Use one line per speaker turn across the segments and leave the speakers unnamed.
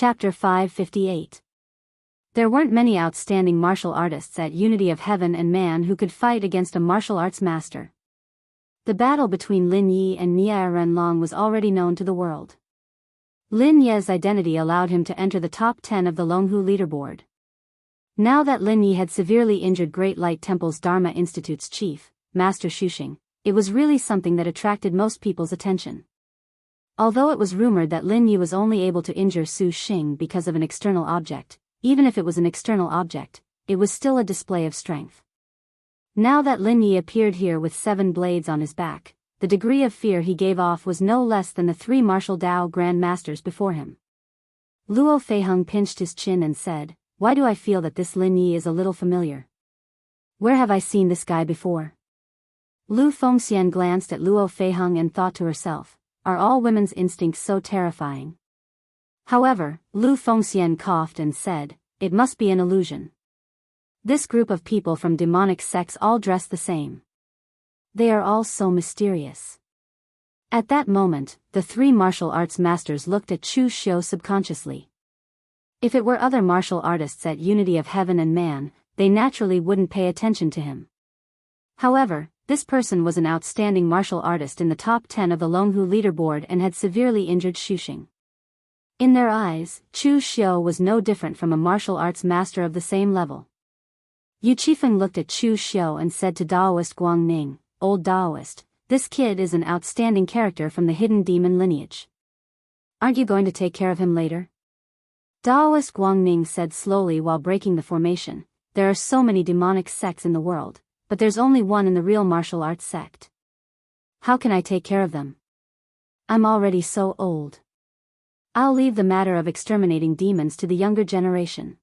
Chapter 558. There weren't many outstanding martial artists at Unity of Heaven and Man who could fight against a martial arts master. The battle between Lin Yi and Nie Renlong was already known to the world. Lin Ye's identity allowed him to enter the top 10 of the Longhu leaderboard. Now that Lin Yi had severely injured Great Light Temple's Dharma Institute's chief, Master Shuxing, it was really something that attracted most people's attention. Although it was rumored that Lin Yi was only able to injure Su Xing because of an external object, even if it was an external object, it was still a display of strength. Now that Lin Yi appeared here with 7 blades on his back, the degree of fear he gave off was no less than the 3 martial Dao Grand Masters before him. Luo Feiheng pinched his chin and said, "Why do I feel that this Lin Yi is a little familiar? Where have I seen this guy before?" Lu Fengxian glanced at Luo Feiheng and thought to herself, are all women's instincts so terrifying? However, Lu Fengxian coughed and said, it must be an illusion. This group of people from demonic sects all dress the same. They are all so mysterious. At that moment, the 3 martial arts masters looked at Chu Xiu subconsciously. If it were other martial artists at Unity of Heaven and Man, they naturally wouldn't pay attention to him. However, this person was an outstanding martial artist in the top 10 of the Longhu leaderboard and had severely injured Shuxing. In their eyes, Chu Xiu was no different from a martial arts master of the same level. Yu Qifeng looked at Chu Xiu and said to Daoist Guangning, "Old Daoist, this kid is an outstanding character from the hidden demon lineage. Aren't you going to take care of him later?" Daoist Guangning said slowly while breaking the formation, "There are so many demonic sects in the world, but there's only one in the real martial arts sect. How can I take care of them? I'm already so old. I'll leave the matter of exterminating demons to the younger generation."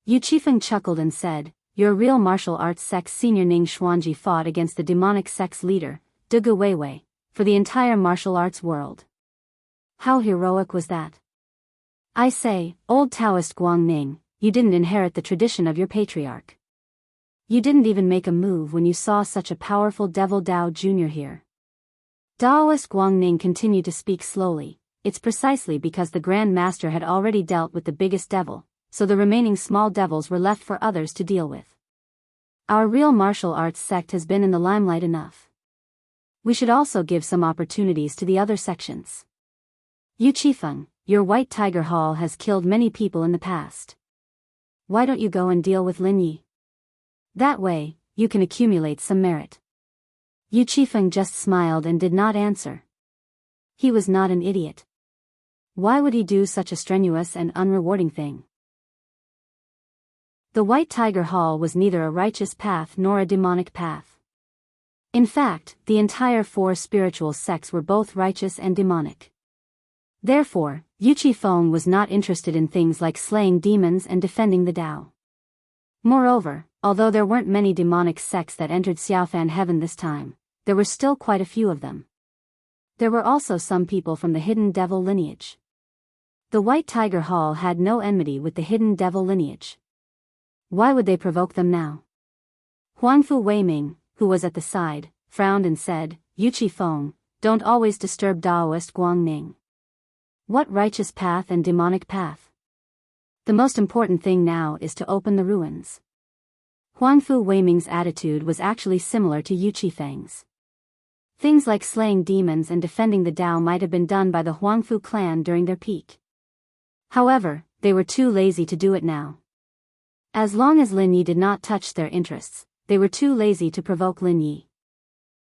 Yu Qifeng chuckled and said, "Your real martial arts sect's senior Ning Xuanji fought against the demonic sect's leader, Dugu Weiwei, for the entire martial arts world. How heroic was that? I say, old Taoist Guangning, you didn't inherit the tradition of your patriarch. You didn't even make a move when you saw such a powerful Devil Dao Jr. here." Daoist Guangning continued to speak slowly. It's precisely because the Grand Master had already dealt with the biggest devil, so the remaining small devils were left for others to deal with. Our real martial arts sect has been in the limelight enough. We should also give some opportunities to the other sections. Yu Qifeng, your White Tiger Hall has killed many people in the past. Why don't you go and deal with Lin Yi? That way, you can accumulate some merit." Yu Qifeng just smiled and did not answer. He was not an idiot. Why would he do such a strenuous and unrewarding thing? The White Tiger Hall was neither a righteous path nor a demonic path. In fact, the entire 4 spiritual sects were both righteous and demonic. Therefore, Yu Qifeng was not interested in things like slaying demons and defending the Tao. Moreover, although there weren't many demonic sects that entered Xiaofan Heaven this time, there were still quite a few of them. There were also some people from the hidden devil lineage. The White Tiger Hall had no enmity with the hidden devil lineage. Why would they provoke them now? Huangfu Weiming, who was at the side, frowned and said, "Yu Qifeng, don't always disturb Daoist Guangning. What righteous path and demonic path? The most important thing now is to open the ruins." Huangfu Weiming's attitude was actually similar to Yu Qifeng's. Things like slaying demons and defending the Tao might have been done by the Huangfu clan during their peak. However, they were too lazy to do it now. As long as Lin Yi did not touch their interests, they were too lazy to provoke Lin Yi.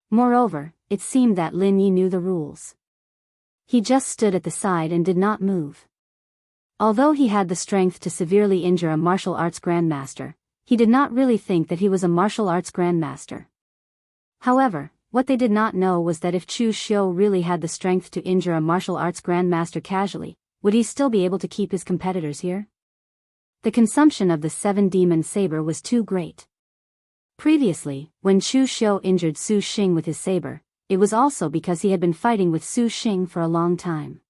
Moreover, it seemed that Lin Yi knew the rules. He just stood at the side and did not move. Although he had the strength to severely injure a martial arts grandmaster, he did not really think that he was a martial arts grandmaster. However, what they did not know was that if Chu Xiu really had the strength to injure a martial arts grandmaster casually, would he still be able to keep his competitors here? The consumption of the 7-demon saber was too great. Previously, when Chu Xiu injured Su Xing with his saber, it was also because he had been fighting with Su Xing for a long time.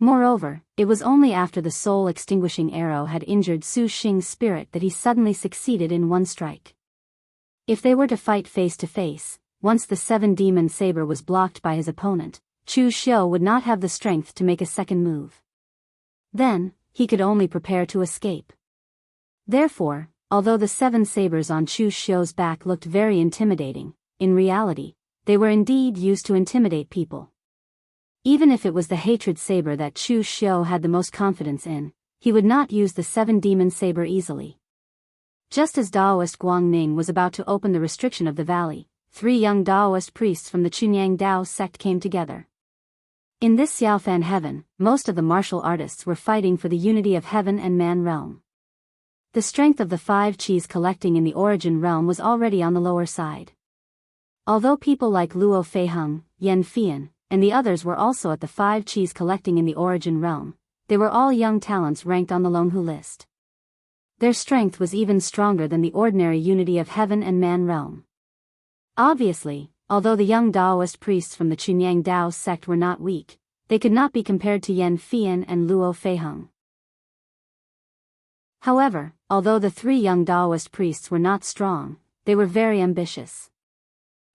Moreover, it was only after the soul-extinguishing arrow had injured Su Xing's spirit that he suddenly succeeded in one strike. If they were to fight face to face, once the 7-demon saber was blocked by his opponent, Chu Xiu would not have the strength to make a second move. Then, he could only prepare to escape. Therefore, although the 7 sabers on Chu Xiu's back looked very intimidating, in reality, they were indeed used to intimidate people. Even if it was the hatred saber that Chu Xiu had the most confidence in, he would not use the 7-demon saber easily. Just as Daoist Guangning was about to open the restriction of the valley, 3 young Daoist priests from the Chunyang Dao sect came together. In this Xiaofan heaven, most of the martial artists were fighting for the unity of heaven and man realm. The strength of the 5 qis collecting in the origin realm was already on the lower side. Although people like Luo Feiheng, Yan Fian, and the others were also at the 5 qis collecting in the origin realm, they were all young talents ranked on the Longhu list. Their strength was even stronger than the ordinary unity of heaven and man realm. Obviously, although the young Daoist priests from the Chunyang Dao sect were not weak, they could not be compared to Yan Fian and Luo Feiheng. However, although the 3 young Daoist priests were not strong, they were very ambitious.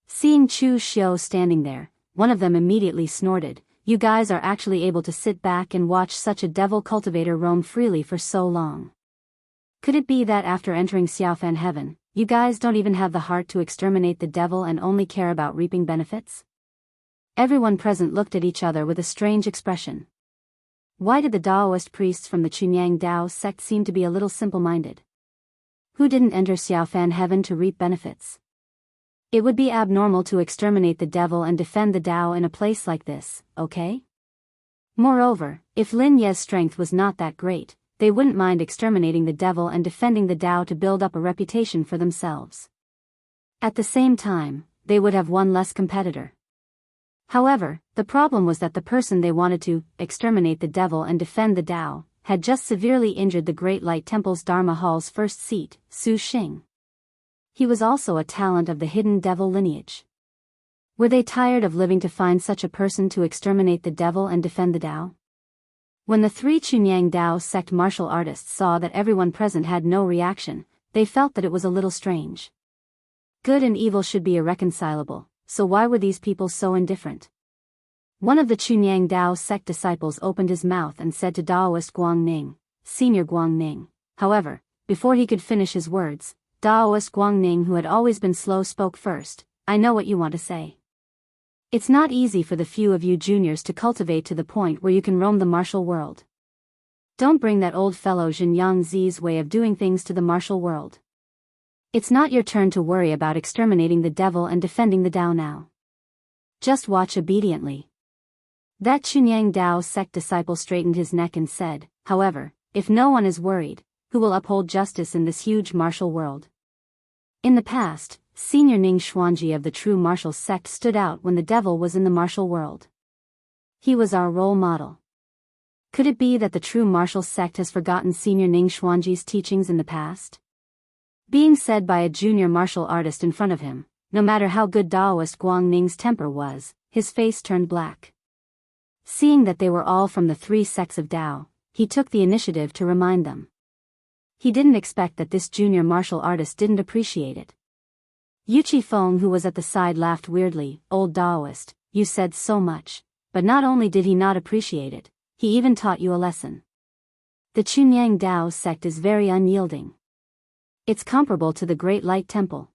Seeing Chu Xiu standing there, one of them immediately snorted, "You guys are actually able to sit back and watch such a devil cultivator roam freely for so long. Could it be that after entering Xiaofan heaven, you guys don't even have the heart to exterminate the devil and only care about reaping benefits?" Everyone present looked at each other with a strange expression. Why did the Daoist priests from the Chunyang Dao sect seem to be a little simple-minded? Who didn't enter Xiaofan heaven to reap benefits? It would be abnormal to exterminate the devil and defend the Dao in a place like this, okay? Moreover, if Lin Ye's strength was not that great, they wouldn't mind exterminating the devil and defending the Dao to build up a reputation for themselves. At the same time, they would have one less competitor. However, the problem was that the person they wanted to exterminate the devil and defend the Dao had just severely injured the Great Light Temple's Dharma Hall's first seat, Su Xing. He was also a talent of the hidden devil lineage. Were they tired of living to find such a person to exterminate the devil and defend the Dao? When the 3 Chunyang Dao sect martial artists saw that everyone present had no reaction, they felt that it was a little strange. Good and evil should be irreconcilable, so why were these people so indifferent? One of the Chunyang Dao sect disciples opened his mouth and said to Daoist Guangning, "Senior Guangning." However, before he could finish his words, Daoist Guangning, who had always been slow, spoke first. "I know what you want to say. It's not easy for the few of you juniors to cultivate to the point where you can roam the martial world. Don't bring that old fellow Jianyang Zi's way of doing things to the martial world. It's not your turn to worry about exterminating the devil and defending the Dao now. Just watch obediently." That Chunyang Dao sect disciple straightened his neck and said, "However, if no one is worried, who will uphold justice in this huge martial world?" In the past, Senior Ning Xuanji of the True Martial Sect stood out when the devil was in the martial world. He was our role model. Could it be that the True Martial Sect has forgotten Senior Ning Xuanji's teachings in the past? Being said by a junior martial artist in front of him, no matter how good Daoist Guangning's temper was, his face turned black. Seeing that they were all from the 3 sects of Dao, he took the initiative to remind them. He didn't expect that this junior martial artist didn't appreciate it. Yu Qifeng, who was at the side, laughed weirdly. "Old Daoist, you said so much, but not only did he not appreciate it, he even taught you a lesson. The Chunyang Dao sect is very unyielding. It's comparable to the Great Light Temple.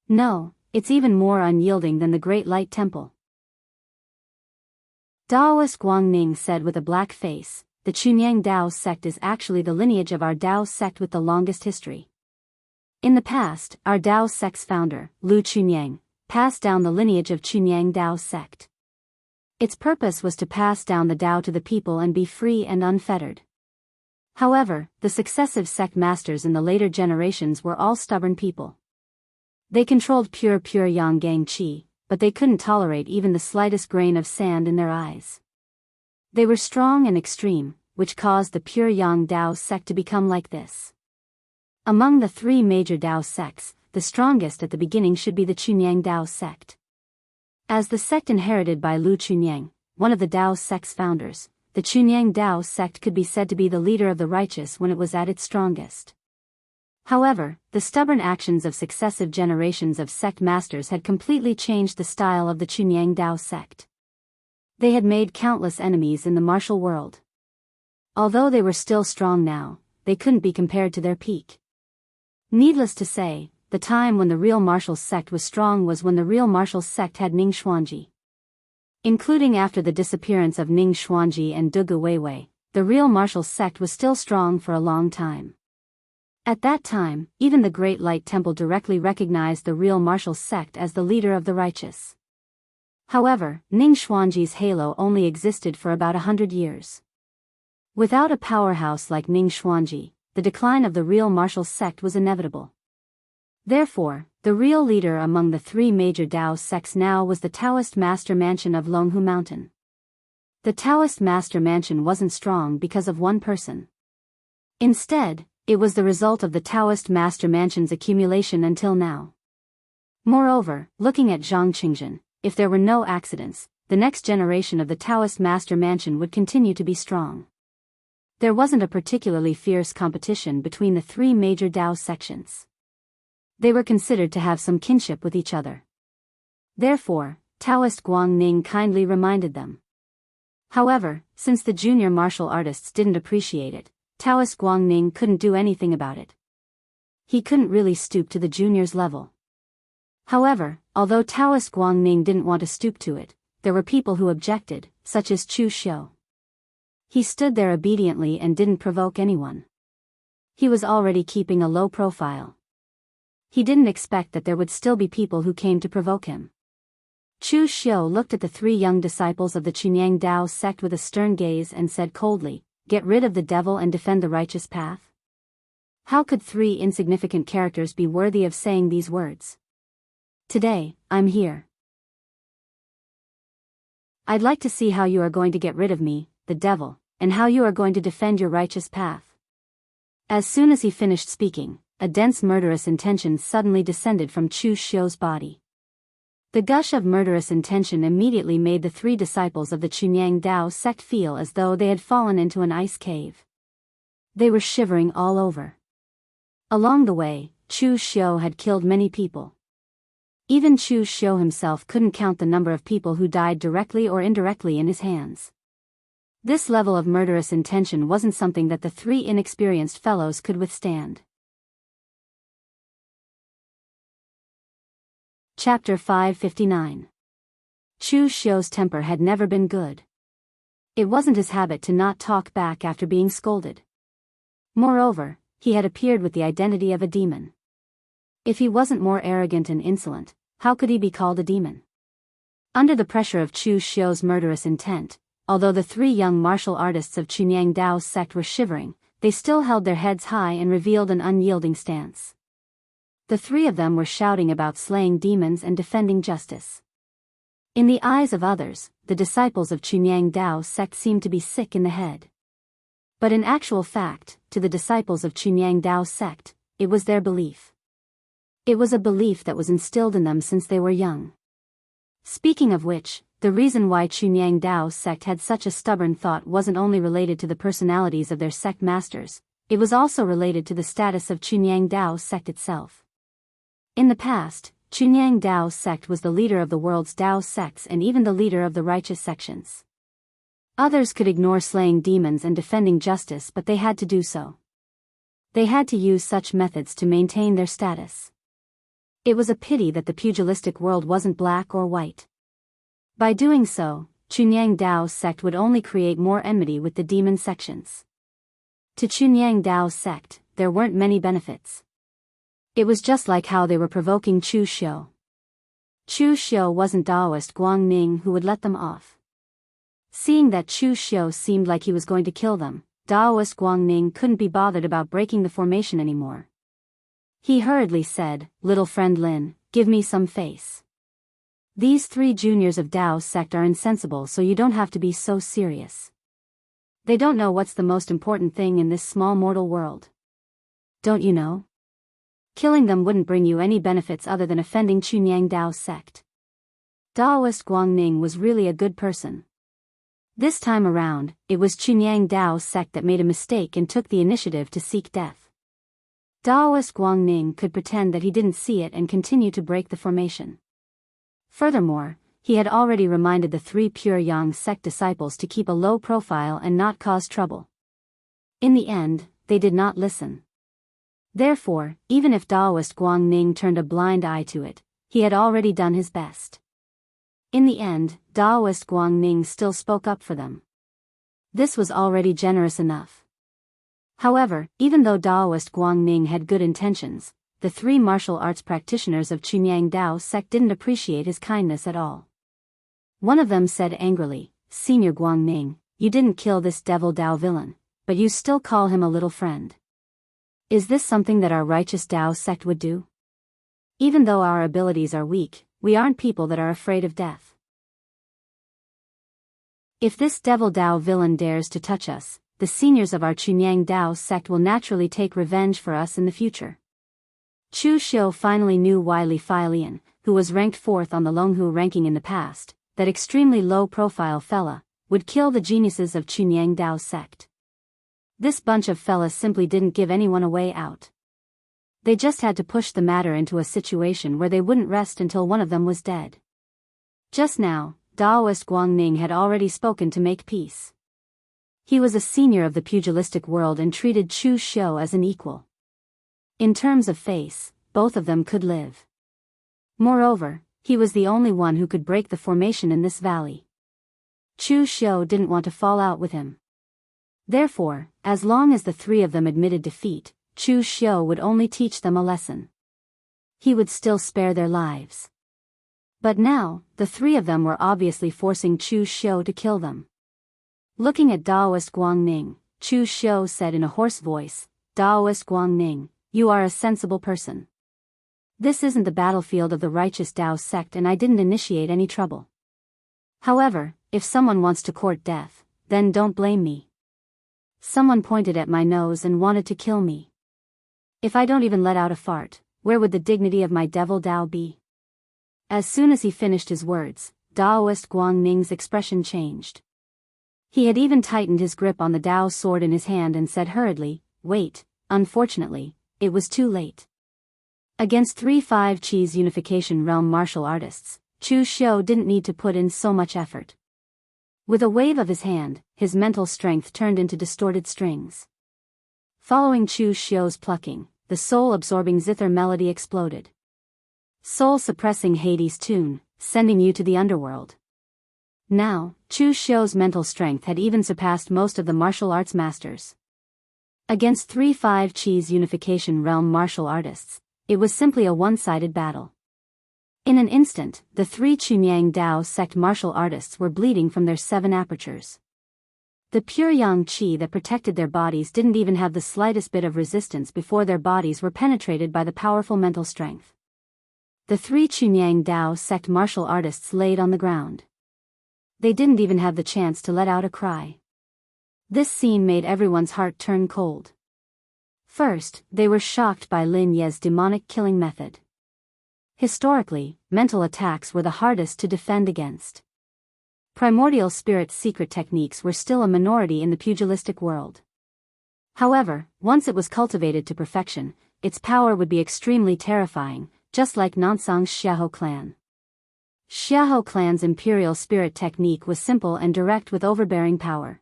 No, it's even more unyielding than the Great Light Temple." Daoist Guangning said with a black face, "The Chunyang Dao sect is actually the lineage of our Dao sect with the longest history. In the past, our Dao sect's founder, Lu Chunyang, passed down the lineage of Chunyang Dao sect. Its purpose was to pass down the Dao to the people and be free and unfettered. However, the successive sect masters in the later generations were all stubborn people. They controlled pure Yang Gang Qi, but they couldn't tolerate even the slightest grain of sand in their eyes. They were strong and extreme, which caused the pure Yang Dao sect to become like this. Among the 3 major Dao sects, the strongest at the beginning should be the Chunyang Dao sect. As the sect inherited by Lu Chunyang, one of the Dao sect's founders, the Chunyang Dao sect could be said to be the leader of the righteous when it was at its strongest. However, the stubborn actions of successive generations of sect masters had completely changed the style of the Chunyang Dao sect. They had made countless enemies in the martial world. Although they were still strong now, they couldn't be compared to their peak. Needless to say, the time when the real martial sect was strong was when the real martial sect had Ning Xuanji. Including after the disappearance of Ning Xuanji and Dugu Weiwei, the real martial sect was still strong for a long time. At that time, even the Great Light Temple directly recognized the real martial sect as the leader of the righteous. However, Ning Xuanji's halo only existed for about 100 years. Without a powerhouse like Ning Xuanji, the decline of the real martial sect was inevitable. Therefore, the real leader among the three major Dao sects now was the Taoist master mansion of Longhu Mountain. The Taoist master mansion wasn't strong because of one person. Instead, it was the result of the Taoist master mansion's accumulation until now. Moreover, looking at Zhang Qingjin, if there were no accidents, the next generation of the Taoist master mansion would continue to be strong. There wasn't a particularly fierce competition between the three major Dao sections. They were considered to have some kinship with each other. Therefore, Taoist Guang Ning kindly reminded them. However, since the junior martial artists didn't appreciate it, Taoist Guang Ning couldn't do anything about it. He couldn't really stoop to the juniors' level. However, although Taoist Guang Ning didn't want to stoop to it, there were people who objected, such as Chu Xiu. He stood there obediently and didn't provoke anyone. He was already keeping a low profile. He didn't expect that there would still be people who came to provoke him. Chu Xiu looked at the three young disciples of the Chunyang Dao sect with a stern gaze and said coldly, "Get rid of the devil and defend the righteous path?" How could three insignificant characters be worthy of saying these words? Today, I'm here. I'd like to see how you are going to get rid of me, the devil, and how you are going to defend your righteous path. As soon as he finished speaking, a dense murderous intention suddenly descended from Chu Xiu's body. The gush of murderous intention immediately made the three disciples of the Chunyang Dao sect feel as though they had fallen into an ice cave. They were shivering all over. Along the way, Chu Xiu had killed many people. Even Chu Xiu himself couldn't count the number of people who died directly or indirectly in his hands. This level of murderous intention wasn't something that the three inexperienced fellows could withstand. Chapter 559. Chu Xiu's temper had never been good. It wasn't his habit to not talk back after being scolded. Moreover, he had appeared with the identity of a demon. If he wasn't more arrogant and insolent, how could he be called a demon? Under the pressure of Chu Xiu's murderous intent, although the three young martial artists of Chunyang Dao's sect were shivering, they still held their heads high and revealed an unyielding stance. The three of them were shouting about slaying demons and defending justice. In the eyes of others, the disciples of Chunyang Dao's sect seemed to be sick in the head. But in actual fact, to the disciples of Chunyang Dao's sect, it was their belief. It was a belief that was instilled in them since they were young. Speaking of which, the reason why Chunyang Dao's sect had such a stubborn thought wasn't only related to the personalities of their sect masters, it was also related to the status of Chunyang Dao's sect itself. In the past, Chunyang Dao's sect was the leader of the world's Dao sects and even the leader of the righteous sections. Others could ignore slaying demons and defending justice, but they had to do so. They had to use such methods to maintain their status. It was a pity that the pugilistic world wasn't black or white. By doing so, Chunyang Dao's sect would only create more enmity with the demon sections. To Chunyang Dao's sect, there weren't many benefits. It was just like how they were provoking Chu Xiu. Chu Xiu wasn't Daoist Guang Ning who would let them off. Seeing that Chu Xiu seemed like he was going to kill them, Daoist Guang Ning couldn't be bothered about breaking the formation anymore. He hurriedly said, "Little friend Lin, give me some face. These three juniors of Dao's sect are insensible, so you don't have to be so serious. They don't know what's the most important thing in this small mortal world. Don't you know? Killing them wouldn't bring you any benefits other than offending Chunyang Dao's sect." Daoist Guang Ning was really a good person. This time around, it was Chunyang Dao's sect that made a mistake and took the initiative to seek death. Daoist Guang Ning could pretend that he didn't see it and continue to break the formation. Furthermore, he had already reminded the three pure Yang sect disciples to keep a low profile and not cause trouble. In the end, they did not listen. Therefore, even if Daoist Guang Ning turned a blind eye to it, he had already done his best. In the end, Daoist Guang Ning still spoke up for them. This was already generous enough. However, even though Daoist Guang Ning had good intentions, the three martial arts practitioners of Chunyang Dao sect didn't appreciate his kindness at all. One of them said angrily, "Senior Guang Ning, you didn't kill this devil Dao villain, but you still call him a little friend. Is this something that our righteous Dao sect would do? Even though our abilities are weak, we aren't people that are afraid of death. If this devil Dao villain dares to touch us, the seniors of our Chunyang Dao sect will naturally take revenge for us in the future." Chu Xiu finally knew why Li Feilian, who was ranked 4th on the Longhu ranking in the past, that extremely low-profile fella, would kill the geniuses of Chunyang Dao sect. This bunch of fellas simply didn't give anyone a way out. They just had to push the matter into a situation where they wouldn't rest until one of them was dead. Just now, Daoist Guang Ning had already spoken to make peace. He was a senior of the pugilistic world and treated Chu Xiu as an equal. In terms of face, both of them could live. Moreover, he was the only one who could break the formation in this valley. Chu Xiu didn't want to fall out with him. Therefore, as long as the three of them admitted defeat, Chu Xiu would only teach them a lesson. He would still spare their lives. But now, the three of them were obviously forcing Chu Xiu to kill them. Looking at Daoist Guang Ning, Chu Xiu said in a hoarse voice, "Daoist Guang Ning, you are a sensible person. This isn't the battlefield of the righteous Dao sect and I didn't initiate any trouble. However, if someone wants to court death, then don't blame me. Someone pointed at my nose and wanted to kill me. If I don't even let out a fart, where would the dignity of my devil Dao be?" As soon as he finished his words, Daoist Guang Ning's expression changed. He had even tightened his grip on the Dao sword in his hand and said hurriedly, "Wait." Unfortunately, it was too late. Against 3-5 Chi's Unification Realm martial artists, Chu Xiu didn't need to put in so much effort. With a wave of his hand, his mental strength turned into distorted strings. Following Chu Xiu's plucking, the soul-absorbing zither melody exploded. Soul-suppressing Hades tune, sending you to the underworld. Now, Chu Xiu's mental strength had even surpassed most of the martial arts masters. Against 3-5 Chi's Unification Realm martial artists, it was simply a one-sided battle. In an instant, the three Chunyang Dao sect martial artists were bleeding from their 7 apertures. The pure yang qi that protected their bodies didn't even have the slightest bit of resistance before their bodies were penetrated by the powerful mental strength. The three Chunyang Dao sect martial artists laid on the ground. They didn't even have the chance to let out a cry. This scene made everyone's heart turn cold. First, they were shocked by Lin Ye's demonic killing method. Historically, mental attacks were the hardest to defend against. Primordial spirit secret techniques were still a minority in the pugilistic world. However, once it was cultivated to perfection, its power would be extremely terrifying, just like Nansang's Xiahou clan. Xiahou clan's imperial spirit technique was simple and direct with overbearing power.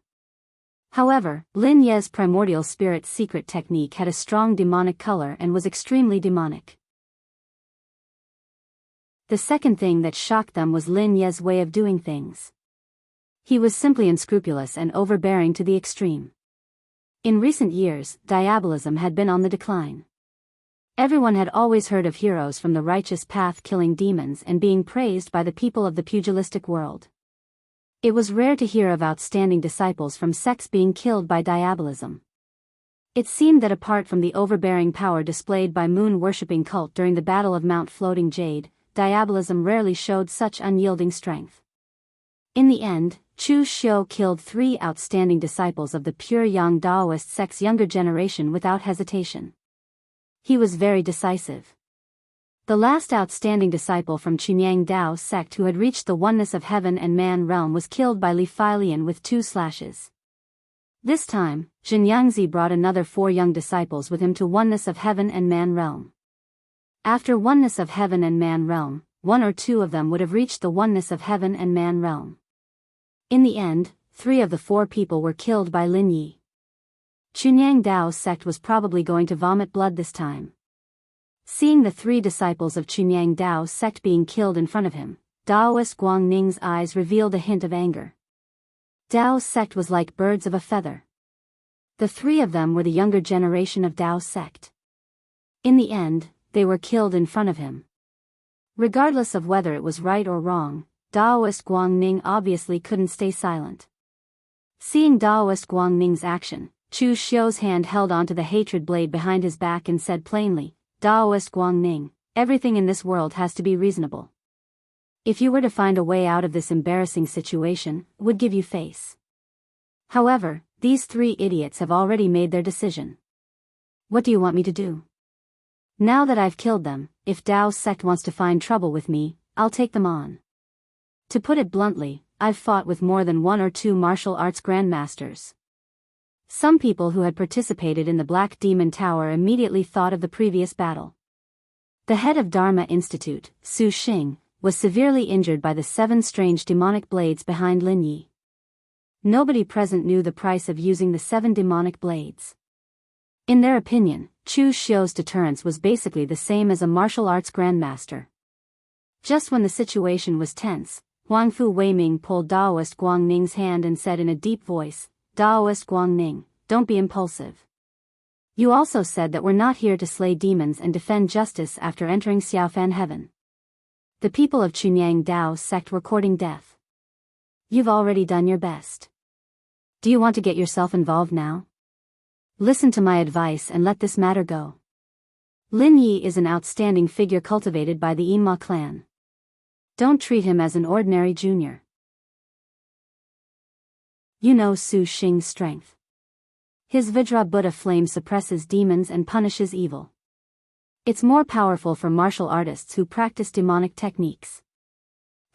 However, Lin Ye's primordial spirit secret technique had a strong demonic color and was extremely demonic. The second thing that shocked them was Lin Ye's way of doing things. He was simply unscrupulous and overbearing to the extreme. In recent years, diabolism had been on the decline. Everyone had always heard of heroes from the righteous path killing demons and being praised by the people of the pugilistic world. It was rare to hear of outstanding disciples from sects being killed by diabolism. It seemed that apart from the overbearing power displayed by moon-worshipping cult during the Battle of Mount Floating Jade, diabolism rarely showed such unyielding strength. In the end, Chu Xiu killed 3 outstanding disciples of the pure Yang Daoist sect's younger generation without hesitation. He was very decisive. The last outstanding disciple from Chunyang Dao sect who had reached the oneness of heaven and man realm was killed by Li Feilian with 2 slashes. This time, Jianghu brought another 4 young disciples with him to oneness of heaven and man realm. After oneness of heaven and man realm, 1 or 2 of them would have reached the oneness of heaven and man realm. In the end, 3 of the 4 people were killed by Lin Yi. Chunyang Dao sect was probably going to vomit blood this time. Seeing the 3 disciples of Chunyang Dao sect being killed in front of him, Daoist Guangning's eyes revealed a hint of anger. Dao's sect was like birds of a feather. The 3 of them were the younger generation of Dao's sect. In the end, they were killed in front of him. Regardless of whether it was right or wrong, Daoist Guangning obviously couldn't stay silent. Seeing Daoist Guangning's action, Chu Xiu's hand held onto the hatred blade behind his back and said plainly, Daoist Guangning, everything in this world has to be reasonable. If you were to find a way out of this embarrassing situation, would give you face. However, these 3 idiots have already made their decision. What do you want me to do? Now that I've killed them, if Dao's sect wants to find trouble with me, I'll take them on. To put it bluntly, I've fought with more than 1 or 2 martial arts grandmasters. Some people who had participated in the Black Demon Tower immediately thought of the previous battle. The head of Dharma Institute, Su Xing, was severely injured by the 7 strange demonic blades behind Lin Yi. Nobody present knew the price of using the 7 demonic blades. In their opinion, Chu Xiu's deterrence was basically the same as a martial arts grandmaster. Just when the situation was tense, Huangfu Weiming pulled Daoist Guangning's hand and said in a deep voice, Daoist Guangning, don't be impulsive. You also said that we're not here to slay demons and defend justice after entering Xiaofan heaven. The people of Chunyang Dao sect were courting death. You've already done your best. Do you want to get yourself involved now? Listen to my advice and let this matter go. Lin Yi is an outstanding figure cultivated by the Yinma clan. Don't treat him as an ordinary junior. You know Su Xing's strength. His Vajra Buddha flame suppresses demons and punishes evil. It's more powerful for martial artists who practice demonic techniques.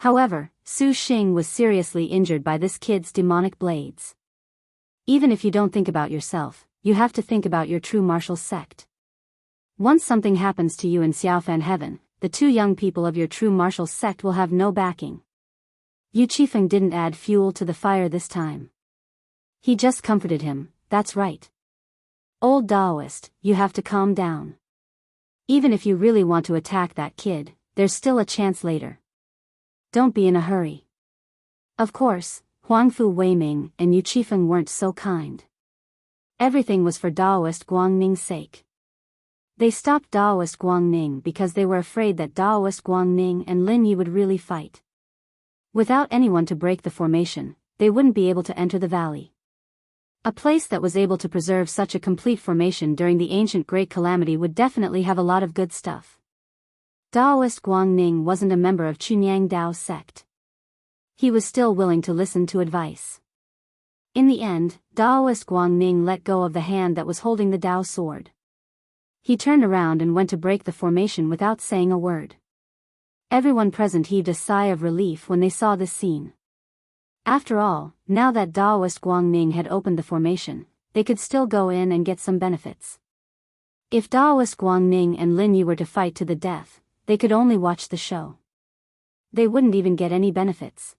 However, Su Xing was seriously injured by this kid's demonic blades. Even if you don't think about yourself, you have to think about your true martial sect. Once something happens to you in Xiaofan heaven, the 2 young people of your true martial sect will have no backing. Yu Qifeng didn't add fuel to the fire this time. He just comforted him, that's right. Old Daoist, you have to calm down. Even if you really want to attack that kid, there's still a chance later. Don't be in a hurry. Of course, Huangfu Weiming and Yu Qifeng weren't so kind. Everything was for Daoist Guangning's sake. They stopped Daoist Guangning because they were afraid that Daoist Guangning and Lin Yi would really fight. Without anyone to break the formation, they wouldn't be able to enter the valley. A place that was able to preserve such a complete formation during the ancient Great Calamity would definitely have a lot of good stuff. Daoist Guangning wasn't a member of Chunyang Dao sect. He was still willing to listen to advice. In the end, Daoist Guangning let go of the hand that was holding the Dao sword. He turned around and went to break the formation without saying a word. Everyone present heaved a sigh of relief when they saw this scene. After all, now that Daoist Guangning had opened the formation, they could still go in and get some benefits. If Daoist Guangning and Lin Yi were to fight to the death, they could only watch the show. They wouldn't even get any benefits.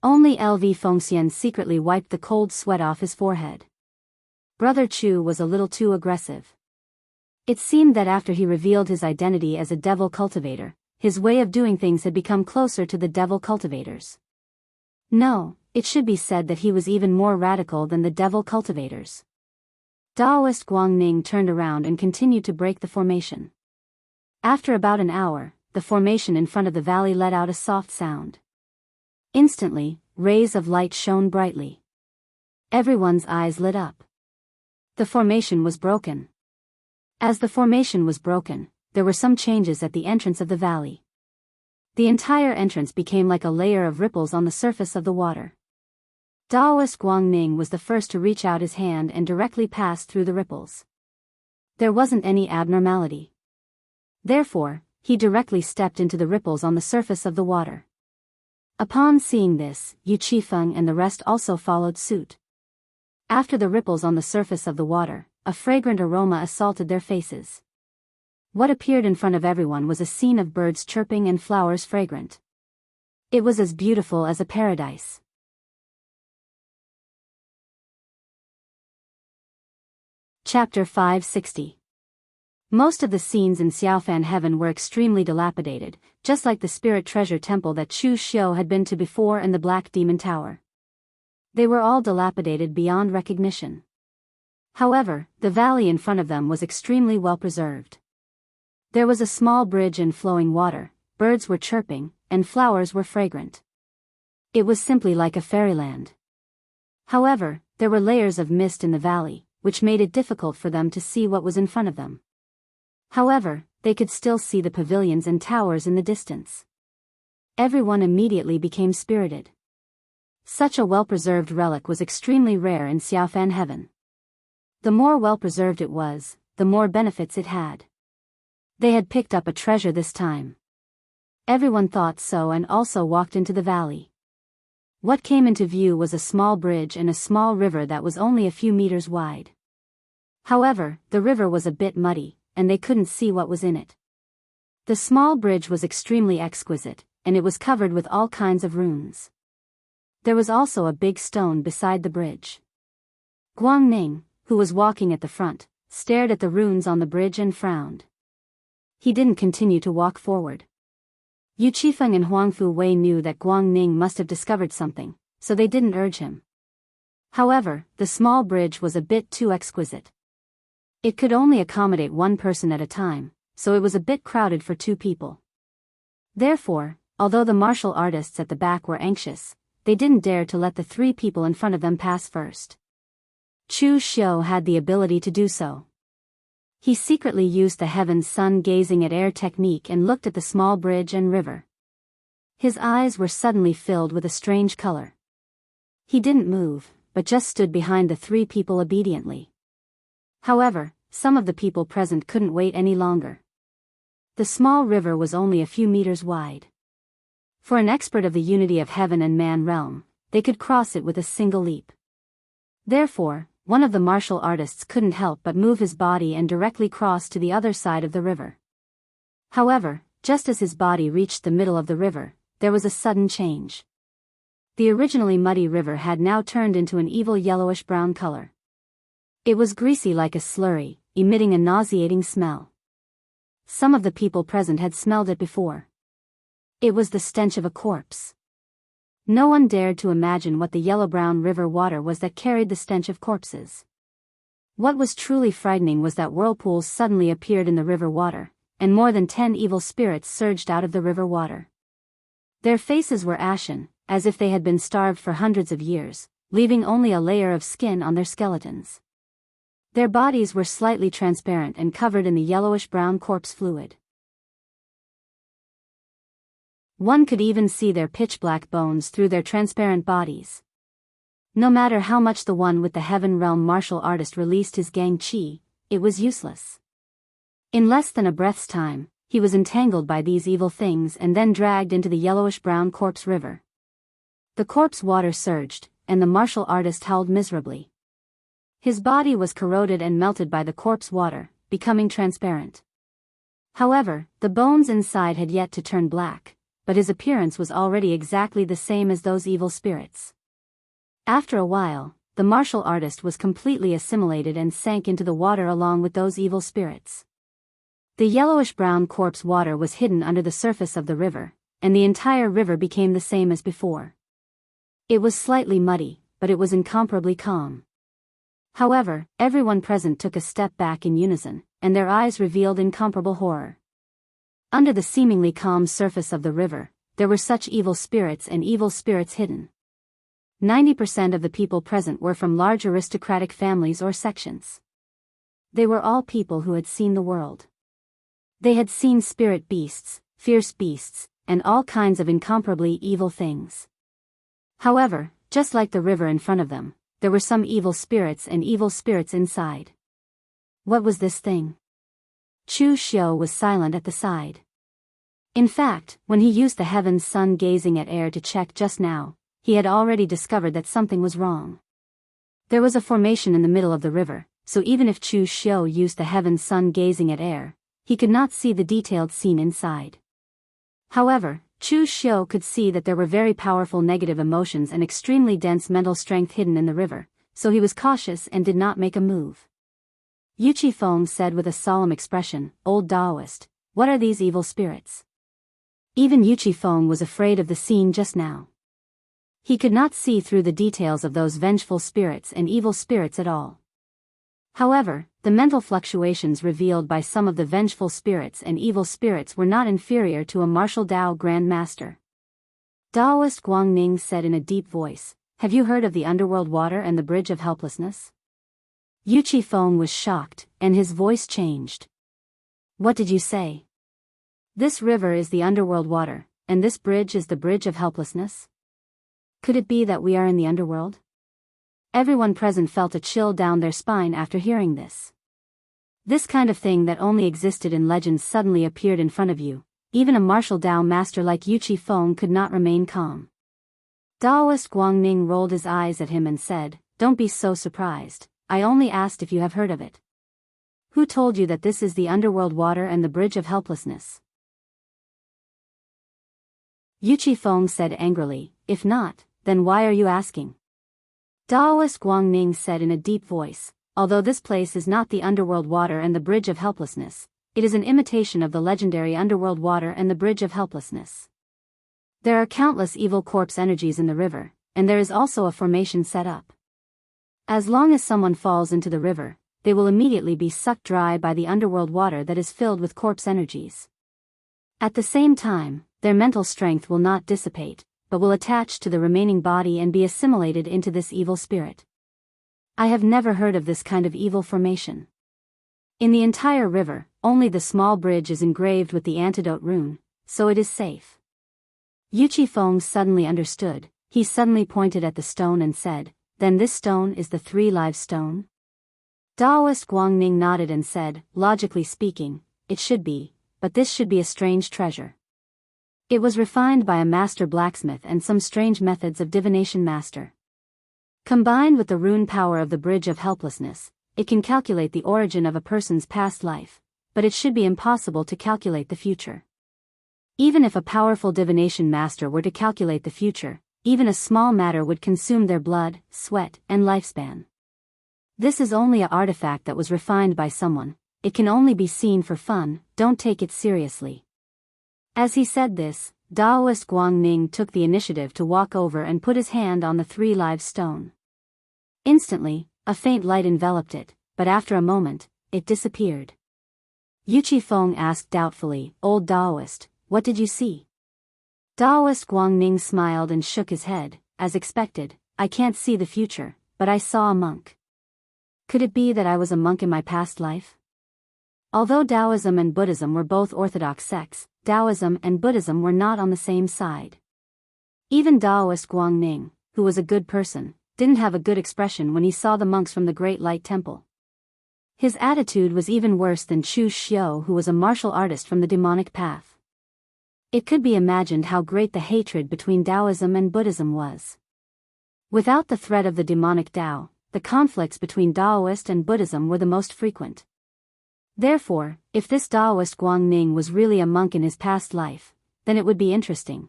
Only LV Fengxian secretly wiped the cold sweat off his forehead. Brother Chu was a little too aggressive. It seemed that after he revealed his identity as a devil cultivator, his way of doing things had become closer to the devil cultivators. No, it should be said that he was even more radical than the devil cultivators. Daoist Guangning turned around and continued to break the formation. After about an hour, the formation in front of the valley let out a soft sound. Instantly, rays of light shone brightly. Everyone's eyes lit up. The formation was broken. As the formation was broken, there were some changes at the entrance of the valley. The entire entrance became like a layer of ripples on the surface of the water. Daoist Guangning was the first to reach out his hand and directly pass through the ripples. There wasn't any abnormality. Therefore, he directly stepped into the ripples on the surface of the water. Upon seeing this, Yu Qifeng and the rest also followed suit. After the ripples on the surface of the water, a fragrant aroma assaulted their faces. What appeared in front of everyone was a scene of birds chirping and flowers fragrant. It was as beautiful as a paradise. Chapter 560. Most of the scenes in Xiaofan heaven were extremely dilapidated, just like the spirit treasure temple that Chu Xiu had been to before and the Black Demon Tower. They were all dilapidated beyond recognition. However, the valley in front of them was extremely well preserved. There was a small bridge and flowing water, birds were chirping, and flowers were fragrant. It was simply like a fairyland. However, there were layers of mist in the valley, which made it difficult for them to see what was in front of them. However, they could still see the pavilions and towers in the distance. Everyone immediately became spirited. Such a well-preserved relic was extremely rare in Xiaofan heaven. The more well-preserved it was, the more benefits it had. They had picked up a treasure this time. Everyone thought so and also walked into the valley. What came into view was a small bridge and a small river that was only a few meters wide. However, the river was a bit muddy, and they couldn't see what was in it. The small bridge was extremely exquisite, and it was covered with all kinds of runes. There was also a big stone beside the bridge. Guangning, who was walking at the front, stared at the runes on the bridge and frowned. He didn't continue to walk forward. Yu Qifeng and Huangfu Wei knew that Guangning must have discovered something, so they didn't urge him. However, the small bridge was a bit too exquisite. It could only accommodate one person at a time, so it was a bit crowded for two people. Therefore, although the martial artists at the back were anxious, they didn't dare to let the three people in front of them pass first. Chu Xiu had the ability to do so. He secretly used the heaven's sun gazing at air technique and looked at the small bridge and river. His eyes were suddenly filled with a strange color. He didn't move, but just stood behind the three people obediently. However, some of the people present couldn't wait any longer. The small river was only a few meters wide. For an expert of the unity of heaven and man realm, they could cross it with a single leap. Therefore, one of the martial artists couldn't help but move his body and directly cross to the other side of the river. However, just as his body reached the middle of the river, there was a sudden change. The originally muddy river had now turned into an evil yellowish-brown color. It was greasy like a slurry, emitting a nauseating smell. Some of the people present had smelled it before. It was the stench of a corpse. No one dared to imagine what the yellow-brown river water was that carried the stench of corpses. What was truly frightening was that whirlpools suddenly appeared in the river water, and more than 10 evil spirits surged out of the river water. Their faces were ashen, as if they had been starved for hundreds of years, leaving only a layer of skin on their skeletons. Their bodies were slightly transparent and covered in the yellowish-brown corpse fluid. One could even see their pitch-black bones through their transparent bodies. No matter how much the one with the heaven realm martial artist released his gang chi, it was useless. In less than a breath's time, he was entangled by these evil things and then dragged into the yellowish-brown corpse river. The corpse water surged, and the martial artist howled miserably. His body was corroded and melted by the corpse water, becoming transparent. However, the bones inside had yet to turn black, but his appearance was already exactly the same as those evil spirits. After a while, the martial artist was completely assimilated and sank into the water along with those evil spirits. The yellowish-brown corpse water was hidden under the surface of the river, and the entire river became the same as before. It was slightly muddy, but it was incomparably calm. However, everyone present took a step back in unison, and their eyes revealed incomparable horror. Under the seemingly calm surface of the river, there were such evil spirits and evil spirits hidden. 90% of the people present were from large aristocratic families or sections. They were all people who had seen the world. They had seen spirit beasts, fierce beasts, and all kinds of incomparably evil things. However, just like the river in front of them, there were some evil spirits and evil spirits inside. What was this thing? Chu Xiu was silent at the side. In fact, when he used the heaven's sun gazing at air to check just now, he had already discovered that something was wrong. There was a formation in the middle of the river, so even if Chu Xiu used the heaven's sun gazing at air, he could not see the detailed scene inside. However, Chu Xiu could see that there were very powerful negative emotions and extremely dense mental strength hidden in the river, so he was cautious and did not make a move. Yu Qifeng said with a solemn expression, "Old Daoist, what are these evil spirits?" Even Yu Qifeng was afraid of the scene just now. He could not see through the details of those vengeful spirits and evil spirits at all. However, the mental fluctuations revealed by some of the vengeful spirits and evil spirits were not inferior to a martial Dao Grand Master. Daoist Guangning said in a deep voice, "Have you heard of the underworld water and the bridge of helplessness?" Yu Qifeng was shocked, and his voice changed. "What did you say? This river is the underworld water, and this bridge is the bridge of helplessness? Could it be that we are in the underworld?" Everyone present felt a chill down their spine after hearing this. This kind of thing that only existed in legends suddenly appeared in front of you. Even a martial Dao master like Yu Qifeng could not remain calm. Daoist Guangning rolled his eyes at him and said, "Don't be so surprised, I only asked if you have heard of it. Who told you that this is the underworld water and the bridge of helplessness?" Yu Qifeng said angrily, "If not, then why are you asking?" Daoist Guangning said in a deep voice, "Although this place is not the underworld water and the bridge of helplessness, it is an imitation of the legendary underworld water and the bridge of helplessness. There are countless evil corpse energies in the river, and there is also a formation set up. As long as someone falls into the river, they will immediately be sucked dry by the underworld water that is filled with corpse energies. At the same time, their mental strength will not dissipate, but will attach to the remaining body and be assimilated into this evil spirit. I have never heard of this kind of evil formation. In the entire river, only the small bridge is engraved with the antidote rune, so it is safe." Yu Qifeng suddenly understood. He suddenly pointed at the stone and said, "Then this stone is the Three Lives Stone?" Daoist Guangning nodded and said, "Logically speaking, it should be, but this should be a strange treasure. It was refined by a master blacksmith and some strange methods of divination master. Combined with the rune power of the bridge of helplessness, it can calculate the origin of a person's past life, but it should be impossible to calculate the future. Even if a powerful divination master were to calculate the future, even a small matter would consume their blood, sweat, and lifespan. This is only an artifact that was refined by someone. It can only be seen for fun, don't take it seriously." As he said this, Daoist Guangning took the initiative to walk over and put his hand on the Three Lives Stone. Instantly, a faint light enveloped it, but after a moment, it disappeared. Yu Qifeng asked doubtfully, "Old Daoist, what did you see?" Daoist Guangning smiled and shook his head. "As expected, I can't see the future, but I saw a monk. Could it be that I was a monk in my past life?" Although Taoism and Buddhism were both orthodox sects, Taoism and Buddhism were not on the same side. Even Daoist Guangning, who was a good person, didn't have a good expression when he saw the monks from the Great Light Temple. His attitude was even worse than Chu Xiu, who was a martial artist from the demonic path. It could be imagined how great the hatred between Taoism and Buddhism was. Without the threat of the demonic Tao, the conflicts between Daoist and Buddhism were the most frequent. Therefore, if this Daoist Guangning was really a monk in his past life, then it would be interesting.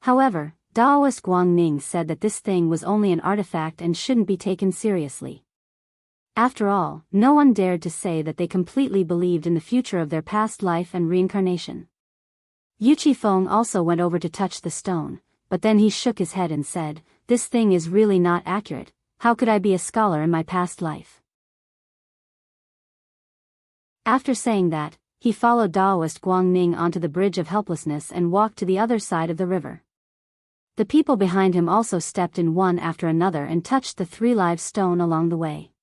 However, Daoist Guangning said that this thing was only an artifact and shouldn't be taken seriously. After all, no one dared to say that they completely believed in the future of their past life and reincarnation. Yu Qifeng also went over to touch the stone, but then he shook his head and said, "This thing is really not accurate. How could I be a scholar in my past life?" After saying that, he followed Daoist Guangning onto the bridge of helplessness and walked to the other side of the river. The people behind him also stepped in one after another and touched the Three Lives Stone along the way.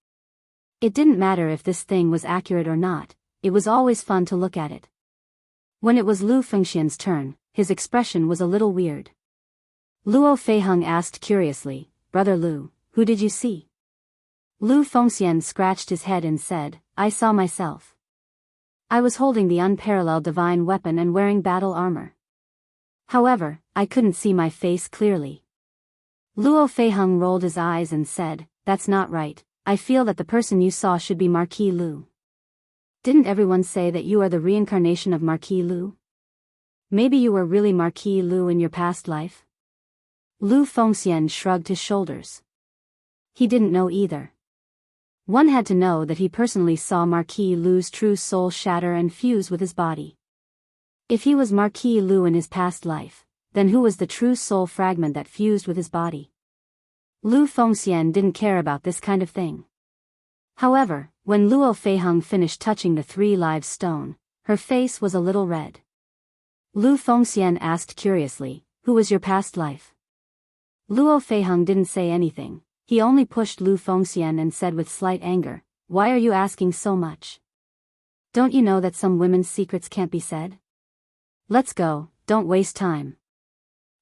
It didn't matter if this thing was accurate or not, it was always fun to look at it. When it was Lu Fengxian's turn, his expression was a little weird. Luo Feiheng asked curiously, "Brother Lu, who did you see?" Lu Fengxian scratched his head and said, "I saw myself. I was holding the unparalleled divine weapon and wearing battle armor. However, I couldn't see my face clearly." Luo Feiheng rolled his eyes and said, "That's not right. I feel that the person you saw should be Marquis Lu. Didn't everyone say that you are the reincarnation of Marquis Lu? Maybe you were really Marquis Lu in your past life?" Lu Fengxian shrugged his shoulders. He didn't know either. One had to know that he personally saw Marquis Lu's true soul shatter and fuse with his body. If he was Marquis Lu in his past life, then who was the true soul fragment that fused with his body? Lu Fengxian didn't care about this kind of thing. However, when Luo Feiheng finished touching the 3 live stone, her face was a little red. Lu Fengxian asked curiously, "Who was your past life?" Luo Feiheng didn't say anything. He only pushed Lu Fengxian and said with slight anger, "Why are you asking so much? Don't you know that some women's secrets can't be said? Let's go, don't waste time."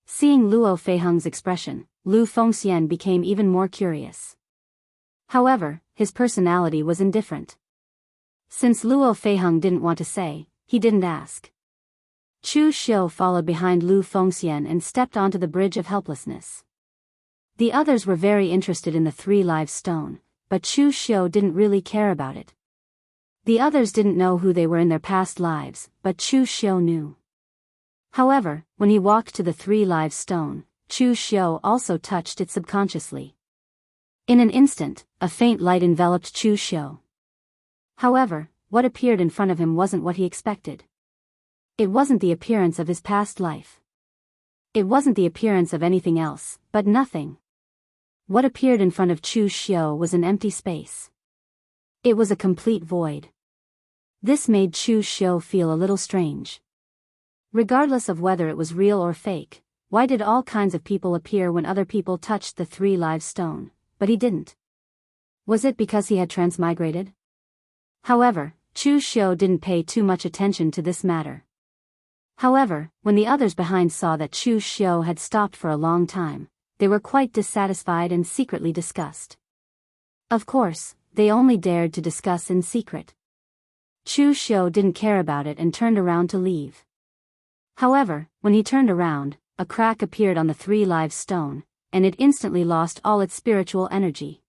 Seeing Luo Feiheng's expression, Lu Fengxian became even more curious. However, his personality was indifferent. Since Luo Feiheng didn't want to say, he didn't ask. Chu Xiu followed behind Lu Fengxian and stepped onto the bridge of helplessness. The others were very interested in the 3 live stone, but Chu Xiu didn't really care about it. The others didn't know who they were in their past lives, but Chu Xiu knew. However, when he walked to the 3 live stone, Chu Xiu also touched it subconsciously. In an instant, a faint light enveloped Chu Xiu. However, what appeared in front of him wasn't what he expected. It wasn't the appearance of his past life. It wasn't the appearance of anything else, but nothing. What appeared in front of Chu Xiu was an empty space. It was a complete void. This made Chu Xiu feel a little strange. Regardless of whether it was real or fake, why did all kinds of people appear when other people touched the 3 live stone, but he didn't? Was it because he had transmigrated? However, Chu Xiu didn't pay too much attention to this matter. However, when the others behind saw that Chu Xiu had stopped for a long time, they were quite dissatisfied and secretly discussed. Of course, they only dared to discuss in secret. Chu Xiu didn't care about it and turned around to leave. However, when he turned around, a crack appeared on the 3 live stone, and it instantly lost all its spiritual energy.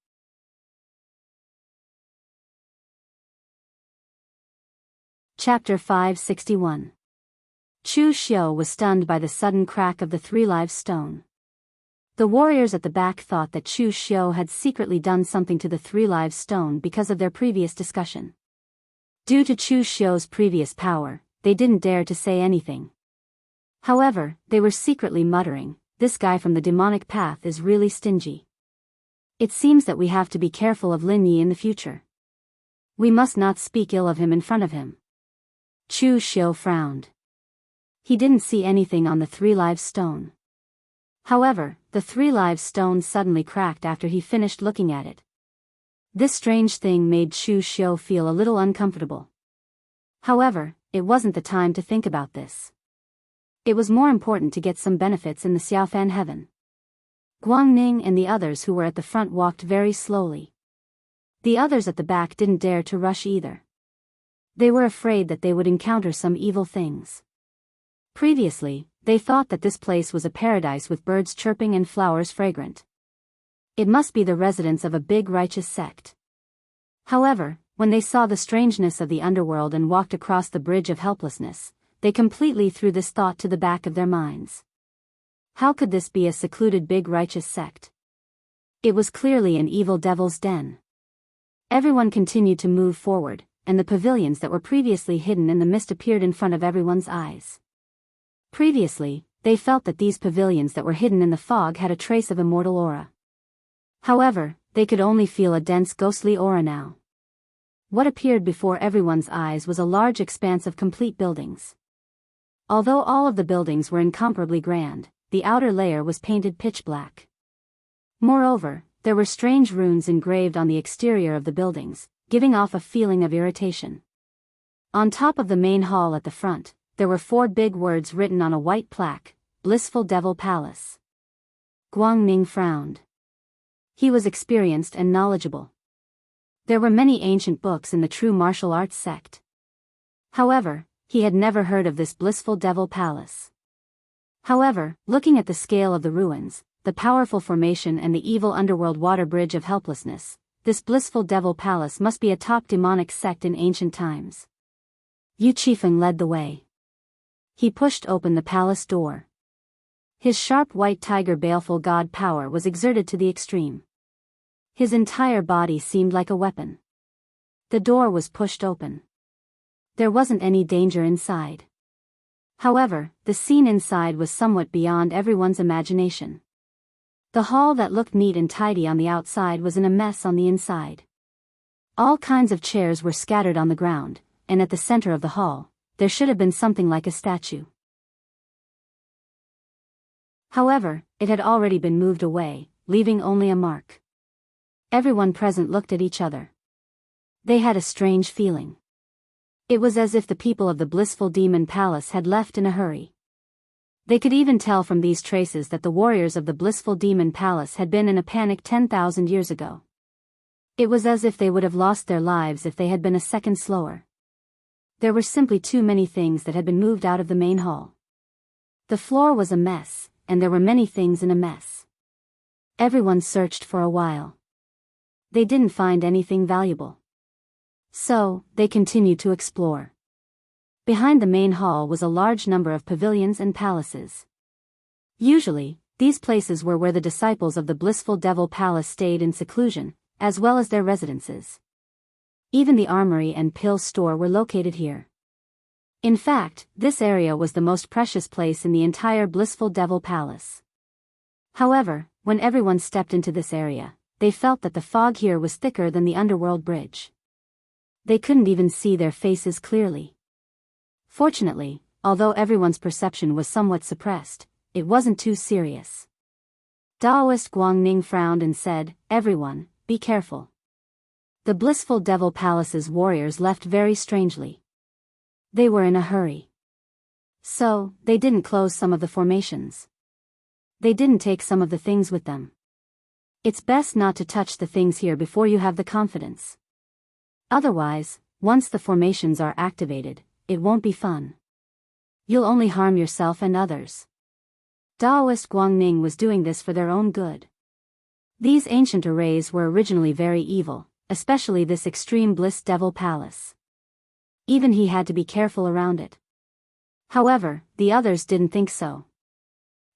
Chapter 561. Chu Xiu was stunned by the sudden crack of the 3 live stone. The warriors at the back thought that Chu Xiu had secretly done something to the 3 live stone because of their previous discussion. Due to Chu Xiu's previous power, they didn't dare to say anything. However, they were secretly muttering, "This guy from the demonic path is really stingy. It seems that we have to be careful of Lin Yi in the future. We must not speak ill of him in front of him." Chu Xiu frowned. He didn't see anything on the 3 live stone. However, the 3 live stone suddenly cracked after he finished looking at it. This strange thing made Chu Xiu feel a little uncomfortable. However, it wasn't the time to think about this. It was more important to get some benefits in the Xiaofan heaven. Guangning and the others who were at the front walked very slowly. The others at the back didn't dare to rush either. They were afraid that they would encounter some evil things. Previously, they thought that this place was a paradise with birds chirping and flowers fragrant. It must be the residence of a big righteous sect. However, when they saw the strangeness of the underworld and walked across the bridge of helplessness, they completely threw this thought to the back of their minds. How could this be a secluded big righteous sect? It was clearly an evil devil's den. Everyone continued to move forward, and the pavilions that were previously hidden in the mist appeared in front of everyone's eyes. Previously, they felt that these pavilions that were hidden in the fog had a trace of immortal aura. However, they could only feel a dense ghostly aura now. What appeared before everyone's eyes was a large expanse of complete buildings. Although all of the buildings were incomparably grand, the outer layer was painted pitch black. Moreover, there were strange runes engraved on the exterior of the buildings, giving off a feeling of irritation. On top of the main hall at the front, there were 4 big words written on a white plaque, "Blissful Devil Palace." Guangning frowned. He was experienced and knowledgeable. There were many ancient books in the true martial arts sect. However, he had never heard of this Blissful Devil Palace. However, looking at the scale of the ruins, the powerful formation and the evil underworld water bridge of helplessness, this Blissful Devil Palace must be a top demonic sect in ancient times. Yu Qifeng led the way. He pushed open the palace door. His sharp white tiger baleful god power was exerted to the extreme. His entire body seemed like a weapon. The door was pushed open. There wasn't any danger inside. However, the scene inside was somewhat beyond everyone's imagination. The hall that looked neat and tidy on the outside was in a mess on the inside. All kinds of chairs were scattered on the ground, and at the center of the hall, there should have been something like a statue. However, it had already been moved away, leaving only a mark. Everyone present looked at each other. They had a strange feeling. It was as if the people of the blissful demon palace had left in a hurry. They could even tell from these traces that the warriors of the blissful demon palace had been in a panic 10,000 years ago. It was as if they would have lost their lives if they had been a second slower. There were simply too many things that had been moved out of the main hall. The floor was a mess, and there were many things in a mess. Everyone searched for a while. They didn't find anything valuable. So, they continued to explore. Behind the main hall was a large number of pavilions and palaces. Usually, these places were where the disciples of the blissful devil palace stayed in seclusion, as well as their residences. Even the armory and pill store were located here. In fact, this area was the most precious place in the entire blissful devil palace. However, when everyone stepped into this area, they felt that the fog here was thicker than the underworld bridge. They couldn't even see their faces clearly. Fortunately, although everyone's perception was somewhat suppressed, it wasn't too serious. Daoist Guangning frowned and said, "Everyone, be careful." The blissful devil palace's warriors left very strangely. They were in a hurry. So, they didn't close some of the formations. They didn't take some of the things with them. It's best not to touch the things here before you have the confidence. Otherwise, once the formations are activated, it won't be fun. You'll only harm yourself and others. Daoist Guangning was doing this for their own good. These ancient arrays were originally very evil, especially this extreme bliss devil palace. Even he had to be careful around it. However, the others didn't think so.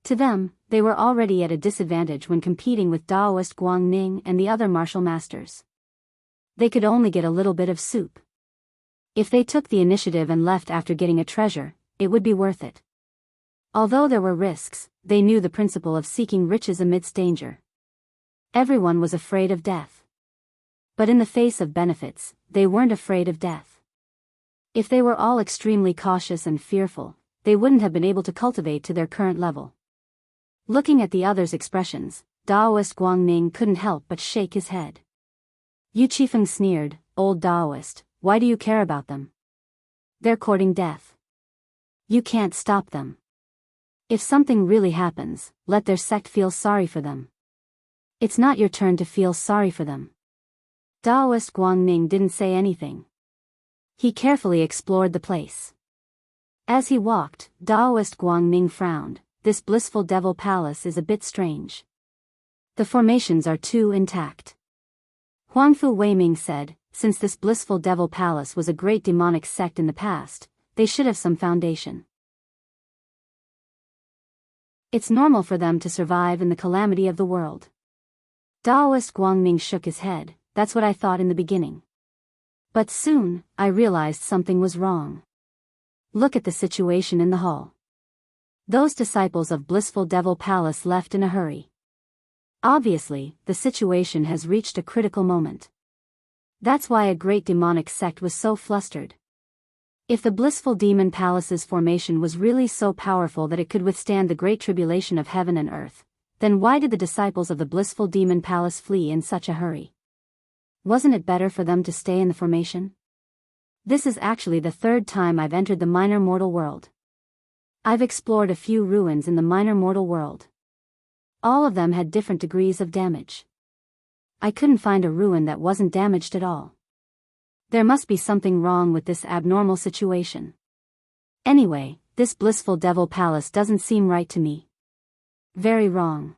To them, they were already at a disadvantage when competing with Daoist Guangning and the other martial masters. They could only get a little bit of soup. If they took the initiative and left after getting a treasure, it would be worth it. Although there were risks, they knew the principle of seeking riches amidst danger. Everyone was afraid of death. But in the face of benefits, they weren't afraid of death. If they were all extremely cautious and fearful, they wouldn't have been able to cultivate to their current level. Looking at the others' expressions, Daoist Guangning couldn't help but shake his head. Yu Qifeng sneered, "Old Daoist, why do you care about them? They're courting death. You can't stop them. If something really happens, let their sect feel sorry for them. It's not your turn to feel sorry for them." Daoist Guangning didn't say anything. He carefully explored the place. As he walked, Daoist Guangning frowned. This blissful devil palace is a bit strange. The formations are too intact. Huangfu Weiming said, since this blissful devil palace was a great demonic sect in the past, they should have some foundation. It's normal for them to survive in the calamity of the world. Daoist Guangning shook his head. That's what I thought in the beginning. But soon, I realized something was wrong. Look at the situation in the hall. Those disciples of blissful devil palace left in a hurry. Obviously, the situation has reached a critical moment. That's why a great demonic sect was so flustered. If the blissful demon palace's formation was really so powerful that it could withstand the great tribulation of heaven and earth, then why did the disciples of the blissful demon palace flee in such a hurry? Wasn't it better for them to stay in the formation? This is actually the third time I've entered the minor mortal world. I've explored a few ruins in the minor mortal world. All of them had different degrees of damage. I couldn't find a ruin that wasn't damaged at all. There must be something wrong with this abnormal situation. Anyway, this blissful devil palace doesn't seem right to me. Very wrong.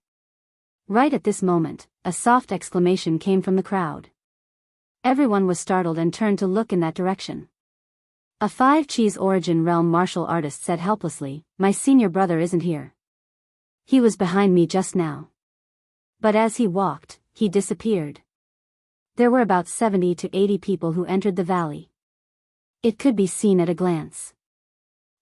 Right at this moment, a soft exclamation came from the crowd. Everyone was startled and turned to look in that direction. A 5-cheese origin realm martial artist said helplessly, "My senior brother isn't here. He was behind me just now." But as he walked, he disappeared. There were about 70 to 80 people who entered the valley. It could be seen at a glance.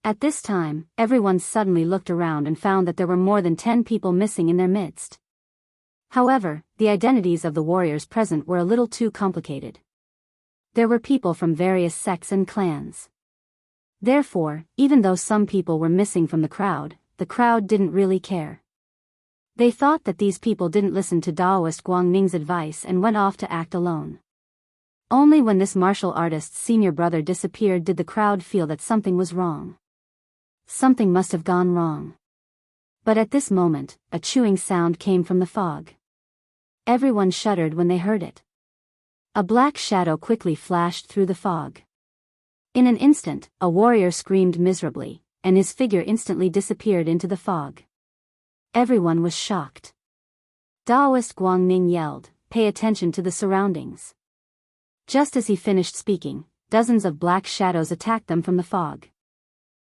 At this time, everyone suddenly looked around and found that there were more than 10 people missing in their midst. However, the identities of the warriors present were a little too complicated. There were people from various sects and clans. Therefore, even though some people were missing from the crowd didn't really care. They thought that these people didn't listen to Daoist Guangning's advice and went off to act alone. Only when this martial artist's senior brother disappeared did the crowd feel that something was wrong. Something must have gone wrong. But at this moment, a chewing sound came from the fog. Everyone shuddered when they heard it. A black shadow quickly flashed through the fog. In an instant, a warrior screamed miserably, and his figure instantly disappeared into the fog. Everyone was shocked. Daoist Guangning yelled, "Pay attention to the surroundings." Just as he finished speaking, dozens of black shadows attacked them from the fog.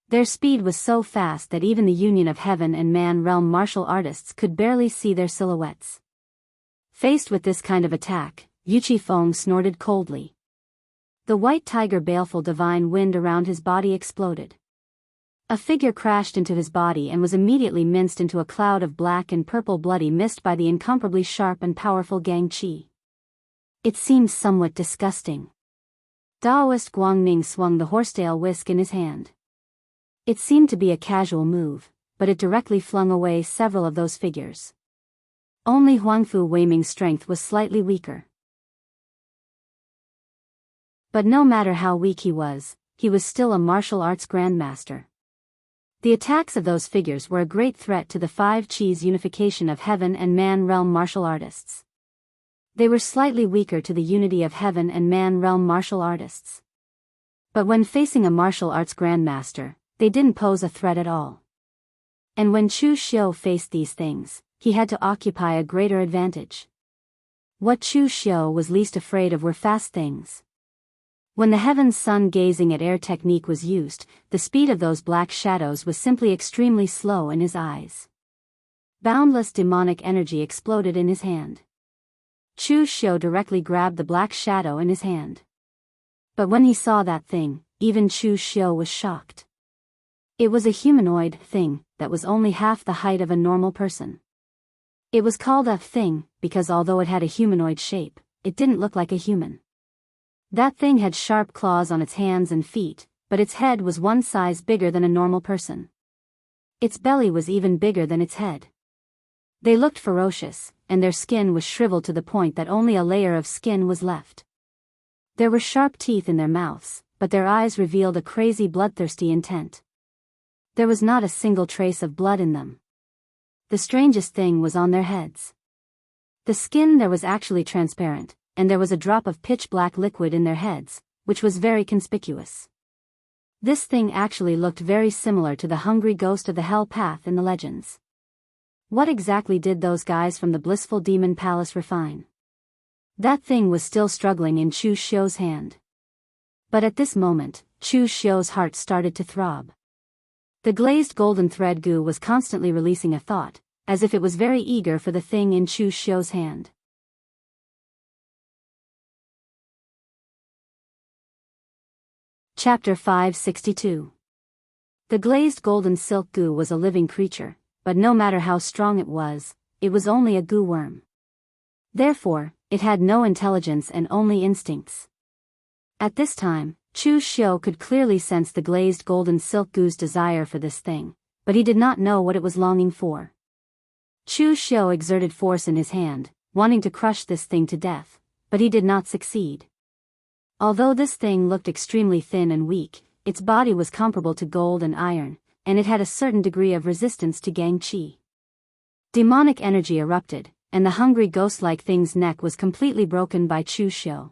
Their speed was so fast that even the Union of Heaven and Man realm martial artists could barely see their silhouettes. Faced with this kind of attack, Yu Qifeng snorted coldly. The white tiger baleful divine wind around his body exploded. A figure crashed into his body and was immediately minced into a cloud of black and purple bloody mist by the incomparably sharp and powerful Gang Qi. It seemed somewhat disgusting. Daoist Guangning swung the horsetail whisk in his hand. It seemed to be a casual move, but it directly flung away several of those figures. Only Huangfu Weiming's strength was slightly weaker. But no matter how weak he was still a martial arts grandmaster. The attacks of those figures were a great threat to the five Qis unification of Heaven and Man realm martial artists. They were slightly weaker to the unity of Heaven and Man realm martial artists. But when facing a martial arts grandmaster, they didn't pose a threat at all. And when Chu Xiu faced these things, he had to occupy a greater advantage. What Chu Xiu was least afraid of were fast things. When the heaven's sun gazing at air technique was used, the speed of those black shadows was simply extremely slow in his eyes. Boundless demonic energy exploded in his hand. Chu Xiu directly grabbed the black shadow in his hand. But when he saw that thing, even Chu Xiu was shocked. It was a humanoid thing that was only half the height of a normal person. It was called a thing because although it had a humanoid shape, it didn't look like a human. That thing had sharp claws on its hands and feet, but its head was one size bigger than a normal person. Its belly was even bigger than its head. They looked ferocious, and their skin was shriveled to the point that only a layer of skin was left. There were sharp teeth in their mouths, but their eyes revealed a crazy bloodthirsty intent. There was not a single trace of blood in them. The strangest thing was on their heads. The skin there was actually transparent, and there was a drop of pitch-black liquid in their heads, which was very conspicuous. This thing actually looked very similar to the hungry ghost of the Hell Path in the legends. What exactly did those guys from the blissful demon palace refine? That thing was still struggling in Chu Xiu's hand. But at this moment, Chu Xiu's heart started to throb. The glazed golden thread goo was constantly releasing a thought, as if it was very eager for the thing in Chu Xiu's hand. Chapter 562. The glazed golden silk goo was a living creature, but no matter how strong it was only a goo worm. Therefore, it had no intelligence and only instincts. At this time, Chu Xiu could clearly sense the glazed golden silk goo's desire for this thing, but he did not know what it was longing for. Chu Xiu exerted force in his hand, wanting to crush this thing to death, but he did not succeed. Although this thing looked extremely thin and weak, its body was comparable to gold and iron, and it had a certain degree of resistance to Gang Qi. Demonic energy erupted, and the hungry ghost-like thing's neck was completely broken by Chu Xiu.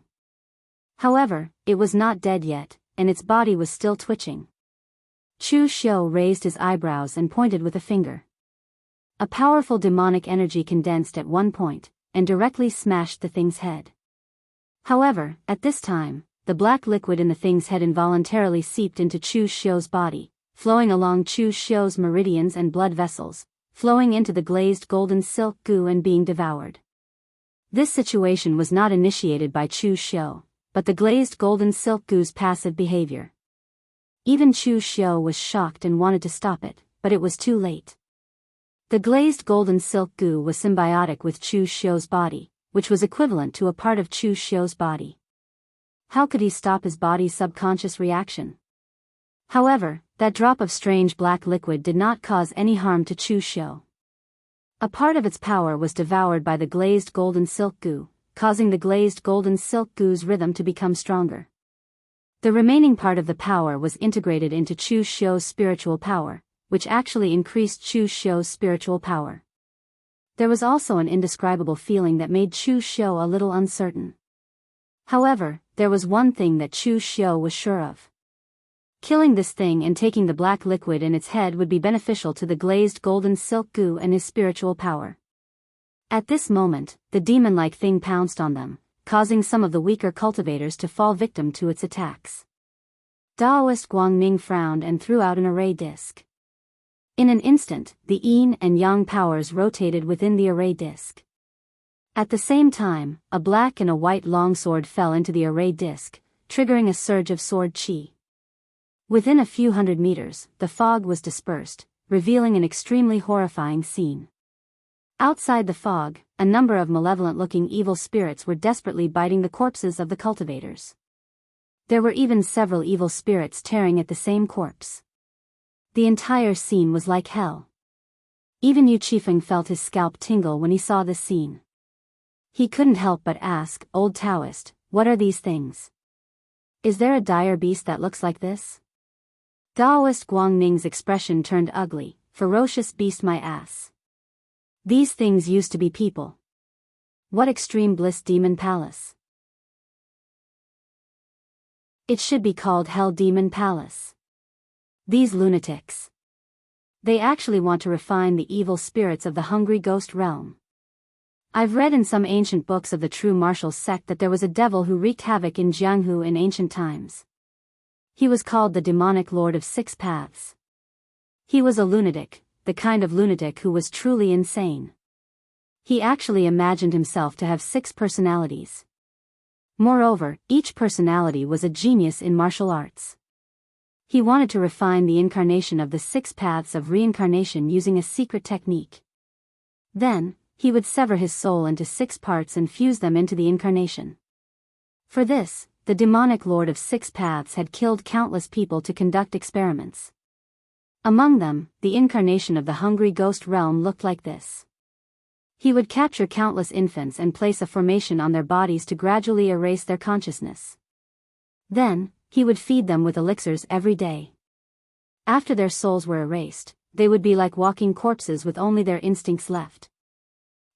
However, it was not dead yet, and its body was still twitching. Chu Xiu raised his eyebrows and pointed with a finger. A powerful demonic energy condensed at one point, and directly smashed the thing's head. However, at this time, the black liquid in the thing's head involuntarily seeped into Chu Xiu's body, flowing along Chu Xiu's meridians and blood vessels, flowing into the glazed golden silk goo and being devoured. This situation was not initiated by Chu Xiu, but the glazed golden silk goo's passive behavior. Even Chu Xiu was shocked and wanted to stop it, but it was too late. The glazed golden silk goo was symbiotic with Chu Xiu's body, which was equivalent to a part of Chu Xiu's body. How could he stop his body's subconscious reaction? However, that drop of strange black liquid did not cause any harm to Chu Xiu. A part of its power was devoured by the glazed golden silk goo, causing the glazed golden silk goo's rhythm to become stronger. The remaining part of the power was integrated into Chu Xiu's spiritual power, which actually increased Chu Xiu's spiritual power. There was also an indescribable feeling that made Chu Xiu a little uncertain. However, there was one thing that Chu Xiu was sure of. Killing this thing and taking the black liquid in its head would be beneficial to the glazed golden silk goo and his spiritual power. At this moment, the demon-like thing pounced on them, causing some of the weaker cultivators to fall victim to its attacks. Daoist Guangming frowned and threw out an array disc. In an instant, the yin and yang powers rotated within the array disc. At the same time, a black and a white longsword fell into the array disc, triggering a surge of sword qi. Within a few hundred meters, the fog was dispersed, revealing an extremely horrifying scene. Outside the fog, a number of malevolent-looking evil spirits were desperately biting the corpses of the cultivators. There were even several evil spirits tearing at the same corpse. The entire scene was like hell. Even Yu Qifeng felt his scalp tingle when he saw this scene. He couldn't help but ask, "Old Taoist, what are these things? Is there a dire beast that looks like this?" Daoist Guangning's expression turned ugly. "Ferocious beast, my ass. These things used to be people. What extreme bliss demon palace? It should be called Hell Demon Palace. These lunatics. They actually want to refine the evil spirits of the hungry ghost realm. I've read in some ancient books of the true martial sect that there was a devil who wreaked havoc in Jianghu in ancient times. He was called the demonic lord of six paths. He was a lunatic, the kind of lunatic who was truly insane. He actually imagined himself to have 6 personalities. Moreover, each personality was a genius in martial arts. He wanted to refine the incarnation of the 6 paths of reincarnation using a secret technique. Then, he would sever his soul into 6 parts and fuse them into the incarnation. For this, the demonic lord of 6 paths had killed countless people to conduct experiments. Among them, the incarnation of the hungry ghost realm looked like this. He would capture countless infants and place a formation on their bodies to gradually erase their consciousness. Then, he would feed them with elixirs every day. After their souls were erased, they would be like walking corpses with only their instincts left.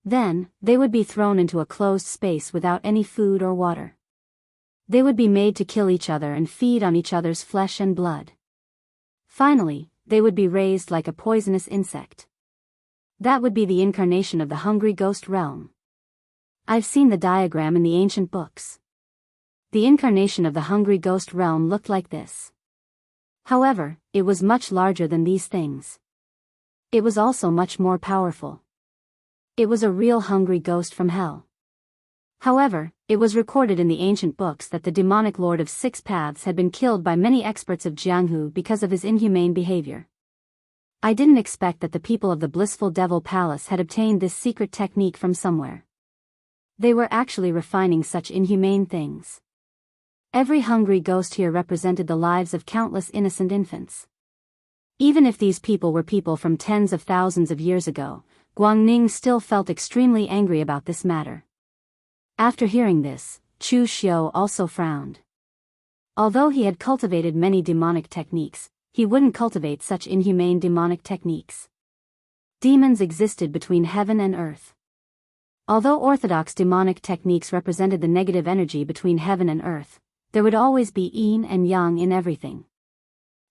Then, they would be thrown into a closed space without any food or water. They would be made to kill each other and feed on each other's flesh and blood. Finally, they would be raised like a poisonous insect. That would be the incarnation of the hungry ghost realm. I've seen the diagram in the ancient books. The incarnation of the hungry ghost realm looked like this. However, it was much larger than these things. It was also much more powerful. It was a real hungry ghost from hell. However, it was recorded in the ancient books that the demonic lord of 6 paths had been killed by many experts of Jianghu because of his inhumane behavior. I didn't expect that the people of the blissful devil palace had obtained this secret technique from somewhere. They were actually refining such inhumane things. Every hungry ghost here represented the lives of countless innocent infants. Even if these people were people from tens of thousands of years ago, Guangning still felt extremely angry about this matter. After hearing this, Chu Xiu also frowned. Although he had cultivated many demonic techniques, he wouldn't cultivate such inhumane demonic techniques. Demons existed between heaven and earth. Although orthodox demonic techniques represented the negative energy between heaven and earth, there would always be yin and yang in everything.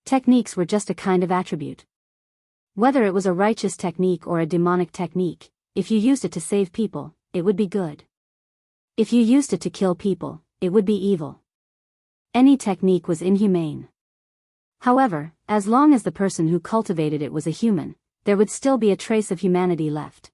Techniques were just a kind of attribute. Whether it was a righteous technique or a demonic technique, if you used it to save people, it would be good. If you used it to kill people, it would be evil. Any technique was inhumane. However, as long as the person who cultivated it was a human, there would still be a trace of humanity left.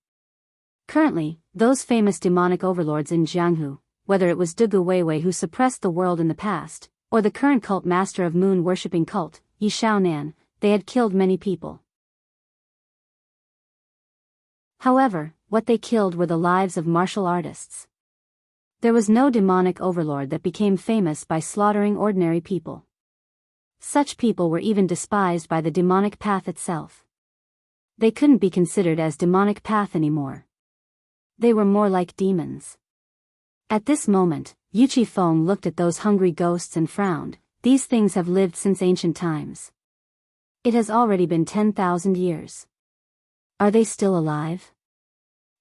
Currently, those famous demonic overlords in Jianghu, whether it was Dugu Weiwei who suppressed the world in the past, or the current cult master of moon-worshipping cult, Yi Shaonan, they had killed many people. However, what they killed were the lives of martial artists. There was no demonic overlord that became famous by slaughtering ordinary people. Such people were even despised by the demonic path itself. They couldn't be considered as demonic path anymore. They were more like demons. At this moment, Yu Qifeng looked at those hungry ghosts and frowned. These things have lived since ancient times. It has already been 10,000 years. Are they still alive?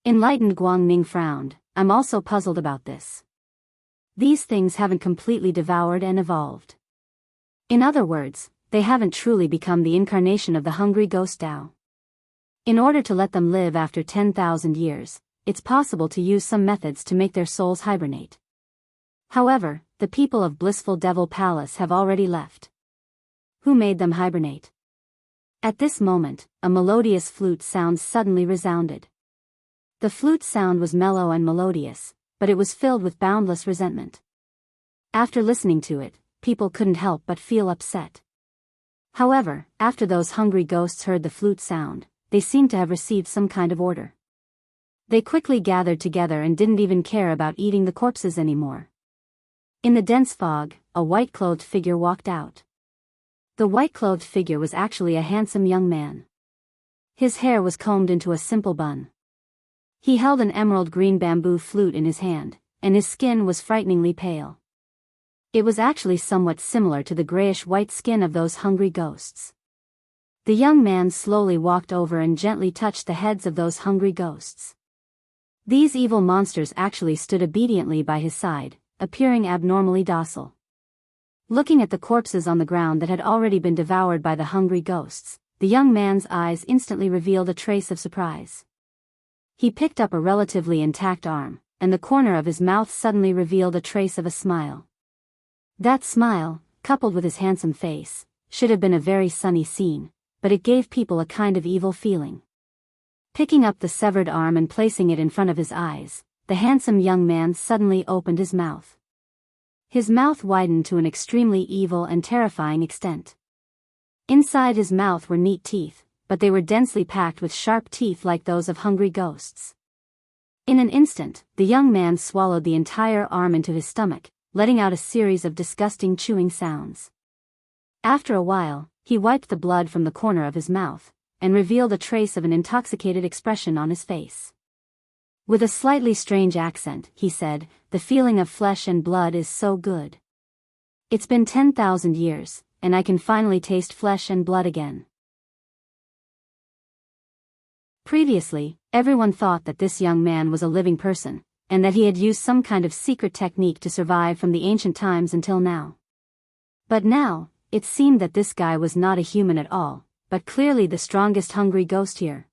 Enlightened Guangning frowned. I'm also puzzled about this. These things haven't completely devoured and evolved. In other words, they haven't truly become the incarnation of the hungry ghost Dao. In order to let them live after 10,000 years, it's possible to use some methods to make their souls hibernate. However, the people of Blissful Devil Palace have already left. Who made them hibernate? At this moment, a melodious flute sound suddenly resounded. The flute sound was mellow and melodious, but it was filled with boundless resentment. After listening to it, people couldn't help but feel upset. However, after those hungry ghosts heard the flute sound, they seemed to have received some kind of order. They quickly gathered together and didn't even care about eating the corpses anymore. In the dense fog, a white-clothed figure walked out. The white-clothed figure was actually a handsome young man. His hair was combed into a simple bun. He held an emerald green bamboo flute in his hand, and his skin was frighteningly pale. It was actually somewhat similar to the grayish-white skin of those hungry ghosts. The young man slowly walked over and gently touched the heads of those hungry ghosts. These evil monsters actually stood obediently by his side, appearing abnormally docile. Looking at the corpses on the ground that had already been devoured by the hungry ghosts, the young man's eyes instantly revealed a trace of surprise. He picked up a relatively intact arm, and the corner of his mouth suddenly revealed a trace of a smile. That smile, coupled with his handsome face, should have been a very sunny scene, but it gave people a kind of evil feeling. Picking up the severed arm and placing it in front of his eyes, the handsome young man suddenly opened his mouth. His mouth widened to an extremely evil and terrifying extent. Inside his mouth were neat teeth, but they were densely packed with sharp teeth like those of hungry ghosts. In an instant, the young man swallowed the entire arm into his stomach, letting out a series of disgusting chewing sounds. After a while, he wiped the blood from the corner of his mouth, and revealed a trace of an intoxicated expression on his face. With a slightly strange accent, he said, "The feeling of flesh and blood is so good. It's been 10,000 years, and I can finally taste flesh and blood again." Previously, everyone thought that this young man was a living person, and that he had used some kind of secret technique to survive from the ancient times until now. But now, it seemed that this guy was not a human at all, but clearly the strongest hungry ghost here.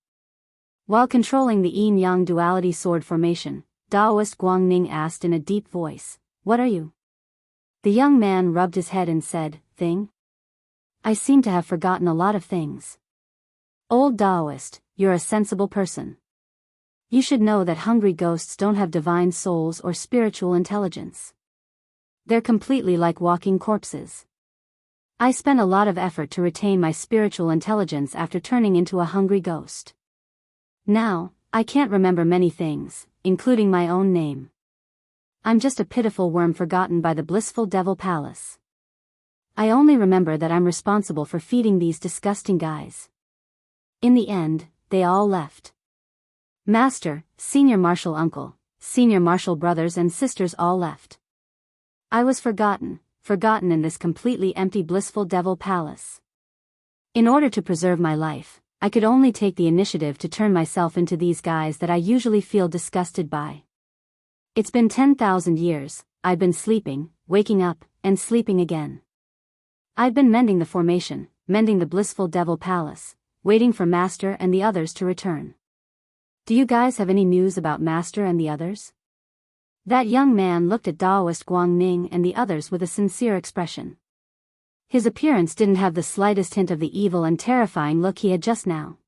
While controlling the yin-yang duality sword formation, Daoist Guangning asked in a deep voice, "What are you?" The young man rubbed his head and said, "Thing? I seem to have forgotten a lot of things." "Old Daoist, you're a sensible person. You should know that hungry ghosts don't have divine souls or spiritual intelligence. They're completely like walking corpses. I spent a lot of effort to retain my spiritual intelligence after turning into a hungry ghost. Now, I can't remember many things, including my own name. I'm just a pitiful worm forgotten by the Blissful Devil Palace. I only remember that I'm responsible for feeding these disgusting guys." In the end, they all left. Master, Senior Martial Uncle, Senior Martial Brothers and Sisters all left. I was forgotten in this completely empty Blissful Devil Palace. In order to preserve my life, I could only take the initiative to turn myself into these guys that I usually feel disgusted by. It's been 10,000 years, I've been sleeping, waking up, and sleeping again. I've been mending the formation, mending the Blissful Devil Palace, waiting for Master and the others to return. Do you guys have any news about Master and the others? That young man looked at Daoist Guangning and the others with a sincere expression. His appearance didn't have the slightest hint of the evil and terrifying look he had just now.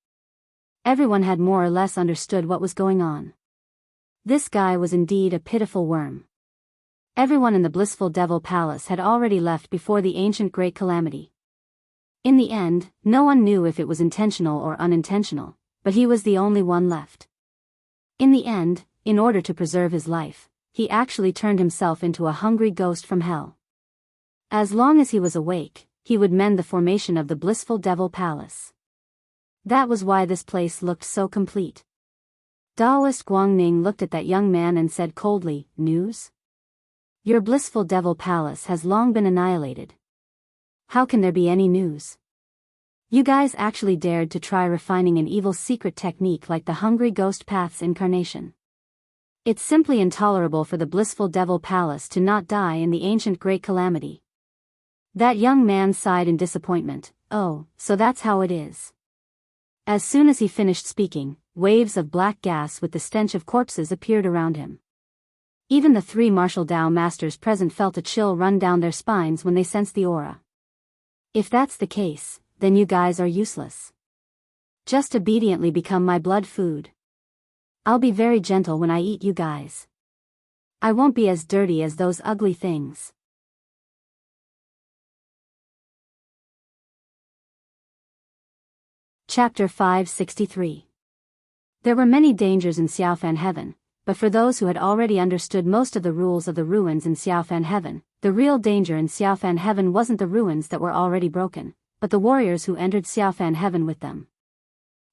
Everyone had more or less understood what was going on. This guy was indeed a pitiful worm. Everyone in the blissful devil palace had already left before the ancient great calamity. In the end, no one knew if it was intentional or unintentional, but he was the only one left. In the end, in order to preserve his life, he actually turned himself into a hungry ghost from hell. As long as he was awake, he would mend the formation of the blissful devil palace. That was why this place looked so complete. Daoist Guangning looked at that young man and said coldly, "News? Your blissful devil palace has long been annihilated. How can there be any news? You guys actually dared to try refining an evil secret technique like the hungry ghost path's incarnation. It's simply intolerable for the blissful devil palace to not die in the ancient great calamity." That young man sighed in disappointment. "Oh, so that's how it is." As soon as he finished speaking, waves of black gas with the stench of corpses appeared around him. Even the 3 martial Dao masters present felt a chill run down their spines when they sensed the aura. If that's the case, then you guys are useless. Just obediently become my blood food. I'll be very gentle when I eat you guys. I won't be as dirty as those ugly things. Chapter 563. There were many dangers in Xiaofan Heaven, but for those who had already understood most of the rules of the ruins in Xiaofan Heaven, the real danger in Xiaofan Heaven wasn't the ruins that were already broken, but the warriors who entered Xiaofan Heaven with them.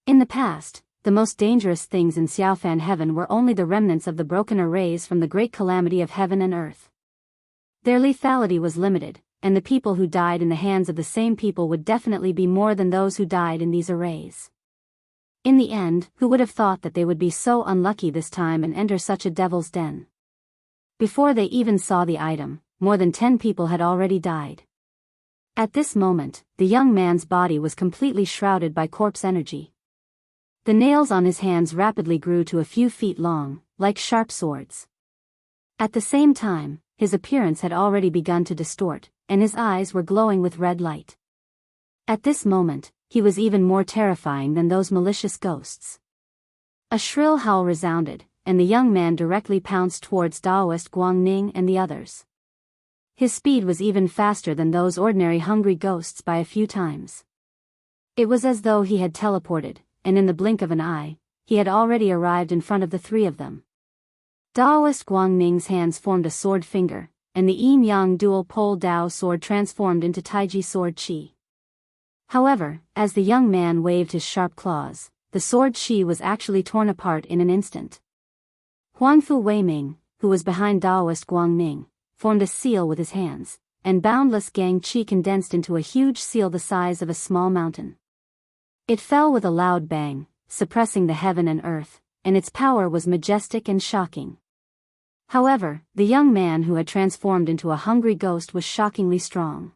In the past, the most dangerous things in Xiaofan Heaven were only the remnants of the broken arrays from the great calamity of heaven and earth. Their lethality was limited, and the people who died in the hands of the same people would definitely be more than those who died in these arrays. In the end, who would have thought that they would be so unlucky this time and enter such a devil's den? Before they even saw the item, more than 10 people had already died. At this moment, the young man's body was completely shrouded by corpse energy. The nails on his hands rapidly grew to a few feet long, like sharp swords. At the same time, his appearance had already begun to distort, and his eyes were glowing with red light. At this moment, he was even more terrifying than those malicious ghosts. A shrill howl resounded, and the young man directly pounced towards Daoist Guangning and the others. His speed was even faster than those ordinary hungry ghosts by a few times. It was as though he had teleported, and in the blink of an eye, he had already arrived in front of the 3 of them. Daoist Guangning's hands formed a sword finger, and the yin-yang dual pole Dao sword transformed into Taiji sword Qi. However, as the young man waved his sharp claws, the sword Qi was actually torn apart in an instant. Huangfu Weiming, who was behind Daoist Guangning, formed a seal with his hands, and boundless Gang Qi condensed into a huge seal the size of a small mountain. It fell with a loud bang, suppressing the heaven and earth, and its power was majestic and shocking. However, the young man who had transformed into a hungry ghost was shockingly strong.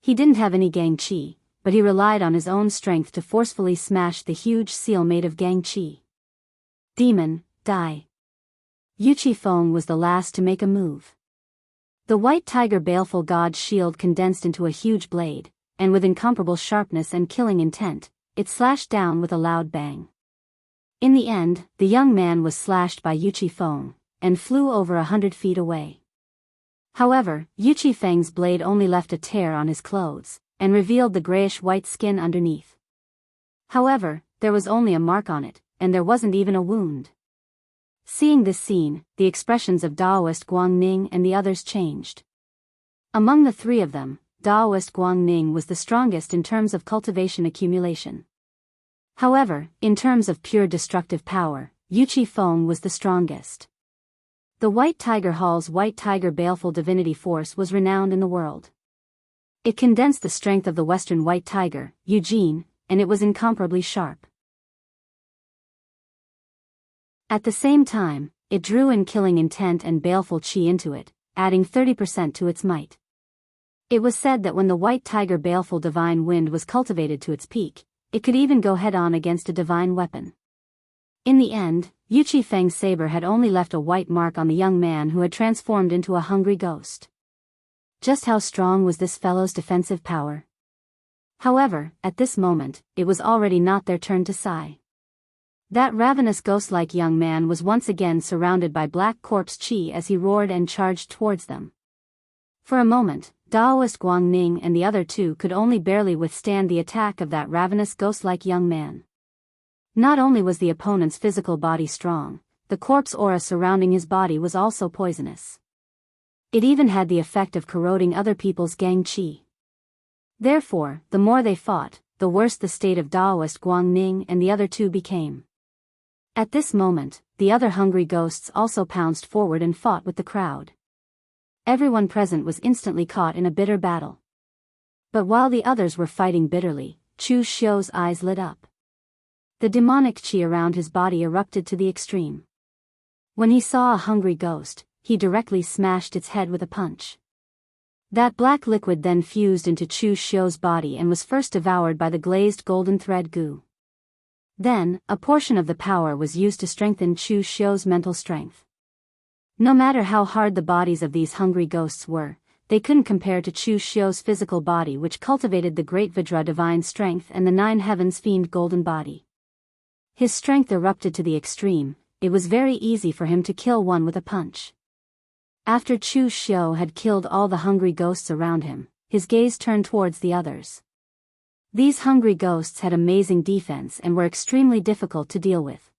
He didn't have any Gang Qi, but he relied on his own strength to forcefully smash the huge seal made of Gang Qi. Demon, die. Yuchi Feng was the last to make a move. The white tiger baleful god's shield condensed into a huge blade, and with incomparable sharpness and killing intent, it slashed down with a loud bang. In the end, the young man was slashed by Yuchi Feng, and flew over 100 feet away. However, Yuchi Feng's blade only left a tear on his clothes, and revealed the grayish-white skin underneath. However, there was only a mark on it, and there wasn't even a wound. Seeing this scene, the expressions of Daoist Guangning and the others changed. Among the 3 of them, Daoist Guangning was the strongest in terms of cultivation accumulation. However, in terms of pure destructive power, Yuchi Feng was the strongest. The White Tiger Hall's White Tiger Baleful Divinity Force was renowned in the world. It condensed the strength of the Western White Tiger, Eugene, and it was incomparably sharp. At the same time, it drew in killing intent and baleful qi into it, adding 30% to its might. It was said that when the White Tiger Baleful Divine Wind was cultivated to its peak, it could even go head-on against a divine weapon. In the end, Yuchi Feng's saber had only left a white mark on the young man who had transformed into a hungry ghost. Just how strong was this fellow's defensive power? However, at this moment, it was already not their turn to sigh. That ravenous ghost-like young man was once again surrounded by black corpse chi as he roared and charged towards them. For a moment, Daoist Guangning and the other two could only barely withstand the attack of that ravenous ghost-like young man. Not only was the opponent's physical body strong, the corpse aura surrounding his body was also poisonous. It even had the effect of corroding other people's gang chi. Therefore, the more they fought, the worse the state of Daoist Guangning and the other two became. At this moment, the other hungry ghosts also pounced forward and fought with the crowd. Everyone present was instantly caught in a bitter battle. But while the others were fighting bitterly, Chu Xiu's eyes lit up. The demonic chi around his body erupted to the extreme. When he saw a hungry ghost, he directly smashed its head with a punch. That black liquid then fused into Chu Xiu's body and was first devoured by the glazed golden thread goo. Then, a portion of the power was used to strengthen Chu Xiu's mental strength. No matter how hard the bodies of these hungry ghosts were, they couldn't compare to Chu Xiu's physical body, which cultivated the great Vajra divine strength and the nine heavens fiend golden body. His strength erupted to the extreme. It was very easy for him to kill one with a punch. After Chu Xiu had killed all the hungry ghosts around him, his gaze turned towards the others. These hungry ghosts had amazing defense and were extremely difficult to deal with.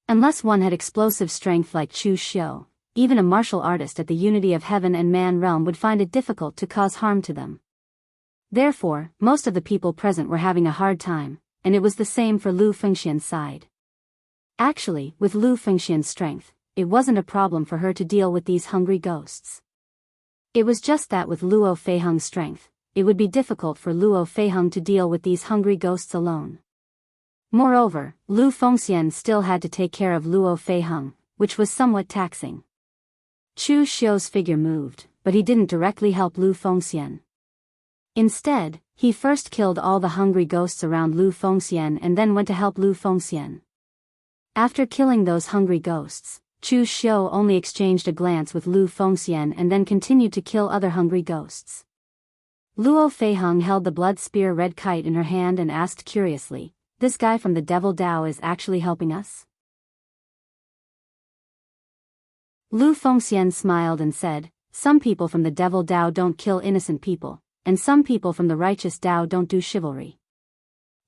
Unless one had explosive strength like Chu Xiu, even a martial artist at the unity of heaven and man realm would find it difficult to cause harm to them. Therefore, most of the people present were having a hard time, and it was the same for Lu Fengxian's side. Actually, with Lu Fengxian's strength, it wasn't a problem for her to deal with these hungry ghosts. It was just that with Luo Feiheng's strength, it would be difficult for Luo Feiheng to deal with these hungry ghosts alone. Moreover, Lu Fengxian still had to take care of Luo Feiheng, which was somewhat taxing. Chu Xiu's figure moved, but he didn't directly help Lu Fengxian. Instead, he first killed all the hungry ghosts around Lu Fengxian and then went to help Lu Fengxian. After killing those hungry ghosts, Chu Xiu only exchanged a glance with Lu Fengxian and then continued to kill other hungry ghosts. Luo Feiheng held the blood spear red kite in her hand and asked curiously, "This guy from the Devil Dao is actually helping us?" Lu Fengxian smiled and said, "Some people from the Devil Dao don't kill innocent people, and some people from the righteous Dao don't do chivalry."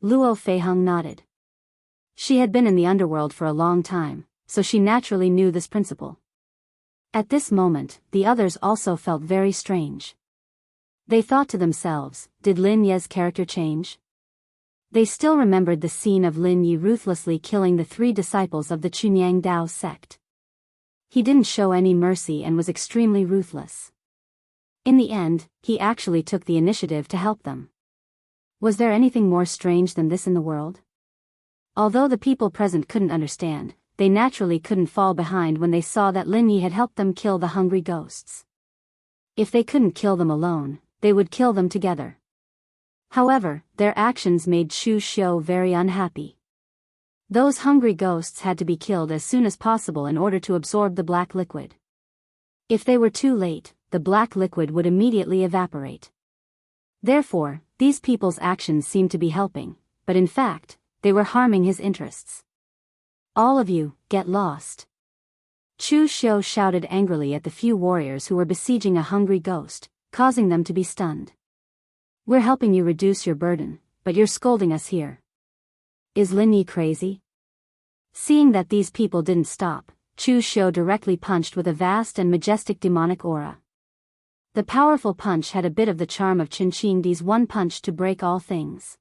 Luo Feiheng nodded. She had been in the underworld for a long time, so she naturally knew this principle. At this moment, the others also felt very strange. They thought to themselves, did Lin Ye's character change? They still remembered the scene of Lin Yi ruthlessly killing the 3 disciples of the Chunyang Dao sect. He didn't show any mercy and was extremely ruthless. In the end, he actually took the initiative to help them. Was there anything more strange than this in the world? Although the people present couldn't understand, they naturally couldn't fall behind when they saw that Lin Yi had helped them kill the hungry ghosts. If they couldn't kill them alone, they would kill them together. However, their actions made Chu Xiu very unhappy. Those hungry ghosts had to be killed as soon as possible in order to absorb the black liquid. If they were too late, the black liquid would immediately evaporate. Therefore, these people's actions seemed to be helping, but in fact, they were harming his interests. "All of you, get lost!" Chu Xiu shouted angrily at the few warriors who were besieging a hungry ghost, causing them to be stunned. "We're helping you reduce your burden, but you're scolding us here. Is Lin Yi crazy?" Seeing that these people didn't stop, Chu Xiu directly punched with a vast and majestic demonic aura. The powerful punch had a bit of the charm of Qin Qingdi's one punch to break all things.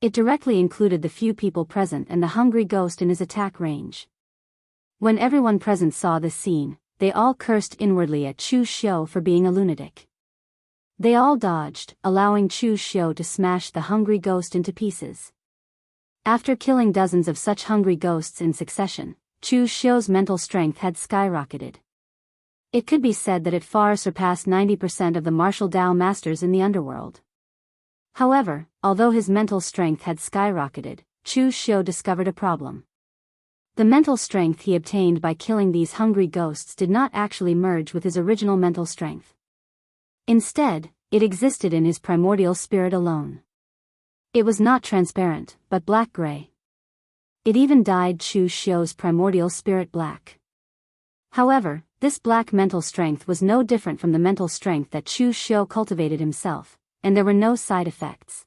It directly included the few people present and the hungry ghost in his attack range. When everyone present saw this scene, they all cursed inwardly at Chu Xiu for being a lunatic. They all dodged, allowing Chu Xiu to smash the hungry ghost into pieces. After killing dozens of such hungry ghosts in succession, Chu Xiu's mental strength had skyrocketed. It could be said that it far surpassed 90% of the martial Dao masters in the underworld. However, although his mental strength had skyrocketed, Chu Xiu discovered a problem. The mental strength he obtained by killing these hungry ghosts did not actually merge with his original mental strength. Instead, it existed in his primordial spirit alone. It was not transparent, but black-gray. It even dyed Chu Xiu's primordial spirit black. However, this black mental strength was no different from the mental strength that Chu Xiu cultivated himself, and there were no side effects.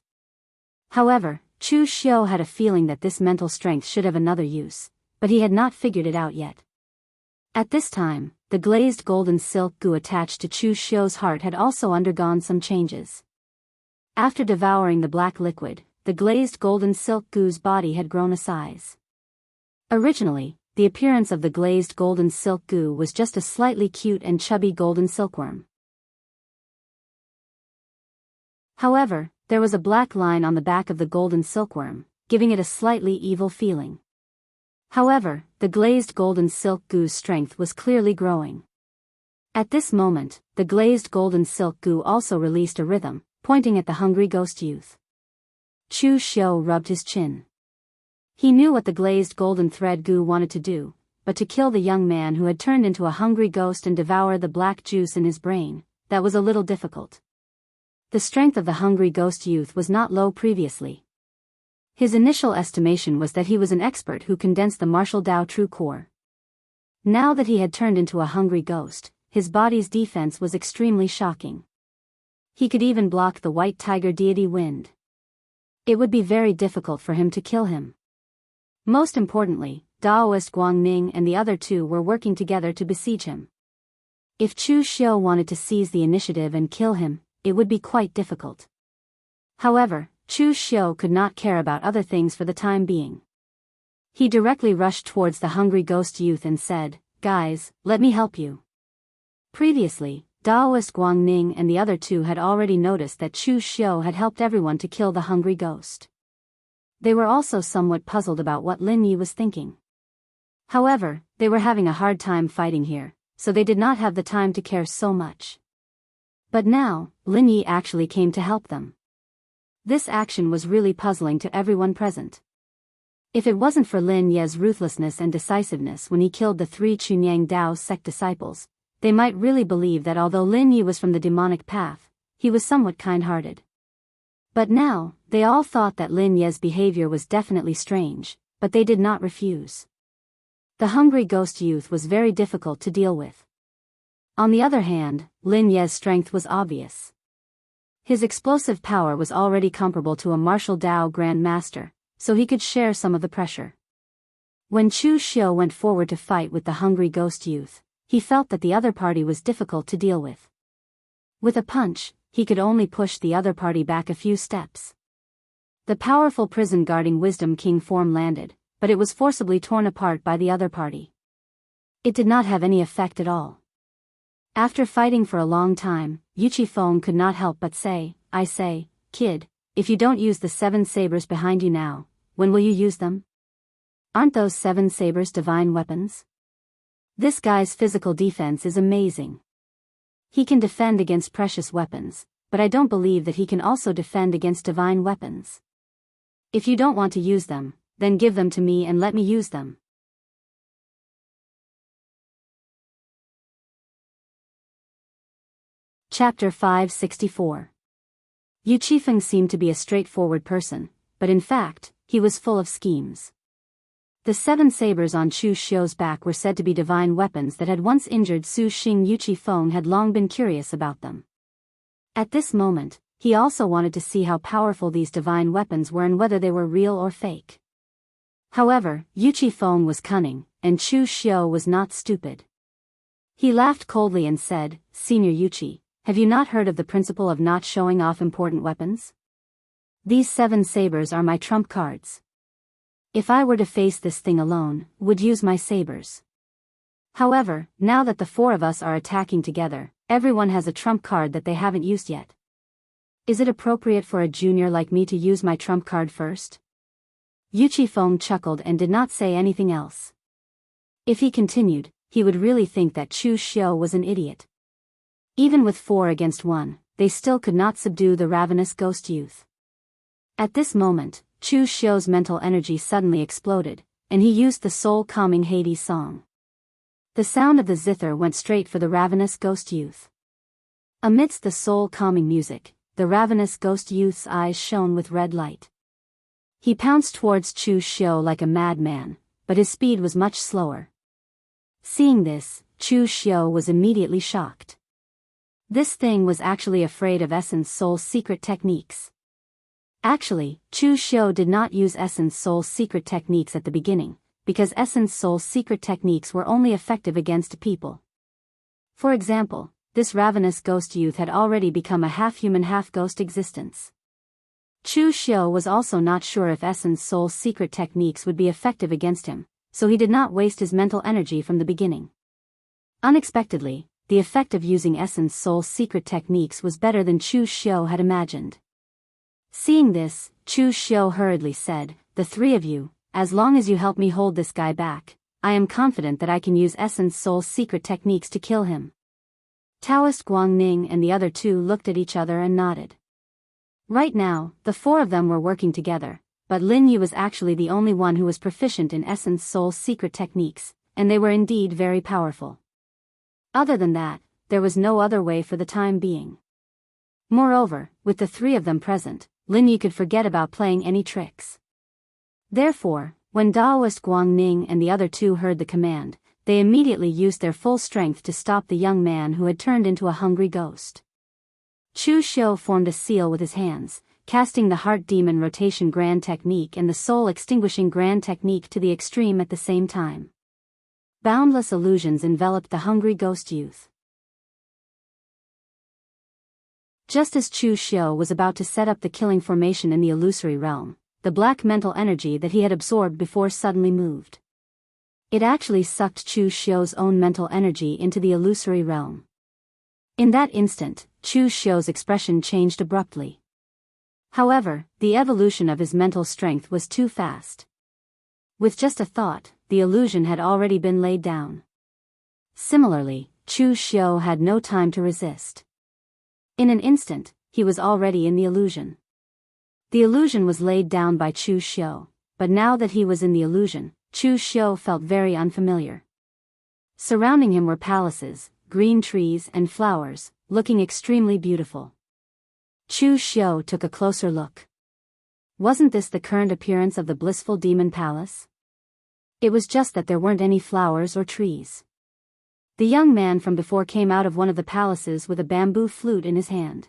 However, Chu Xiu had a feeling that this mental strength should have another use, but he had not figured it out yet. At this time, the glazed golden silk goo attached to Chu Xiu's heart had also undergone some changes. After devouring the black liquid, the glazed golden silk goo's body had grown a size. Originally, the appearance of the glazed golden silk goo was just a slightly cute and chubby golden silkworm. However, there was a black line on the back of the golden silkworm, giving it a slightly evil feeling. However, the glazed golden silk goo's strength was clearly growing. At this moment, the glazed golden silk goo also released a rhythm, pointing at the hungry ghost youth. Chu Xiu rubbed his chin. He knew what the glazed golden thread goo wanted to do, but to kill the young man who had turned into a hungry ghost and devour the black juice in his brain, that was a little difficult. The strength of the hungry ghost youth was not low previously. His initial estimation was that he was an expert who condensed the martial Dao true core. Now that he had turned into a hungry ghost, his body's defense was extremely shocking. He could even block the white tiger deity wind. It would be very difficult for him to kill him. Most importantly, Daoist Guangning and the other two were working together to besiege him. If Chu Xiu wanted to seize the initiative and kill him, it would be quite difficult. However, Chu Xiu could not care about other things for the time being. He directly rushed towards the hungry ghost youth and said, "Guys, let me help you." Previously, Daoist Guangning and the other two had already noticed that Chu Xiu had helped everyone to kill the hungry ghost. They were also somewhat puzzled about what Lin Yi was thinking. However, they were having a hard time fighting here, so they did not have the time to care so much. But now, Lin Yi actually came to help them. This action was really puzzling to everyone present. If it wasn't for Lin Ye's ruthlessness and decisiveness when he killed the 3 Chunyang Dao sect disciples, they might really believe that although Lin Yi was from the demonic path, he was somewhat kind-hearted. But now, they all thought that Lin Ye's behavior was definitely strange, but they did not refuse. The hungry ghost youth was very difficult to deal with. On the other hand, Lin Ye's strength was obvious. His explosive power was already comparable to a martial Dao Grand Master, so he could share some of the pressure. When Chu Xiu went forward to fight with the hungry ghost youth, he felt that the other party was difficult to deal with. With a punch, he could only push the other party back a few steps. The powerful prison-guarding Wisdom King form landed, but it was forcibly torn apart by the other party. It did not have any effect at all. After fighting for a long time, Yuchi Feng could not help but say, "I say, kid, if you don't use the 7 sabers behind you now, when will you use them? Aren't those 7 sabers divine weapons? This guy's physical defense is amazing. He can defend against precious weapons, but I don't believe that he can also defend against divine weapons. If you don't want to use them, then give them to me and let me use them." Chapter 564. Yu Qifeng seemed to be a straightforward person, but in fact, he was full of schemes. The 7 sabers on Chu Xiu's back were said to be divine weapons that had once injured Su Xing. Yu Qifeng had long been curious about them. At this moment, he also wanted to see how powerful these divine weapons were and whether they were real or fake. However, Yu Qifeng was cunning, and Chu Xiu was not stupid. He laughed coldly and said, "Senior Yuchi, have you not heard of the principle of not showing off important weapons? These 7 sabers are my trump cards. If I were to face this thing alone, would use my sabers. However, now that the 4 of us are attacking together, everyone has a trump card that they haven't used yet. Is it appropriate for a junior like me to use my trump card first?" Yu Qifeng chuckled and did not say anything else. If he continued, he would really think that Chu Xiu was an idiot. Even with 4 against 1, they still could not subdue the ravenous ghost youth. At this moment, Chu Xiu's mental energy suddenly exploded, and he used the soul-calming Hades song. The sound of the zither went straight for the ravenous ghost youth. Amidst the soul-calming music, the ravenous ghost youth's eyes shone with red light. He pounced towards Chu Xiu like a madman, but his speed was much slower. Seeing this, Chu Xiu was immediately shocked. This thing was actually afraid of Essence Soul's secret techniques. Actually, Chu Xiu did not use Essence Soul's secret techniques at the beginning, because Essence Soul's secret techniques were only effective against people. For example, this ravenous ghost youth had already become a half-human half-ghost existence. Chu Xiu was also not sure if Essence Soul's secret techniques would be effective against him, so he did not waste his mental energy from the beginning. Unexpectedly, the effect of using Essence Soul's secret techniques was better than Chu Xiu had imagined. Seeing this, Chu Xiu hurriedly said, "The three of you, as long as you help me hold this guy back, I am confident that I can use Essence Soul's secret techniques to kill him." Daoist Guangning and the other two looked at each other and nodded. Right now, the four of them were working together, but Lin Yi was actually the only one who was proficient in Essence Soul's secret techniques, and they were indeed very powerful. Other than that, there was no other way for the time being. Moreover, with the three of them present, Lin Yi could forget about playing any tricks. Therefore, when Daoist Guangning and the other two heard the command, they immediately used their full strength to stop the young man who had turned into a hungry ghost. Chu Xiu formed a seal with his hands, casting the Heart Demon Rotation Grand Technique and the Soul Extinguishing Grand Technique to the extreme at the same time. Boundless illusions enveloped the hungry ghost youth. Just as Chu Xiu was about to set up the killing formation in the illusory realm, the black mental energy that he had absorbed before suddenly moved. It actually sucked Chu Xiu's own mental energy into the illusory realm. In that instant, Chu Xiu's expression changed abruptly. However, the evolution of his mental strength was too fast. With just a thought, the illusion had already been laid down. Similarly, Chu Xiu had no time to resist. In an instant, he was already in the illusion. The illusion was laid down by Chu Xiu, but now that he was in the illusion, Chu Xiu felt very unfamiliar. Surrounding him were palaces, green trees and flowers, looking extremely beautiful. Chu Xiu took a closer look. Wasn't this the current appearance of the blissful demon palace? It was just that there weren't any flowers or trees. The young man from before came out of one of the palaces with a bamboo flute in his hand.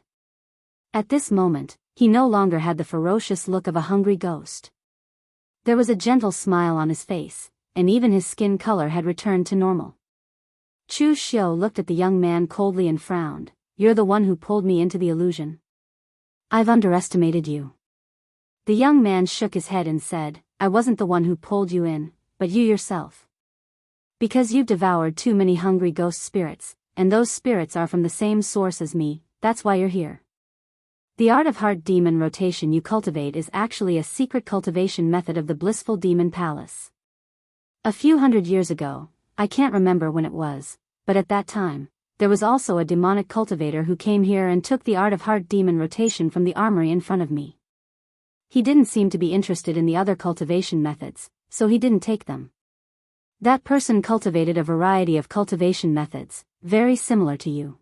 At this moment, he no longer had the ferocious look of a hungry ghost. There was a gentle smile on his face, and even his skin color had returned to normal. Chu Xiu looked at the young man coldly and frowned. "You're the one who pulled me into the illusion. I've underestimated you." The young man shook his head and said, "I wasn't the one who pulled you in, but you yourself. Because you've devoured too many hungry ghost spirits, and those spirits are from the same source as me, that's why you're here. The art of heart demon rotation you cultivate is actually a secret cultivation method of the blissful demon palace. A few hundred years ago, I can't remember when it was, but at that time, there was also a demonic cultivator who came here and took the art of heart demon rotation from the armory in front of me. He didn't seem to be interested in the other cultivation methods, so he didn't take them. That person cultivated a variety of cultivation methods, very similar to you.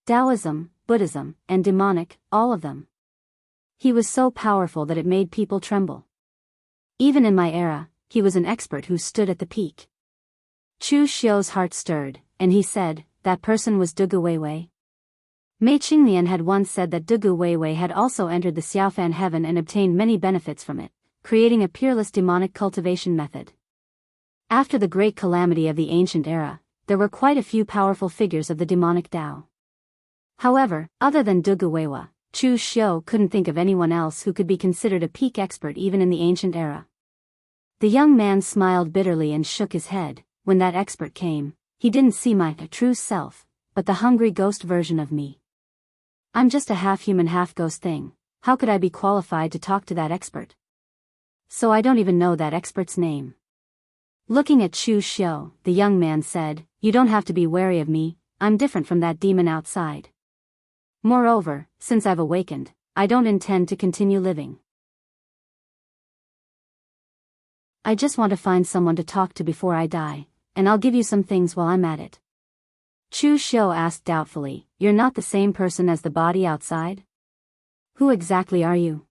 Taoism, Buddhism, and demonic, all of them. He was so powerful that it made people tremble. Even in my era, he was an expert who stood at the peak." Chu Xiu's heart stirred, and he said, "That person was Dugu Weiwei." Mei Qingnian had once said that Dugu Weiwei had also entered the Xiaofan heaven and obtained many benefits from it, creating a peerless demonic cultivation method. After the great calamity of the ancient era, there were quite a few powerful figures of the demonic Tao. However, other than Dugu Weiwei, Chu Xiu couldn't think of anyone else who could be considered a peak expert even in the ancient era. The young man smiled bitterly and shook his head. When that expert came, he didn't see my true self, but the hungry ghost version of me. I'm just a half-human half-ghost thing. How could I be qualified to talk to that expert? So I don't even know that expert's name." Looking at Chu Xiu, the young man said, "You don't have to be wary of me, I'm different from that demon outside. Moreover, since I've awakened, I don't intend to continue living. I just want to find someone to talk to before I die, and I'll give you some things while I'm at it." Chu Xiu asked doubtfully, "You're not the same person as the body outside? Who exactly are you?"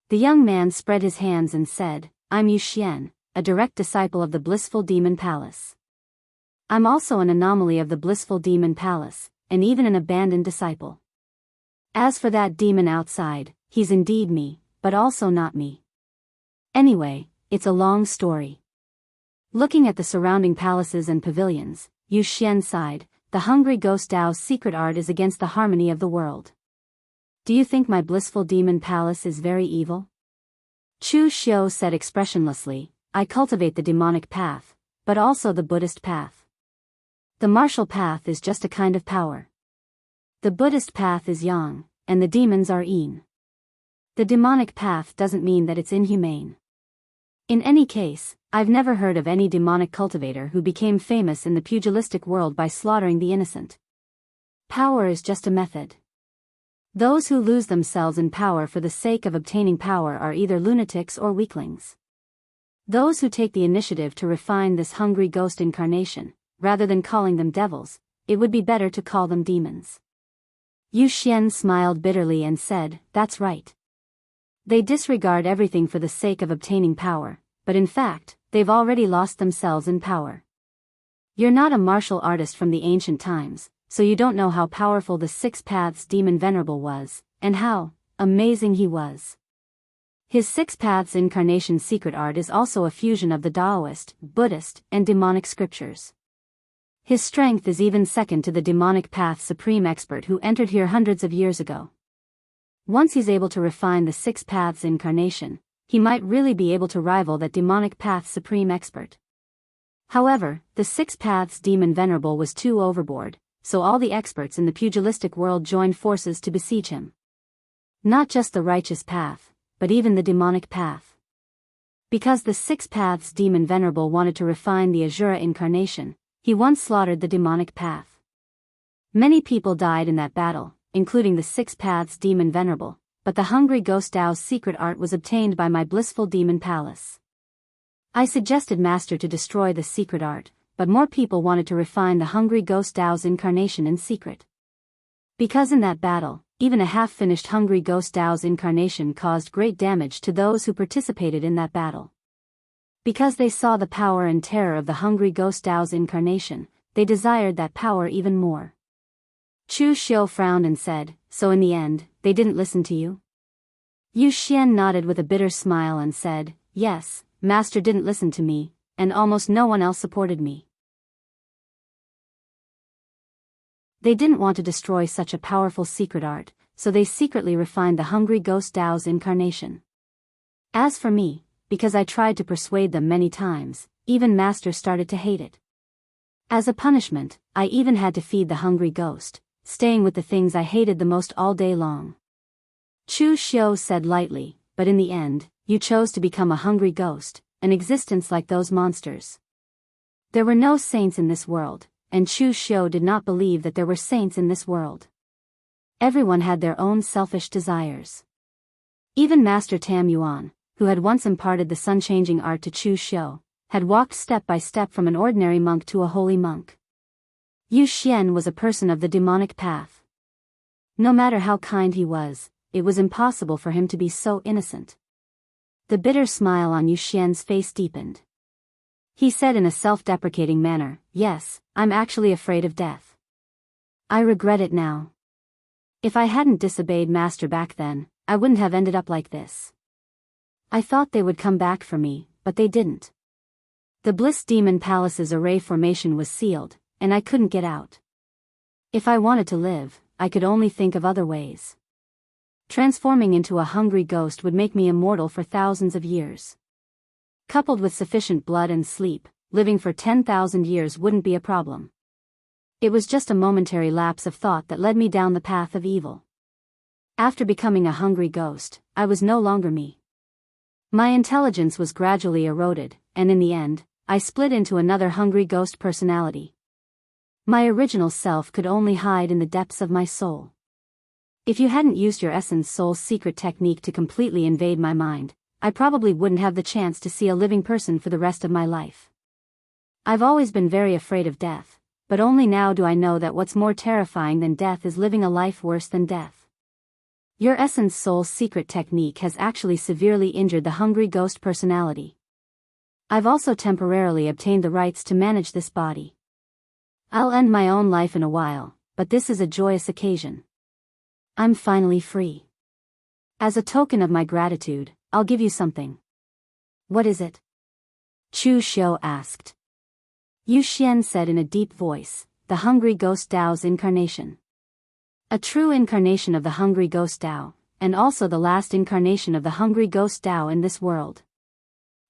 The young man spread his hands and said, I'm Yu Xian, a direct disciple of the blissful demon palace. I'm also an anomaly of the blissful demon palace, and even an abandoned disciple. As for that demon outside, he's indeed me, but also not me. Anyway, it's a long story. Looking at the surrounding palaces and pavilions, Yu Xian sighed, the hungry ghost Dao's secret art is against the harmony of the world. Do you think my blissful demon palace is very evil? Chu Xiu said expressionlessly, I cultivate the demonic path, but also the Buddhist path. The martial path is just a kind of power. The Buddhist path is yang, and the demons are yin. The demonic path doesn't mean that it's inhumane. In any case, I've never heard of any demonic cultivator who became famous in the pugilistic world by slaughtering the innocent. Power is just a method. Those who lose themselves in power for the sake of obtaining power are either lunatics or weaklings. Those who take the initiative to refine this hungry ghost incarnation, rather than calling them devils, it would be better to call them demons. Yu Xian smiled bitterly and said, that's right. They disregard everything for the sake of obtaining power, but in fact, they've already lost themselves in power. You're not a martial artist from the ancient times, so you don't know how powerful the Six Paths Demon Venerable was, and how amazing he was. His Six Paths Incarnation secret art is also a fusion of the Daoist, Buddhist, and demonic scriptures. His strength is even second to the demonic path supreme expert who entered here hundreds of years ago. Once he's able to refine the Six Paths Incarnation, he might really be able to rival that demonic path supreme expert. However, the Six Paths Demon Venerable was too overboard, so all the experts in the pugilistic world joined forces to besiege him. Not just the righteous path, but even the demonic path. Because the Six Paths Demon Venerable wanted to refine the Azura Incarnation, he once slaughtered the demonic path. Many people died in that battle, including the Six Paths Demon Venerable, but the hungry ghost Dao's secret art was obtained by my blissful demon palace. I suggested Master to destroy the secret art, but more people wanted to refine the hungry ghost Dao's incarnation in secret. Because in that battle, even a half-finished hungry ghost Dao's incarnation caused great damage to those who participated in that battle. Because they saw the power and terror of the hungry ghost Dao's incarnation, they desired that power even more. Chu Xiu frowned and said, so in the end, they didn't listen to you? Yu Xian nodded with a bitter smile and said, yes, Master didn't listen to me, and almost no one else supported me. They didn't want to destroy such a powerful secret art, so they secretly refined the hungry ghost Dao's incarnation. As for me, because I tried to persuade them many times, even Master started to hate it. As a punishment, I even had to feed the hungry ghost, staying with the things I hated the most all day long. Chu Xiu said lightly, but in the end, you chose to become a hungry ghost, an existence like those monsters. There were no saints in this world, and Chu Xiu did not believe that there were saints in this world. Everyone had their own selfish desires. Even Master Tam Yuan, who had once imparted the sun-changing art to Chu Xiu, had walked step by step from an ordinary monk to a holy monk. Yu Xian was a person of the demonic path. No matter how kind he was, it was impossible for him to be so innocent. The bitter smile on Yu Xian's face deepened. He said in a self-deprecating manner, yes, I'm actually afraid of death. I regret it now. If I hadn't disobeyed Master back then, I wouldn't have ended up like this. I thought they would come back for me, but they didn't. The Bliss Demon Palace's array formation was sealed, and I couldn't get out. If I wanted to live, I could only think of other ways. Transforming into a hungry ghost would make me immortal for thousands of years. Coupled with sufficient blood and sleep, living for 10,000 years wouldn't be a problem. It was just a momentary lapse of thought that led me down the path of evil. After becoming a hungry ghost, I was no longer me. My intelligence was gradually eroded, and in the end, I split into another hungry ghost personality. My original self could only hide in the depths of my soul. If you hadn't used your essence soul's secret technique to completely invade my mind, I probably wouldn't have the chance to see a living person for the rest of my life. I've always been very afraid of death, but only now do I know that what's more terrifying than death is living a life worse than death. Your essence soul's secret technique has actually severely injured the hungry ghost personality. I've also temporarily obtained the rights to manage this body. I'll end my own life in a while, but this is a joyous occasion. I'm finally free. As a token of my gratitude, I'll give you something. What is it? Chu Xiu asked. Yu Xian said in a deep voice, the hungry ghost Dao's incarnation. A true incarnation of the hungry ghost Dao, and also the last incarnation of the hungry ghost Dao in this world.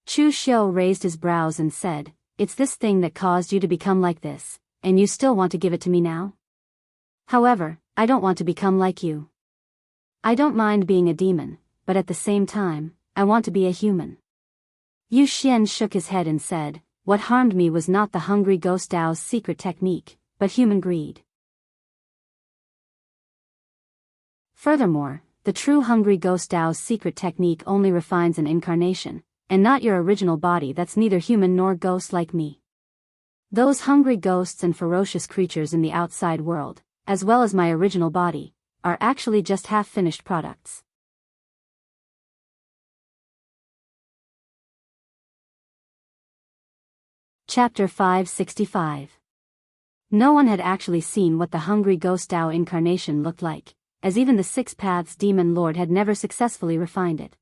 Chu Xiu raised his brows and said, it's this thing that caused you to become like this, and you still want to give it to me now? However, I don't want to become like you. I don't mind being a demon, but at the same time, I want to be a human. Yu Xian shook his head and said, what harmed me was not the hungry ghost Dao's secret technique, but human greed. Furthermore, the true hungry ghost Dao's secret technique only refines an incarnation, and not your original body that's neither human nor ghost like me. Those hungry ghosts and ferocious creatures in the outside world, as well as my original body, are actually just half-finished products. Chapter 565. No one had actually seen what the hungry ghost Dao incarnation looked like, as even the Six Paths Demon Lord had never successfully refined it.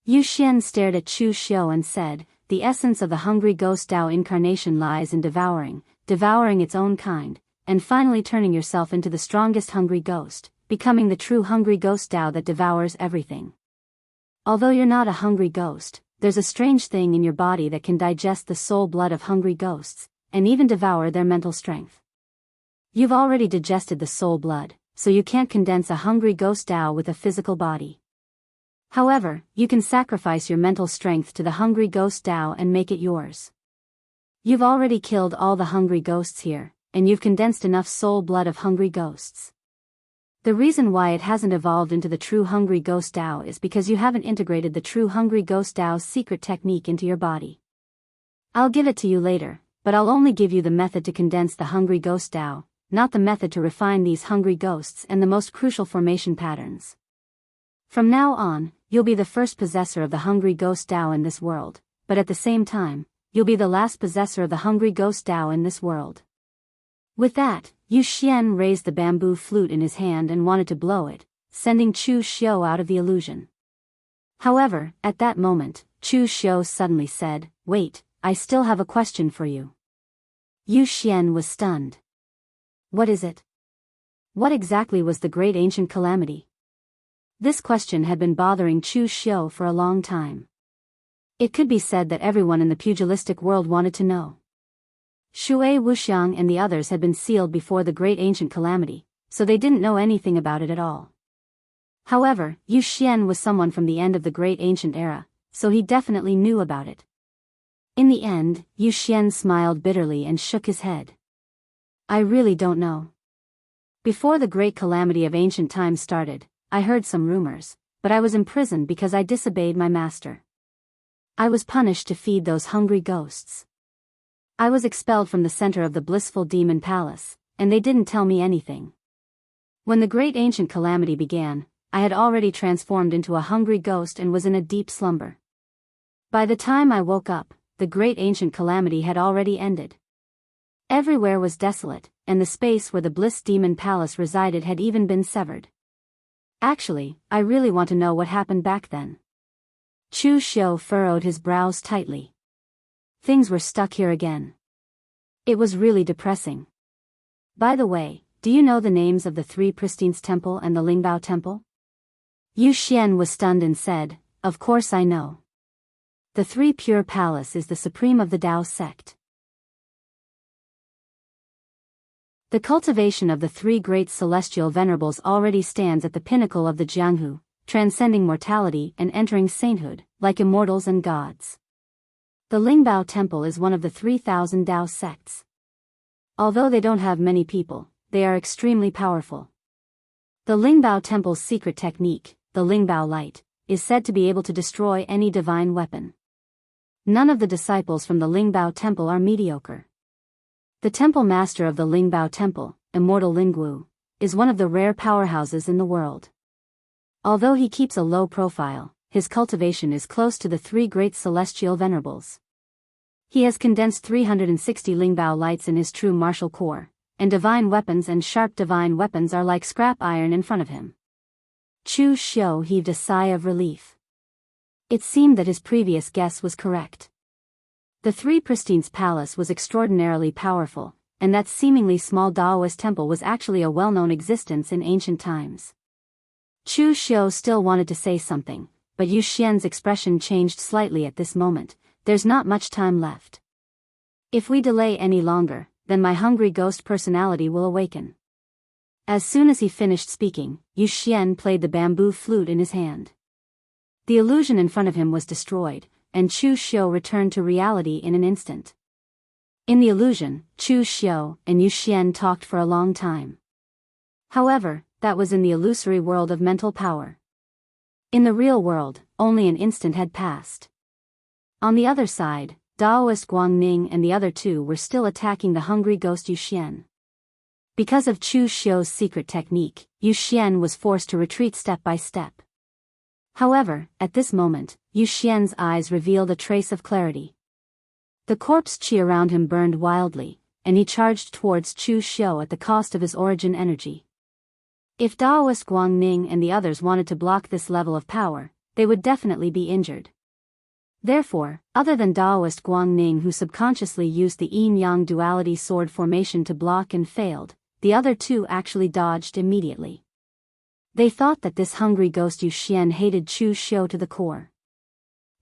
Yu Xian stared at Chu Xiu and said, the essence of the hungry ghost Dao incarnation lies in devouring its own kind, and finally turning yourself into the strongest hungry ghost, becoming the true hungry ghost Dao that devours everything. Although you're not a hungry ghost, there's a strange thing in your body that can digest the soul blood of hungry ghosts, and even devour their mental strength. You've already digested the soul blood, so you can't condense a hungry ghost Dao with a physical body. However, you can sacrifice your mental strength to the hungry ghost Dao and make it yours. You've already killed all the hungry ghosts here, and you've condensed enough soul blood of hungry ghosts. The reason why it hasn't evolved into the true hungry ghost Dao is because you haven't integrated the true hungry ghost Dao's secret technique into your body. I'll give it to you later, but I'll only give you the method to condense the hungry ghost Dao, not the method to refine these hungry ghosts and the most crucial formation patterns. From now on, you'll be the first possessor of the hungry ghost Dao in this world, but at the same time, you'll be the last possessor of the hungry ghost Dao in this world. With that, Yu Xian raised the bamboo flute in his hand and wanted to blow it, sending Chu Xiu out of the illusion. However, at that moment, Chu Xiu suddenly said, wait, I still have a question for you. Yu Xian was stunned. What is it? What exactly was the great ancient calamity? This question had been bothering Chu Xiu for a long time. It could be said that everyone in the pugilistic world wanted to know. Shui Wuxiang and the others had been sealed before the great ancient calamity, so they didn't know anything about it at all. However, Yu Xian was someone from the end of the great ancient era, so he definitely knew about it. In the end, Yu Xian smiled bitterly and shook his head. I really don't know. Before the great calamity of ancient times started, I heard some rumors, but I was imprisoned because I disobeyed my master. I was punished to feed those hungry ghosts. I was expelled from the center of the blissful demon palace, and they didn't tell me anything. When the great ancient calamity began, I had already transformed into a hungry ghost and was in a deep slumber. By the time I woke up, the great ancient calamity had already ended. Everywhere was desolate, and the space where the bliss demon palace resided had even been severed. Actually, I really want to know what happened back then. Chu Xiu furrowed his brows tightly. Things were stuck here again. It was really depressing. By the way, do you know the names of the three Pristines Temple and the Lingbao Temple? Yu Xian was stunned and said, of course I know. The Three Pure Palace is the supreme of the Dao sect. The cultivation of the three great celestial venerables already stands at the pinnacle of the Jianghu, transcending mortality and entering sainthood, like immortals and gods. The Lingbao Temple is one of the 3,000 Dao sects. Although they don't have many people, they are extremely powerful. The Lingbao Temple's secret technique, the Lingbao Light, is said to be able to destroy any divine weapon. None of the disciples from the Lingbao Temple are mediocre. The temple master of the Lingbao Temple, Immortal Lingwu, is one of the rare powerhouses in the world. Although he keeps a low profile, his cultivation is close to the three great celestial venerables. He has condensed 360 Lingbao lights in his true martial core, and divine weapons and sharp divine weapons are like scrap iron in front of him. Chu Xiu heaved a sigh of relief. It seemed that his previous guess was correct. The Three Pristine's palace was extraordinarily powerful, and that seemingly small Daoist temple was actually a well-known existence in ancient times. Chu Xiu still wanted to say something, but Yu Xian's expression changed slightly at this moment. There's not much time left. If we delay any longer, then my hungry ghost personality will awaken. As soon as he finished speaking, Yu Xian played the bamboo flute in his hand. The illusion in front of him was destroyed, and Chu Xiu returned to reality in an instant. In the illusion, Chu Xiu and Yu Xian talked for a long time. However, that was in the illusory world of mental power. In the real world, only an instant had passed. On the other side, Daoist Guangning and the other two were still attacking the hungry ghost Yu Xian. Because of Chu Xiu's secret technique, Yu Xian was forced to retreat step by step. However, at this moment, Yu Xian's eyes revealed a trace of clarity. The corpse qi around him burned wildly, and he charged towards Chu Xiu at the cost of his origin energy. If Daoist Guangning and the others wanted to block this level of power, they would definitely be injured. Therefore, other than Daoist Guangning, who subconsciously used the yin-yang duality sword formation to block and failed, the other two actually dodged immediately. They thought that this hungry ghost Yu Xian hated Chu Xiu to the core.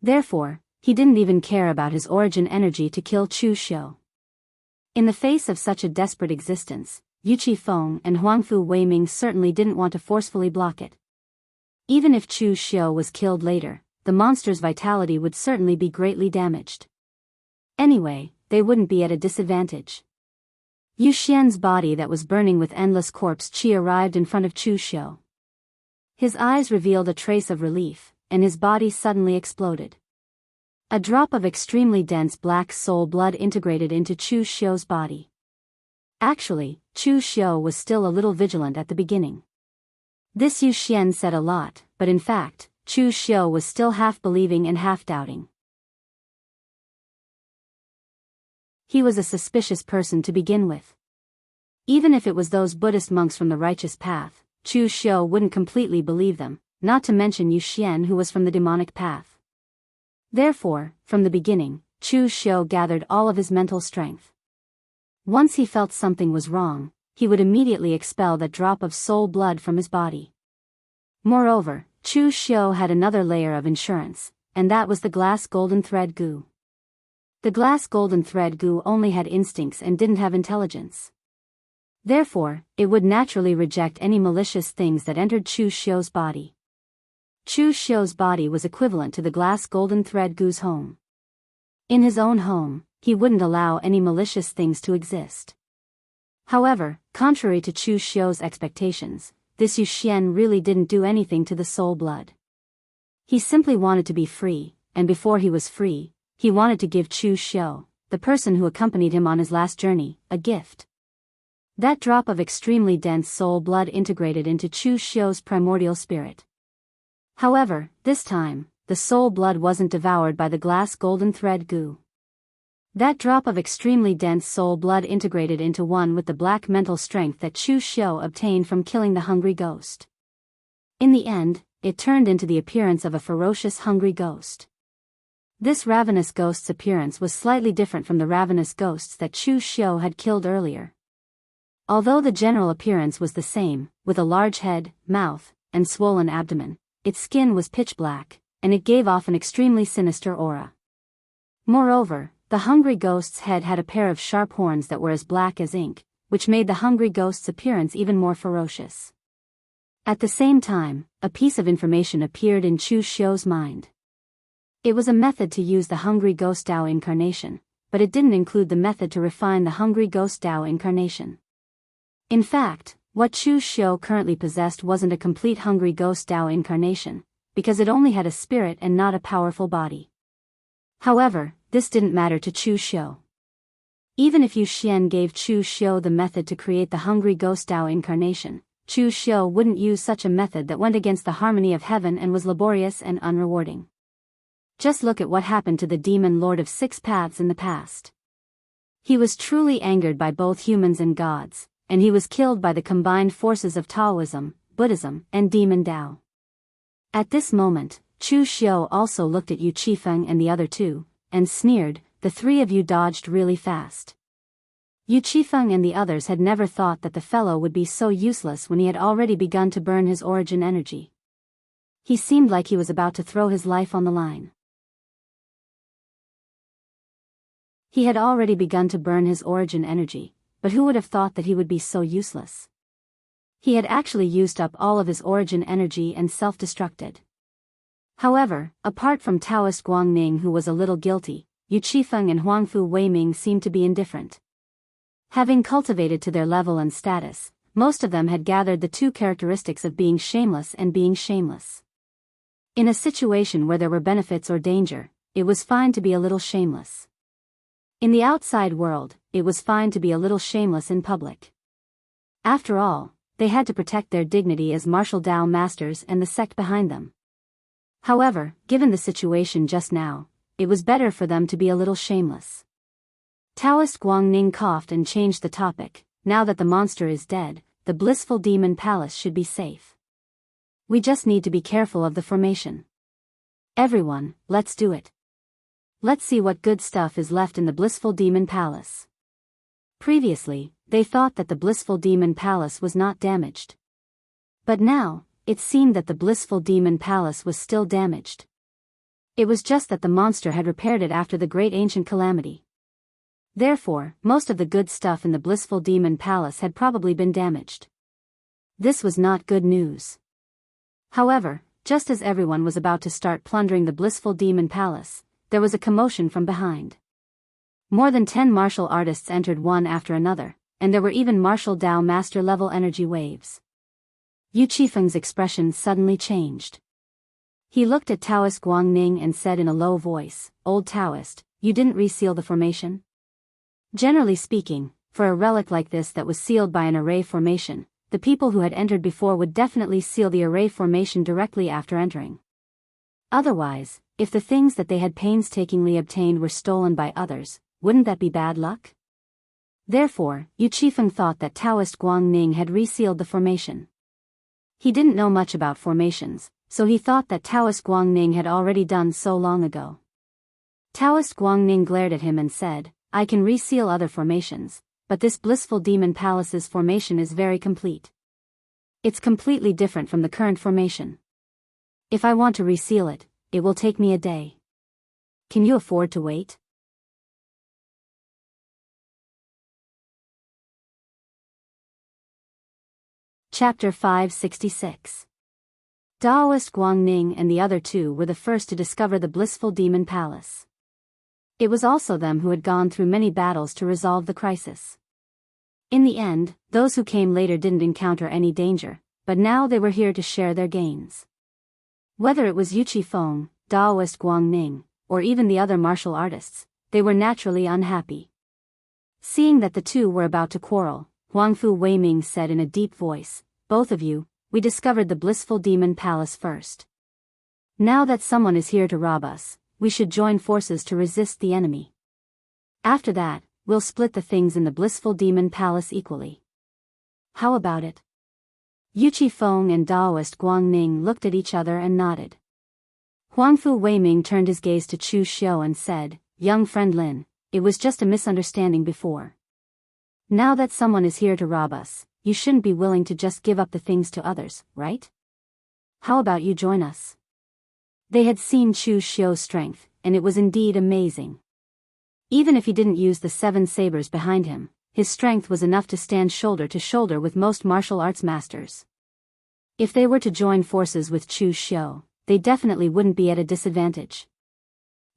Therefore, he didn't even care about his origin energy to kill Chu Xiu. In the face of such a desperate existence, Yu Qifeng and Huangfu Weiming certainly didn't want to forcefully block it. Even if Chu Xiu was killed later, the monster's vitality would certainly be greatly damaged. Anyway, they wouldn't be at a disadvantage. Yu Xian's body that was burning with endless corpse qi arrived in front of Chu Xiu. His eyes revealed a trace of relief, and his body suddenly exploded. A drop of extremely dense black soul blood integrated into Chu Xiu's body. Actually, Chu Xiu was still a little vigilant at the beginning. This Yu Xian said a lot, but in fact, Chu Xiu was still half believing and half doubting. He was a suspicious person to begin with. Even if it was those Buddhist monks from the righteous path, Chu Xiu wouldn't completely believe them, not to mention Yu Xian, who was from the demonic path. Therefore, from the beginning, Chu Xiu gathered all of his mental strength. Once he felt something was wrong, he would immediately expel that drop of soul blood from his body. Moreover, Chu Xiu had another layer of insurance, and that was the glass golden thread goo. The glass golden thread goo only had instincts and didn't have intelligence. Therefore, it would naturally reject any malicious things that entered Chu Xiu's body. Chu Xiu's body was equivalent to the glass golden thread goo's home. In his own home, he wouldn't allow any malicious things to exist. However, contrary to Chu Xiu's expectations, this Yu Xian really didn't do anything to the soul blood. He simply wanted to be free, and before he was free, he wanted to give Chu Xiu, the person who accompanied him on his last journey, a gift. That drop of extremely dense soul blood integrated into Chu Xiu's primordial spirit. However, this time, the soul blood wasn't devoured by the glass golden thread goo. That drop of extremely dense soul blood integrated into one with the black mental strength that Chu Xiu obtained from killing the hungry ghost. In the end, it turned into the appearance of a ferocious hungry ghost. This ravenous ghost's appearance was slightly different from the ravenous ghosts that Chu Xiu had killed earlier. Although the general appearance was the same, with a large head, mouth, and swollen abdomen, its skin was pitch black, and it gave off an extremely sinister aura. Moreover, the hungry ghost's head had a pair of sharp horns that were as black as ink, which made the hungry ghost's appearance even more ferocious. At the same time, a piece of information appeared in Chu Xiu's mind. It was a method to use the hungry ghost Dao incarnation, but it didn't include the method to refine the hungry ghost Dao incarnation. In fact, what Chu Xiu currently possessed wasn't a complete hungry ghost Dao incarnation, because it only had a spirit and not a powerful body. However, this didn't matter to Chu Xiu. Even if Yu Xian gave Chu Xiu the method to create the hungry ghost Dao incarnation, Chu Xiu wouldn't use such a method that went against the harmony of heaven and was laborious and unrewarding. Just look at what happened to the demon lord of 6 paths in the past. He was truly angered by both humans and gods, and he was killed by the combined forces of Taoism, Buddhism, and demon Tao. At this moment, Chu Xiu also looked at Yu Qifeng and the other two, and sneered, "The 3 of you dodged really fast." Yu Qifeng and the others had never thought that the fellow would be so useless when he had already begun to burn his origin energy. He seemed like he was about to throw his life on the line. He had already begun to burn his origin energy, but who would have thought that he would be so useless? He had actually used up all of his origin energy and self-destructed. However, apart from Taoist Guangning, who was a little guilty, Yu Qifeng and Huangfu Weiming seemed to be indifferent. Having cultivated to their level and status, most of them had gathered the 2 characteristics of being shameless and being shameless. In a situation where there were benefits or danger, it was fine to be a little shameless. In the outside world, it was fine to be a little shameless in public. After all, they had to protect their dignity as martial Dao masters and the sect behind them. However, given the situation just now, it was better for them to be a little shameless. Taoist Guangning coughed and changed the topic. "Now that the monster is dead, the blissful demon palace should be safe. We just need to be careful of the formation. Everyone, let's do it. Let's see what good stuff is left in the blissful demon palace." Previously, they thought that the blissful demon palace was not damaged. But now, it seemed that the blissful demon palace was still damaged. It was just that the monster had repaired it after the great ancient calamity. Therefore, most of the good stuff in the blissful demon palace had probably been damaged. This was not good news. However, just as everyone was about to start plundering the blissful demon palace, there was a commotion from behind. More than 10 martial artists entered one after another, and there were even martial Dao master level energy waves. Yu Qifeng's expression suddenly changed. He looked at Taoist Guangning and said in a low voice, "Old Taoist, you didn't reseal the formation?" Generally speaking, for a relic like this that was sealed by an array formation, the people who had entered before would definitely seal the array formation directly after entering. Otherwise, if the things that they had painstakingly obtained were stolen by others, wouldn't that be bad luck? Therefore, Yu Qifeng thought that Taoist Guangning had resealed the formation. He didn't know much about formations, so he thought that Taoist Guangning had already done so long ago. Taoist Guangning glared at him and said, "I can reseal other formations, but this blissful demon palace's formation is very complete. It's completely different from the current formation. If I want to reseal it, it will take me a day. Can you afford to wait?" Chapter 566. Daoist Guangning and the other 2 were the first to discover the blissful demon palace. It was also them who had gone through many battles to resolve the crisis. In the end, those who came later didn't encounter any danger, but now they were here to share their gains. Whether it was Yu Qifeng, Daoist Guangning, or even the other martial artists, they were naturally unhappy. Seeing that the 2 were about to quarrel, Huangfu Weiming said in a deep voice, "Both of you, we discovered the blissful demon palace first. Now that someone is here to rob us, we should join forces to resist the enemy. After that, we'll split the things in the blissful demon palace equally. How about it?" Yu Qifeng and Daoist Guangning looked at each other and nodded. Huangfu Weiming turned his gaze to Chu Xiu and said, "Young friend Lin, it was just a misunderstanding before. Now that someone is here to rob us, you shouldn't be willing to just give up the things to others, right? How about you join us?" They had seen Chu Xiu's strength, and it was indeed amazing. Even if he didn't use the 7 sabers behind him, his strength was enough to stand shoulder to shoulder with most martial arts masters. If they were to join forces with Chu Xiu, they definitely wouldn't be at a disadvantage.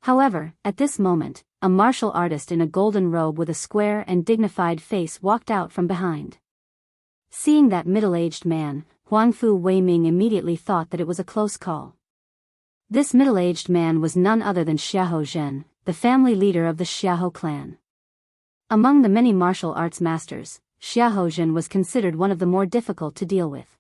However, at this moment, a martial artist in a golden robe with a square and dignified face walked out from behind. Seeing that middle-aged man, Huangfu Weiming immediately thought that it was a close call. This middle-aged man was none other than Xiahou Zhen, the family leader of the Xiahou clan. Among the many martial arts masters, Xiahozhen was considered one of the more difficult to deal with.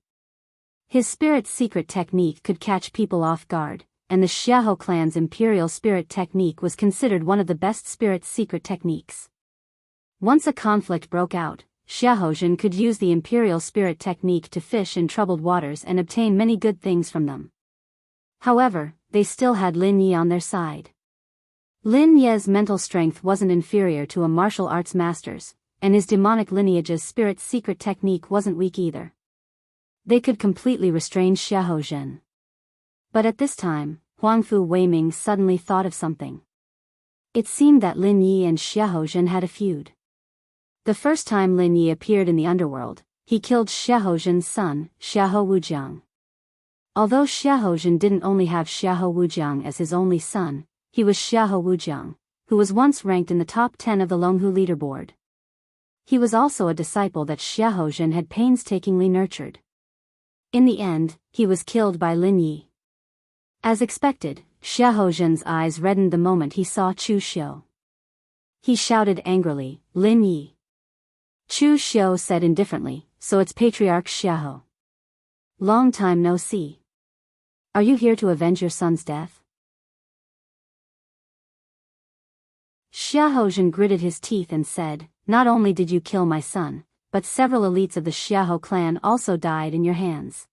His spirit secret technique could catch people off guard, and the Xiahou clan's imperial spirit technique was considered one of the best spirit secret techniques. Once a conflict broke out, Xiahozhen could use the imperial spirit technique to fish in troubled waters and obtain many good things from them. However, they still had Lin Yi on their side. Lin Ye's mental strength wasn't inferior to a martial arts master's, and his demonic lineage's spirit secret technique wasn't weak either. They could completely restrain Xiahozhen. But at this time, Huangfu Weiming suddenly thought of something. It seemed that Lin Yi and Xiahozhen had a feud. The first time Lin Yi appeared in the underworld, he killed Xiahozhen's son, Xiahou Wujiang. Although Xiahozhen didn't only have Xiahou Wujiang as his only son, he was Xiahou Wujiang, who was once ranked in the top 10 of the Longhu leaderboard. He was also a disciple that Xiahozhen had painstakingly nurtured. In the end, he was killed by Lin Yi. As expected, Xiahozhen's eyes reddened the moment he saw Chu Xiu. He shouted angrily, "Lin Yi!" Chu Xiu said indifferently, "So it's Patriarch Xiahou. Long time no see. Are you here to avenge your son's death?" Xiahozhen gritted his teeth and said, "Not only did you kill my son, but several elites of the Xiahou clan also died in your hands.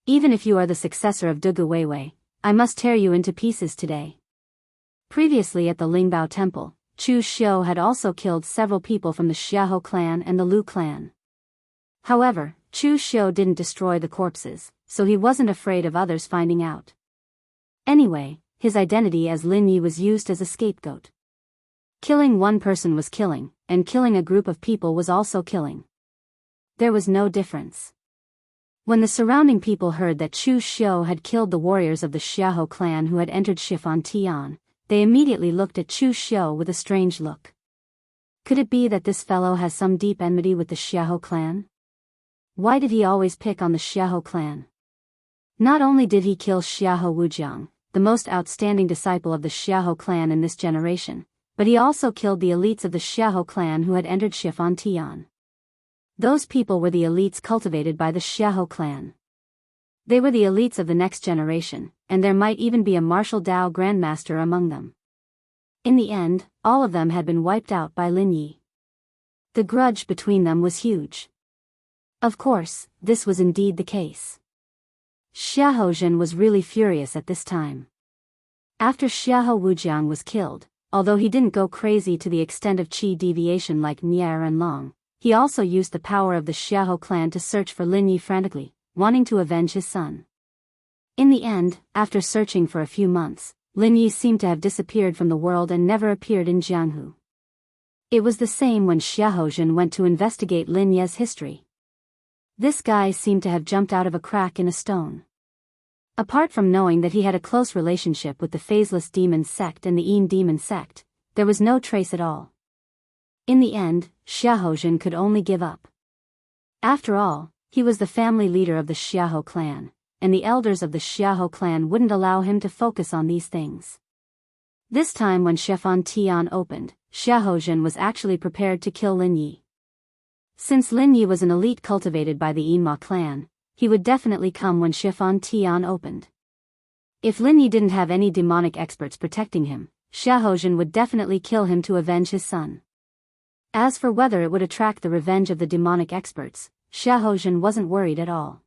Even if you are the successor of Dugu Weiwei, I must tear you into pieces today." Previously at the Lingbao Temple, Chu Xiu had also killed several people from the Xiahou clan and the Lu clan. However, Chu Xiu didn't destroy the corpses, so he wasn't afraid of others finding out. Anyway, his identity as Lin Yi was used as a scapegoat. Killing one person was killing, and killing a group of people was also killing. There was no difference. When the surrounding people heard that Chu Xiu had killed the warriors of the Xiahou clan who had entered Shifan Tian, they immediately looked at Chu Xiu with a strange look. Could it be that this fellow has some deep enmity with the Xiahou clan? Why did he always pick on the Xiahou clan? Not only did he kill Xiahou Wujiang, the most outstanding disciple of the Xiahou clan in this generation, but he also killed the elites of the Xiahou clan who had entered Shifan Tian. Those people were the elites cultivated by the Xiahou clan. They were the elites of the next generation, and there might even be a martial Dao grandmaster among them. In the end, all of them had been wiped out by Lin Yi. The grudge between them was huge. Of course, this was indeed the case. Xiahozhen was really furious at this time. After Xiahou Wujiang was killed, although he didn't go crazy to the extent of qi deviation like Nie Renlong, he also used the power of the Xiahou clan to search for Lin Yi frantically, wanting to avenge his son. In the end, after searching for a few months, Lin Yi seemed to have disappeared from the world and never appeared in Jianghu. It was the same when Xiahozhen went to investigate Lin Ye's history. This guy seemed to have jumped out of a crack in a stone. Apart from knowing that he had a close relationship with the Phaseless Demon sect and the Yin Demon sect, there was no trace at all. In the end, Xiahozhen could only give up. After all, he was the family leader of the Xiahou clan, and the elders of the Xiahou clan wouldn't allow him to focus on these things. This time when Shifan Tian opened, Xiahozhen was actually prepared to kill Lin Yi. Since Lin Yi was an elite cultivated by the Yinma clan, he would definitely come when Shifan Tian opened. If Lin Yi didn't have any demonic experts protecting him, Xiahozhen would definitely kill him to avenge his son. As for whether it would attract the revenge of the demonic experts, Xiahozhen wasn't worried at all.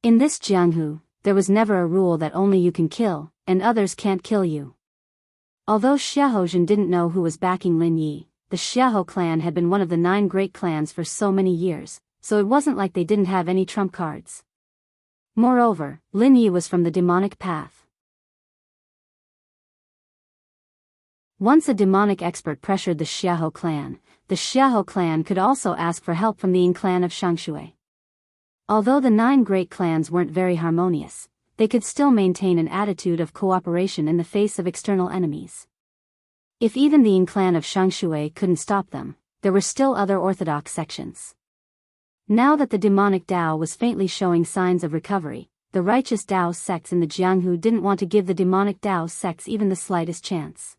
In this Jianghu, there was never a rule that only you can kill, and others can't kill you. Although Xiahozhen didn't know who was backing Lin Yi, the Xiahou clan had been one of the 9 great clans for so many years, so it wasn't like they didn't have any trump cards. Moreover, Lin Yi was from the demonic path. Once a demonic expert pressured the Xiahou clan could also ask for help from the Yin clan of Shangshui. Although the 9 great clans weren't very harmonious, they could still maintain an attitude of cooperation in the face of external enemies. If even the Yin clan of Shangshui couldn't stop them, there were still other orthodox sections. Now that the demonic Dao was faintly showing signs of recovery, the righteous Dao sects in the Jianghu didn't want to give the demonic Dao sects even the slightest chance.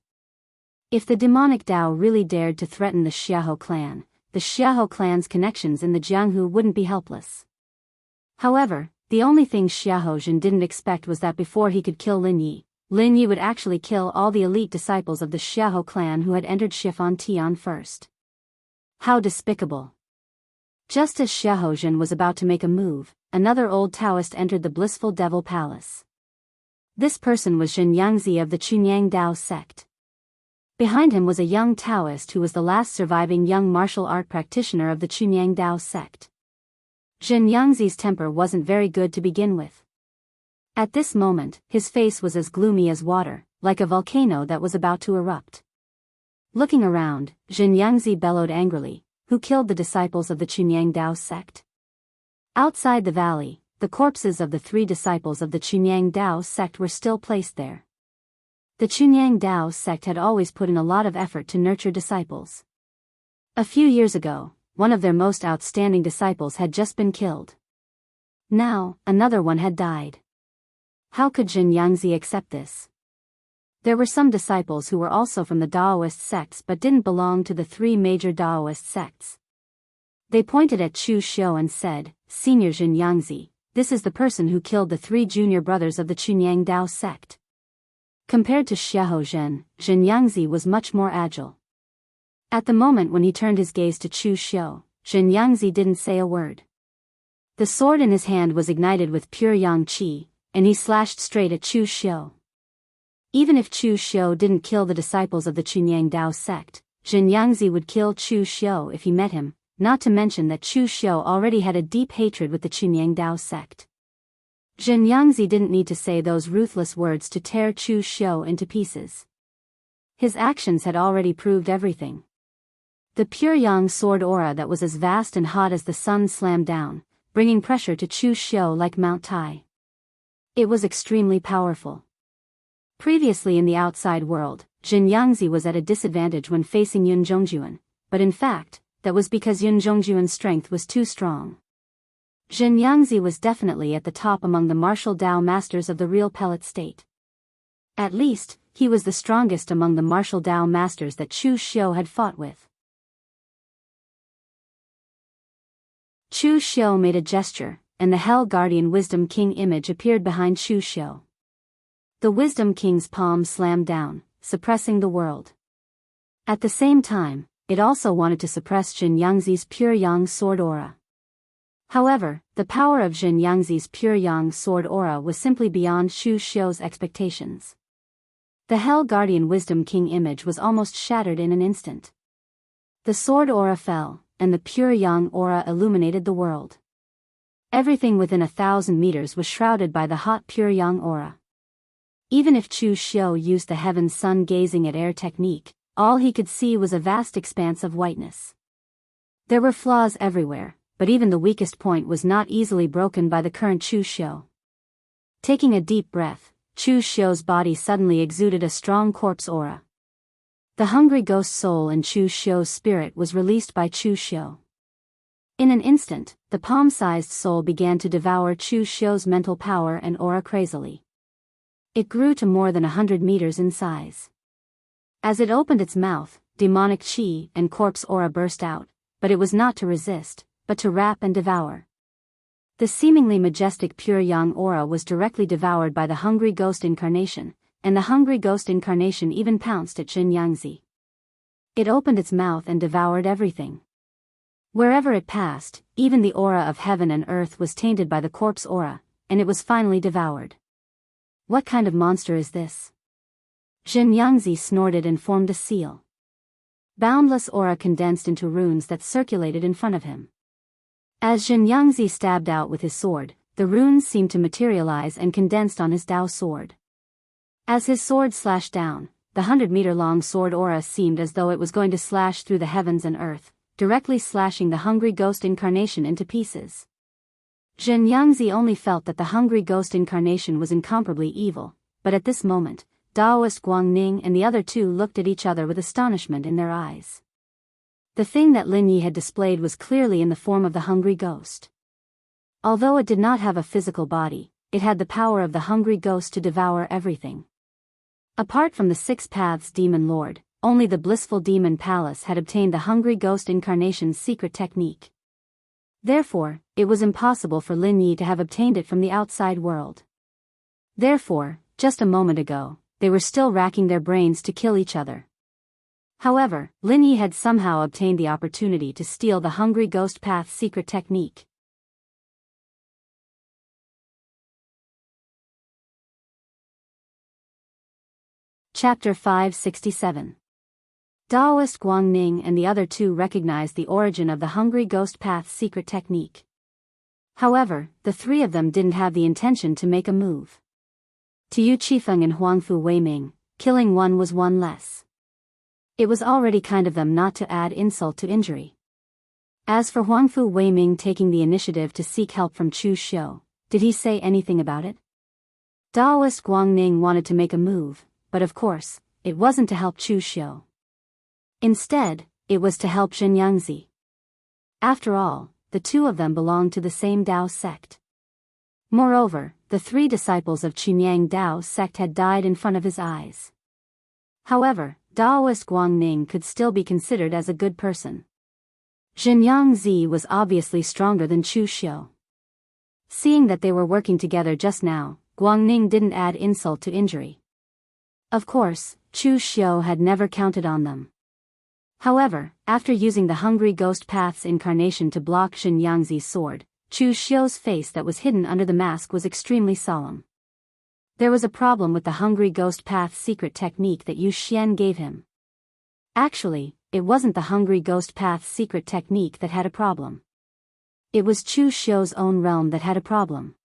If the demonic Dao really dared to threaten the Xiahou clan, the Xiahou clan's connections in the Jianghu wouldn't be helpless. However, the only thing Xiahou didn't expect was that before he could kill Lin Yi would actually kill all the elite disciples of the Xiahou clan who had entered Chiffon Tian first. How despicable. Just as Xiahou was about to make a move, another old Taoist entered the blissful devil palace. This person was Xianxia of the Chunyang Dao sect. Behind him was a young Taoist who was the last surviving young martial art practitioner of the Chunyang Dao sect. Xianxia's temper wasn't very good to begin with. At this moment, his face was as gloomy as water, like a volcano that was about to erupt. Looking around, Xianxia bellowed angrily, "Who killed the disciples of the Chunyang Dao sect?" Outside the valley, the corpses of the 3 disciples of the Chunyang Dao sect were still placed there. The Chunyang Dao sect had always put in a lot of effort to nurture disciples. A few years ago, one of their most outstanding disciples had just been killed. Now, another one had died. How could Xianxia accept this? There were some disciples who were also from the Daoist sects but didn't belong to the 3 major Daoist sects. They pointed at Chu Xiu and said, "Senior Xianxia, this is the person who killed the 3 junior brothers of the Chunyang Dao sect." Compared to Xiahou Xianxia was much more agile. At the moment when he turned his gaze to Chu Xiu, Xianxia didn't say a word. The sword in his hand was ignited with pure yang qi, and he slashed straight at Chu Xiu. Even if Chu Xiu didn't kill the disciples of the Chunyang Dao sect, Xianxia would kill Chu Xiu if he met him, not to mention that Chu Xiu already had a deep hatred with the Chunyang Dao sect. Xianxia didn't need to say those ruthless words to tear Chu Xiu into pieces. His actions had already proved everything. The pure yang sword aura that was as vast and hot as the sun slammed down, bringing pressure to Chu Xiu like Mount Tai. It was extremely powerful. Previously in the outside world, Xianxia was at a disadvantage when facing Yun Zhongjuan, but in fact, that was because Yun Zhongjuan's strength was too strong. Xianxia was definitely at the top among the martial Dao masters of the real pellet state. At least, he was the strongest among the martial Dao masters that Chu Xiu had fought with. Chu Xiu made a gesture, and the Hell Guardian Wisdom King image appeared behind Chu Xiu. The Wisdom King's palm slammed down, suppressing the world. At the same time, it also wanted to suppress Xianxia's pure yang sword aura. However, the power of Xianxia's pure yang sword aura was simply beyond Chu Xiu's expectations. The Hell Guardian Wisdom King image was almost shattered in an instant. The sword aura fell, and the pure yang aura illuminated the world. Everything within 1,000 meters was shrouded by the hot pure yang aura. Even if Chu Xiu used the heaven sun gazing at air technique, all he could see was a vast expanse of whiteness. There were flaws everywhere, but even the weakest point was not easily broken by the current Chu Xiu. Taking a deep breath, Chu Xiu's body suddenly exuded a strong corpse aura. The hungry ghost soul in Chu Xiu's spirit was released by Chu Xiu. In an instant, the palm-sized soul began to devour Chu Xiu's mental power and aura crazily. It grew to more than 100 meters in size. As it opened its mouth, demonic qi and corpse aura burst out, but it was not to resist, but to wrap and devour. The seemingly majestic pure yang aura was directly devoured by the hungry ghost incarnation, and the hungry ghost incarnation even pounced at Xianxia. It opened its mouth and devoured everything. Wherever it passed, even the aura of heaven and earth was tainted by the corpse aura, and it was finally devoured. What kind of monster is this? Xianxia snorted and formed a seal. Boundless aura condensed into runes that circulated in front of him. As Xianxia stabbed out with his sword, the runes seemed to materialize and condensed on his Dao sword. As his sword slashed down, the 100-meter-long sword aura seemed as though it was going to slash through the heavens and earth, directly slashing the hungry ghost incarnation into pieces. Xianxia only felt that the hungry ghost incarnation was incomparably evil, but at this moment, Daoist Guangning and the other 2 looked at each other with astonishment in their eyes. The thing that Lin Yi had displayed was clearly in the form of the hungry ghost. Although it did not have a physical body, it had the power of the hungry ghost to devour everything. Apart from the 6 Paths Demon Lord, only the blissful demon palace had obtained the hungry ghost incarnation's secret technique. Therefore, it was impossible for Lin Yi to have obtained it from the outside world. Therefore, just a moment ago, they were still racking their brains to kill each other. However, Lin Yi had somehow obtained the opportunity to steal the hungry ghost path's secret technique. Chapter 567. Daoist Guangning and the other two recognized the origin of the hungry ghost path's secret technique. However, the three of them didn't have the intention to make a move. To Yu Qifeng and Huangfu Weiming, killing one was one less. It was already kind of them not to add insult to injury. As for Huangfu Weiming taking the initiative to seek help from Chu Xiu, did he say anything about it? Daoist Guangning wanted to make a move, but of course, it wasn't to help Chu Xiu. Instead, it was to help Jianghu. After all, the two of them belonged to the same Dao sect. Moreover, the three disciples of Chunyang Dao sect had died in front of his eyes. However, Daoist Guangning could still be considered as a good person. Jianghu was obviously stronger than Chu Xiu. Seeing that they were working together just now, Guangning didn't add insult to injury. Of course, Chu Xiu had never counted on them. However, after using the hungry ghost path's incarnation to block Jianghu's sword, Chu Xiu's face that was hidden under the mask was extremely solemn. There was a problem with the hungry ghost path's secret technique that Yu Xian gave him. Actually, it wasn't the hungry ghost path's secret technique that had a problem. It was Chu Xiu's own realm that had a problem.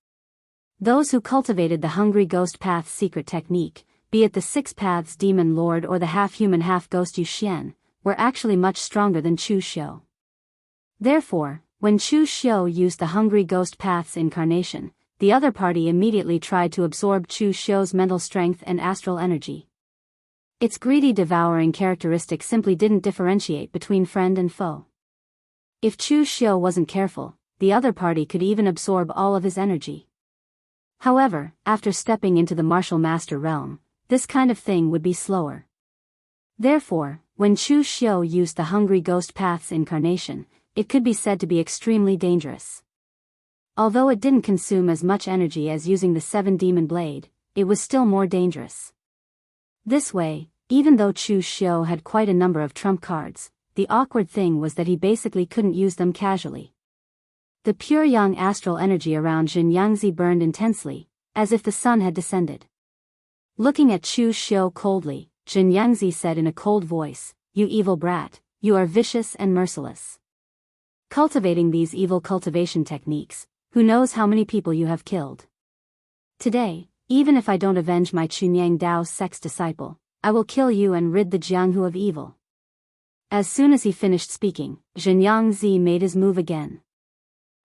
Those who cultivated the hungry ghost path's secret technique, be it the Six Paths Demon Lord or the half-human half-ghost Yu Xian, were actually much stronger than Chu Xiu. Therefore, when Chu Xiu used the hungry ghost path's incarnation, the other party immediately tried to absorb Chu Xiu's mental strength and astral energy. Its greedy devouring characteristic simply didn't differentiate between friend and foe. If Chu Xiu wasn't careful, the other party could even absorb all of his energy. However, after stepping into the martial master realm, this kind of thing would be slower. Therefore, when Chu Xiu used the hungry ghost path's incarnation, it could be said to be extremely dangerous. Although it didn't consume as much energy as using the seven demon blade, it was still more dangerous. This way, even though Chu Xiu had quite a number of trump cards, the awkward thing was that he basically couldn't use them casually. The pure young astral energy around Jianghu burned intensely, as if the sun had descended. Looking at Chu Xiu coldly, Jianghu said in a cold voice, "You evil brat, you are vicious and merciless. Cultivating these evil cultivation techniques, who knows how many people you have killed. Today, even if I don't avenge my Chunyang Dao sect's disciple, I will kill you and rid the Jianghu of evil." As soon as he finished speaking, Jianghu made his move again.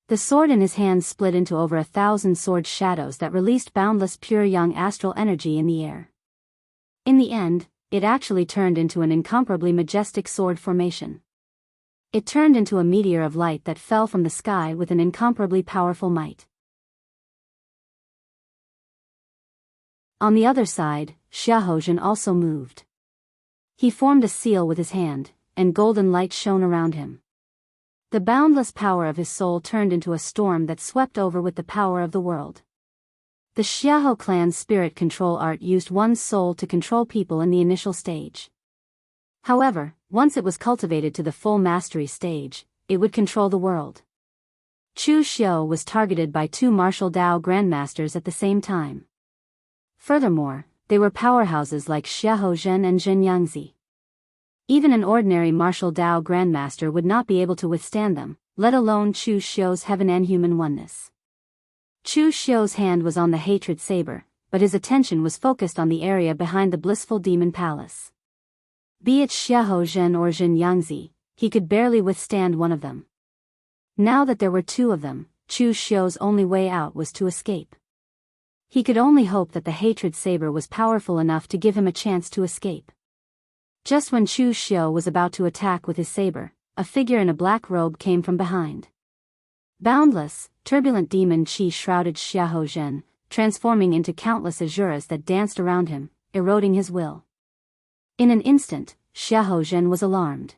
The sword in his hand split into over 1,000 sword shadows that released boundless pure young astral energy in the air. In the end, it actually turned into an incomparably majestic sword formation. It turned into a meteor of light that fell from the sky with an incomparably powerful might. On the other side, Xiahozhen also moved. He formed a seal with his hand, and golden light shone around him. The boundless power of his soul turned into a storm that swept over with the power of the world. The Xiahou clan's spirit control art used one's soul to control people in the initial stage. However, once it was cultivated to the full mastery stage, it would control the world. Chu Xiu was targeted by two martial Dao grandmasters at the same time. Furthermore, they were powerhouses like Xiahozhen and Jianghu. Even an ordinary martial Dao grandmaster would not be able to withstand them, let alone Chu Xiu's heaven and human oneness. Chu Xiu's hand was on the hatred saber, but his attention was focused on the area behind the blissful demon palace. Be it Xiahozhen or Jianghu, he could barely withstand one of them. Now that there were two of them, Chu Xiu's only way out was to escape. He could only hope that the hatred saber was powerful enough to give him a chance to escape. Just when Chu Xiu was about to attack with his saber, a figure in a black robe came from behind. Boundless, turbulent demon qi shrouded Xiahozhen, transforming into countless azuras that danced around him, eroding his will. In an instant, Xiahou was alarmed.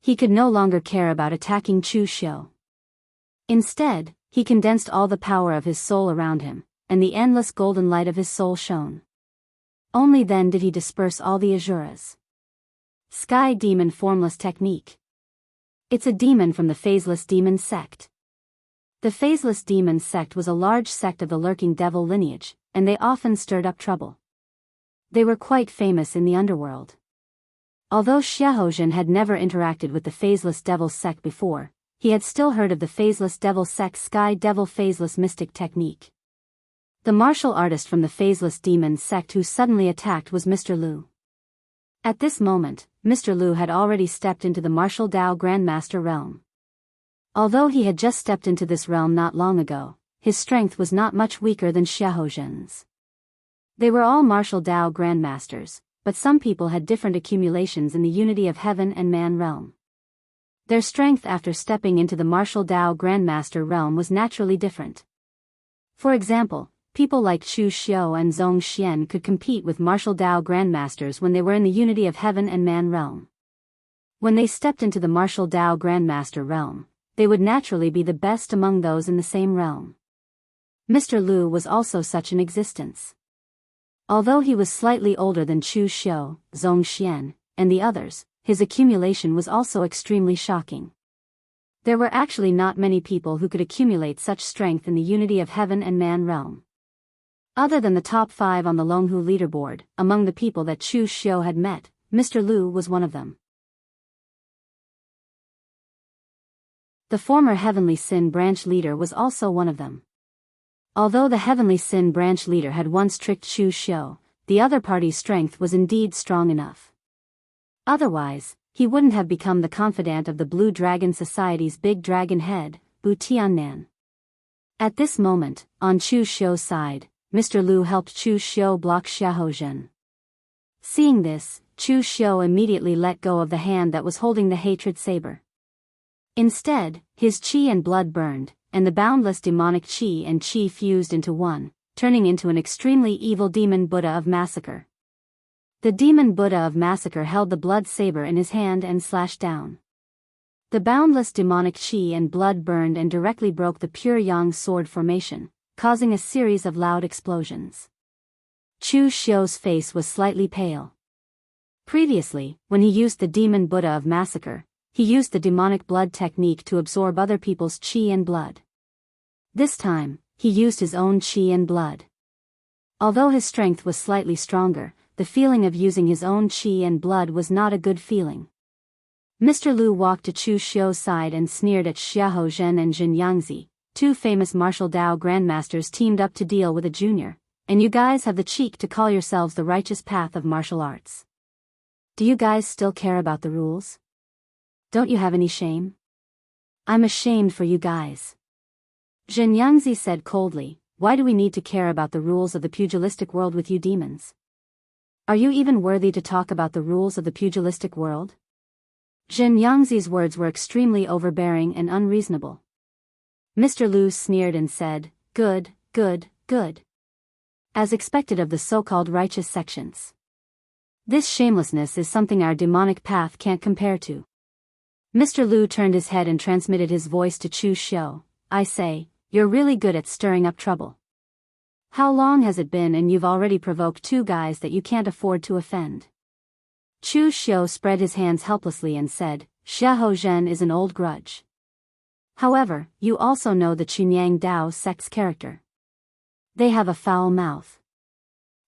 He could no longer care about attacking Chu Xiu. Instead, he condensed all the power of his soul around him, and the endless golden light of his soul shone. Only then did he disperse all the Asuras. Sky Demon Formless Technique. It's a demon from the Phaseless Demon Sect. The Phaseless Demon Sect was a large sect of the lurking devil lineage, and they often stirred up trouble. They were quite famous in the underworld. Although Xiahou had never interacted with the Phaseless Devil Sect before, he had still heard of the Phaseless Devil Sect's Sky Devil Phaseless Mystic Technique. The martial artist from the Phaseless Demon Sect who suddenly attacked was Mr. Liu. At this moment, Mr. Liu had already stepped into the Martial Dao Grandmaster realm. Although he had just stepped into this realm not long ago, his strength was not much weaker than Xiahou's. They were all Martial Dao Grandmasters, but some people had different accumulations in the unity of heaven and man realm. Their strength after stepping into the Martial Dao Grandmaster realm was naturally different. For example, people like Chu Xiu and Zhong Xian could compete with Martial Dao Grandmasters when they were in the unity of heaven and man realm. When they stepped into the Martial Dao Grandmaster realm, they would naturally be the best among those in the same realm. Mr. Liu was also such an existence. Although he was slightly older than Chu Xiu, Zhong Xian, and the others, his accumulation was also extremely shocking. There were actually not many people who could accumulate such strength in the unity of heaven and man realm. Other than the top 5 on the Longhu leaderboard, among the people that Chu Xiu had met, Mr. Liu was one of them. The former Heavenly Sin branch leader was also one of them. Although the Heavenly Sin branch leader had once tricked Chu Xiu, the other party's strength was indeed strong enough. Otherwise, he wouldn't have become the confidant of the Blue Dragon Society's big dragon head, Bu Tiannan. At this moment, on Chu Xiu's side, Mr. Liu helped Chu Xiu block Xiahou. Seeing this, Chu Xiu immediately let go of the hand that was holding the hatred saber. Instead, his qi and blood burned, and the boundless demonic qi and qi fused into one, turning into an extremely evil demon Buddha of Massacre. The demon Buddha of Massacre held the blood saber in his hand and slashed down. The boundless demonic qi and blood burned and directly broke the pure yang sword formation, causing a series of loud explosions. Chu Xiu's face was slightly pale. Previously, when he used the demon Buddha of Massacre, he used the demonic blood technique to absorb other people's qi and blood. This time, he used his own qi and blood. Although his strength was slightly stronger, the feeling of using his own qi and blood was not a good feeling. Mr. Liu walked to Chu Xiu's side and sneered at Xiahou and Jianghu, 2 famous martial Dao grandmasters teamed up to deal with a junior, and you guys have the cheek to call yourselves the righteous path of martial arts. Do you guys still care about the rules? Don't you have any shame? I'm ashamed for you guys. Jianghu said coldly, why do we need to care about the rules of the pugilistic world with you demons? Are you even worthy to talk about the rules of the pugilistic world? Jianghu's words were extremely overbearing and unreasonable. Mr. Liu sneered and said, good, good, good. As expected of the so-called righteous sections. This shamelessness is something our demonic path can't compare to. Mr. Liu turned his head and transmitted his voice to Chu Xiu. I say, you're really good at stirring up trouble. How long has it been and you've already provoked 2 guys that you can't afford to offend? Chu Xiu spread his hands helplessly and said, Xiahou is an old grudge. However, you also know the Chunyang Dao sect's character. They have a foul mouth.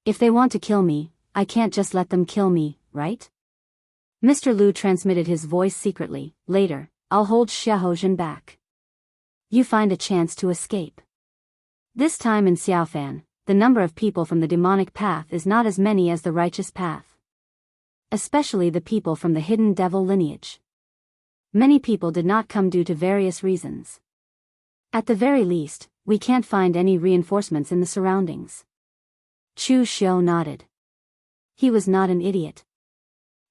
If they want to kill me, I can't just let them kill me, right? Mr. Liu transmitted his voice secretly. Later, I'll hold Xiahou back. You find a chance to escape. This time in Xiaofan, the number of people from the demonic path is not as many as the righteous path. Especially the people from the hidden devil lineage. Many people did not come due to various reasons. At the very least, we can't find any reinforcements in the surroundings. Chu Xiu nodded. He was not an idiot.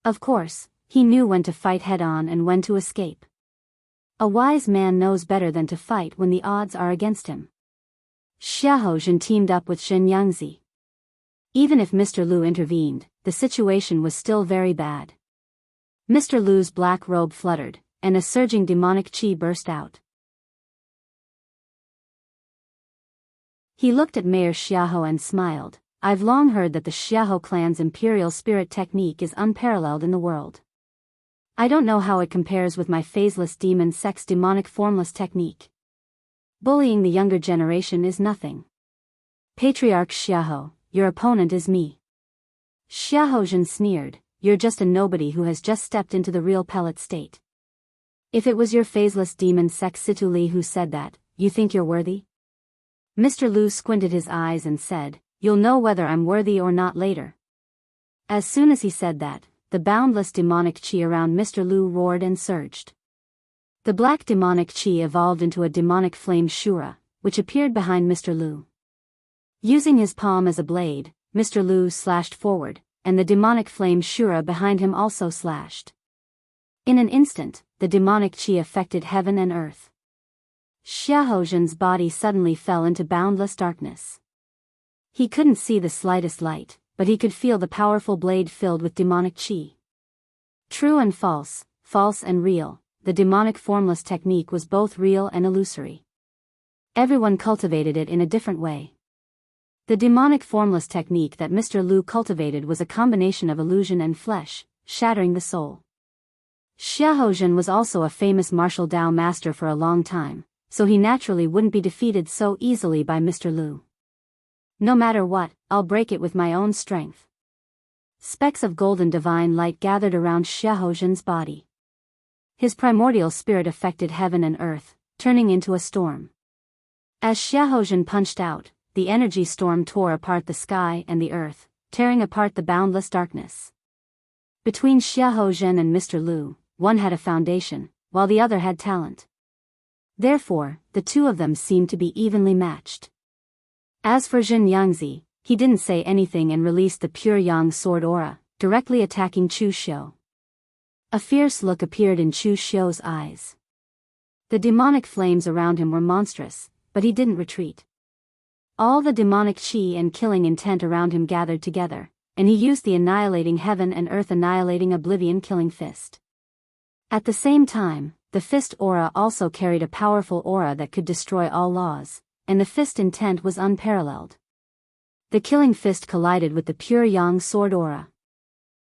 Of course, he knew when to fight head-on and when to escape. A wise man knows better than to fight when the odds are against him. Xiahou teamed up with Jianghu. Even if Mr. Liu intervened, the situation was still very bad. Mr. Lu's black robe fluttered, and a surging demonic chi burst out. He looked at Mayor Xiaohu and smiled. I've long heard that the Xiaohu clan's imperial spirit technique is unparalleled in the world. I don't know how it compares with my phaseless demon sex demonic formless technique. Bullying the younger generation is nothing. Patriarch Xiaohu, your opponent is me. Xiaohu Zhen sneered, you're just a nobody who has just stepped into the real pellet state. If it was your phaseless demon sex Situ Li who said that, you think you're worthy? Mr. Lu squinted his eyes and said, you'll know whether I'm worthy or not later. As soon as he said that, the boundless demonic chi around Mr. Lu roared and surged. The black demonic chi evolved into a demonic flame Shura, which appeared behind Mr. Lu. Using his palm as a blade, Mr. Lu slashed forward, and the demonic flame Shura behind him also slashed. In an instant, the demonic chi affected heaven and earth. Xiaohu Zhen's body suddenly fell into boundless darkness. He couldn't see the slightest light, but he could feel the powerful blade filled with demonic chi. True and false, false and real, the demonic formless technique was both real and illusory. Everyone cultivated it in a different way. The demonic formless technique that Mr. Lu cultivated was a combination of illusion and flesh, shattering the soul. Xiaohu Zhen was also a famous martial Dao master for a long time, so he naturally wouldn't be defeated so easily by Mr. Lu. No matter what, I'll break it with my own strength. Specks of golden divine light gathered around Xiaohu Zhen's body. His primordial spirit affected heaven and earth, turning into a storm. As Xiaohu Zhen punched out, the energy storm tore apart the sky and the earth, tearing apart the boundless darkness. Between Xiaohu Zhen and Mr. Lu, one had a foundation, while the other had talent. Therefore, the two of them seemed to be evenly matched. As for Jianghu, he didn't say anything and released the pure yang sword aura, directly attacking Chu Xiu. A fierce look appeared in Chu Xiu's eyes. The demonic flames around him were monstrous, but he didn't retreat. All the demonic chi and killing intent around him gathered together, and he used the annihilating heaven and earth annihilating oblivion killing fist. At the same time, the fist aura also carried a powerful aura that could destroy all laws, and the fist intent was unparalleled. The killing fist collided with the pure yang sword aura.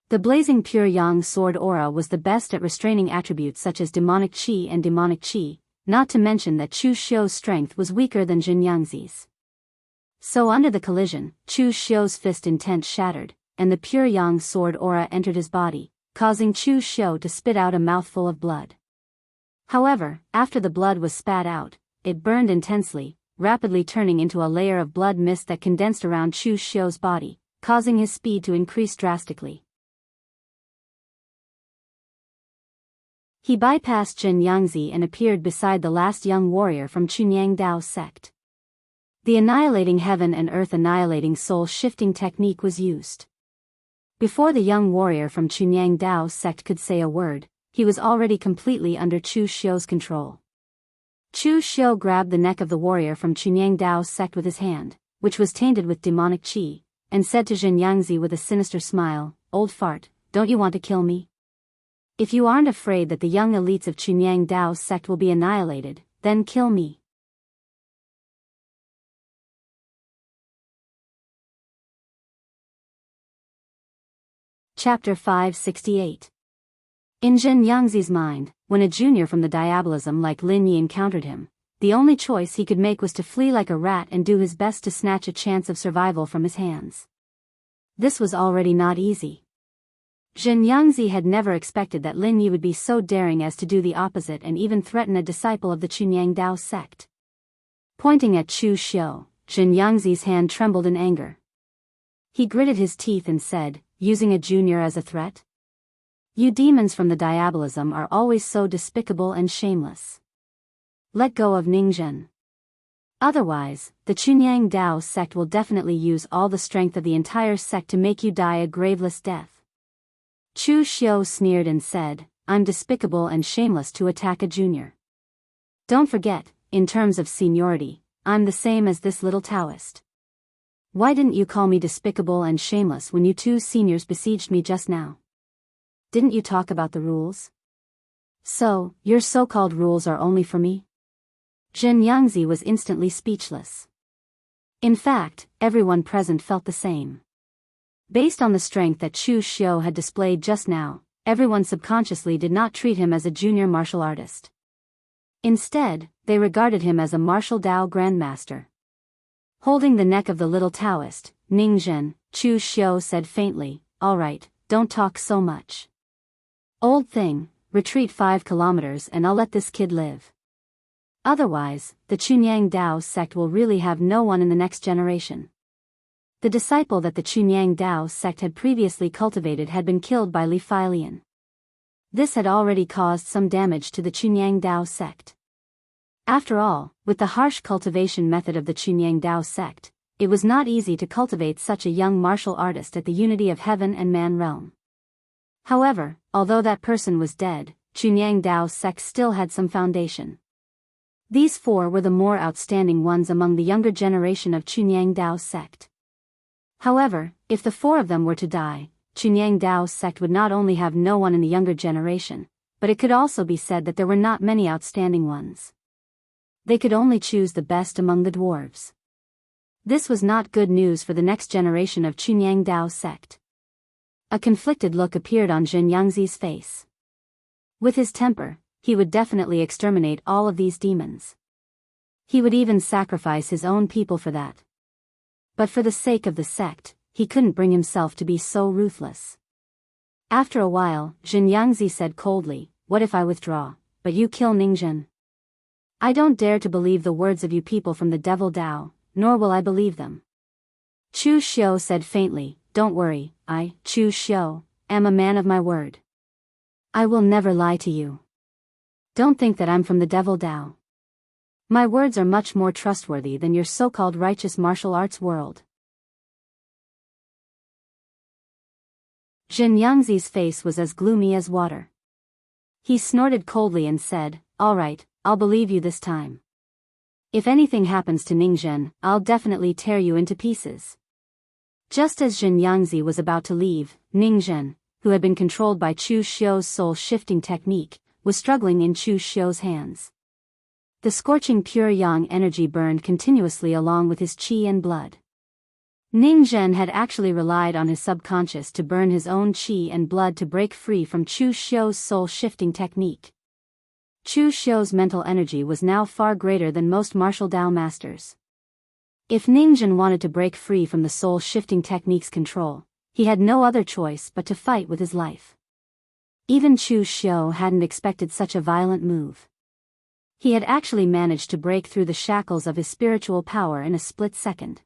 The blazing pure yang sword aura was the best at restraining attributes such as demonic chi and demonic chi, not to mention that Chu Xiu's strength was weaker than Jianghu's. So under the collision, Chu Xiu's fist intent shattered, and the pure yang sword aura entered his body, causing Chu Xiu to spit out a mouthful of blood. However, after the blood was spat out, it burned intensely, rapidly turning into a layer of blood mist that condensed around Chu Xiu's body, causing his speed to increase drastically. He bypassed Jianghu and appeared beside the last young warrior from Chunyang Dao sect. The annihilating heaven and earth annihilating soul shifting technique was used. Before the young warrior from Chunyang Dao sect could say a word, he was already completely under Chu Xiu's control. Chu Xiu grabbed the neck of the warrior from Chunyang Dao sect with his hand, which was tainted with demonic chi, and said to Jianghu with a sinister smile, "Old fart, don't you want to kill me? If you aren't afraid that the young elites of Chunyang Dao sect will be annihilated, then kill me." Chapter 568. In Jianghu's mind, when a junior from the diabolism like Lin Yi encountered him, the only choice he could make was to flee like a rat and do his best to snatch a chance of survival from his hands. This was already not easy. Jianghu had never expected that Lin Yi would be so daring as to do the opposite and even threaten a disciple of the Chunyang Dao sect. Pointing at Chu Xiu, Jianghu's hand trembled in anger. He gritted his teeth and said, "Using a junior as a threat? You demons from the diabolism are always so despicable and shameless. Let go of Ningzhen. Otherwise, the Chunyang Dao sect will definitely use all the strength of the entire sect to make you die a graveless death." Chu Xiu sneered and said, "I'm despicable and shameless to attack a junior. Don't forget, in terms of seniority, I'm the same as this little Daoist. Why didn't you call me despicable and shameless when you two seniors besieged me just now?" Didn't you talk about the rules? So, your so-called rules are only for me? Xianxia was instantly speechless. In fact, everyone present felt the same. Based on the strength that Chu Xiu had displayed just now, everyone subconsciously did not treat him as a junior martial artist. Instead, they regarded him as a martial Dao grandmaster. Holding the neck of the little Taoist, Ningzhen, Chu Xiu said faintly, "All right, don't talk so much. Old thing, retreat 5 kilometers and I'll let this kid live. Otherwise, the Chunyang Dao sect will really have no one in the next generation." The disciple that the Chunyang Dao sect had previously cultivated had been killed by Li Feilian. This had already caused some damage to the Chunyang Dao sect. After all, with the harsh cultivation method of the Chunyang Dao sect, it was not easy to cultivate such a young martial artist at the unity of heaven and man realm. However, although that person was dead, Chunyang Dao sect still had some foundation. These 4 were the more outstanding ones among the younger generation of Chunyang Dao sect. However, if the 4 of them were to die, Chunyang Dao sect would not only have no one in the younger generation, but it could also be said that there were not many outstanding ones. They could only choose the best among the dwarves. This was not good news for the next generation of Chunyang Dao sect. A conflicted look appeared on Xianxia's face. With his temper, he would definitely exterminate all of these demons. He would even sacrifice his own people for that. But for the sake of the sect, he couldn't bring himself to be so ruthless. After a while, Xianxia said coldly, "What if I withdraw, but you kill Ningzhen? I don't dare to believe the words of you people from the devil Dao, nor will I believe them." Chu Xiu said faintly, "Don't worry, I, Chu Xiu, am a man of my word. I will never lie to you. Don't think that I'm from the devil Dao. My words are much more trustworthy than your so-called righteous martial arts world." Xianxia's face was as gloomy as water. He snorted coldly and said, "All right, I'll believe you this time. If anything happens to Ningzhen, I'll definitely tear you into pieces." Just as Xianxia was about to leave, Ningzhen, who had been controlled by Chu Xiu's soul-shifting technique, was struggling in Chu Xiu's hands. The scorching pure yang energy burned continuously along with his qi and blood. Ningzhen had actually relied on his subconscious to burn his own qi and blood to break free from Chu Xiu's soul-shifting technique. Chu Xiu's mental energy was now far greater than most martial Dao masters. If Ningzhen wanted to break free from the soul-shifting technique's control, he had no other choice but to fight with his life. Even Chu Xiu hadn't expected such a violent move. He had actually managed to break through the shackles of his spiritual power in a split second.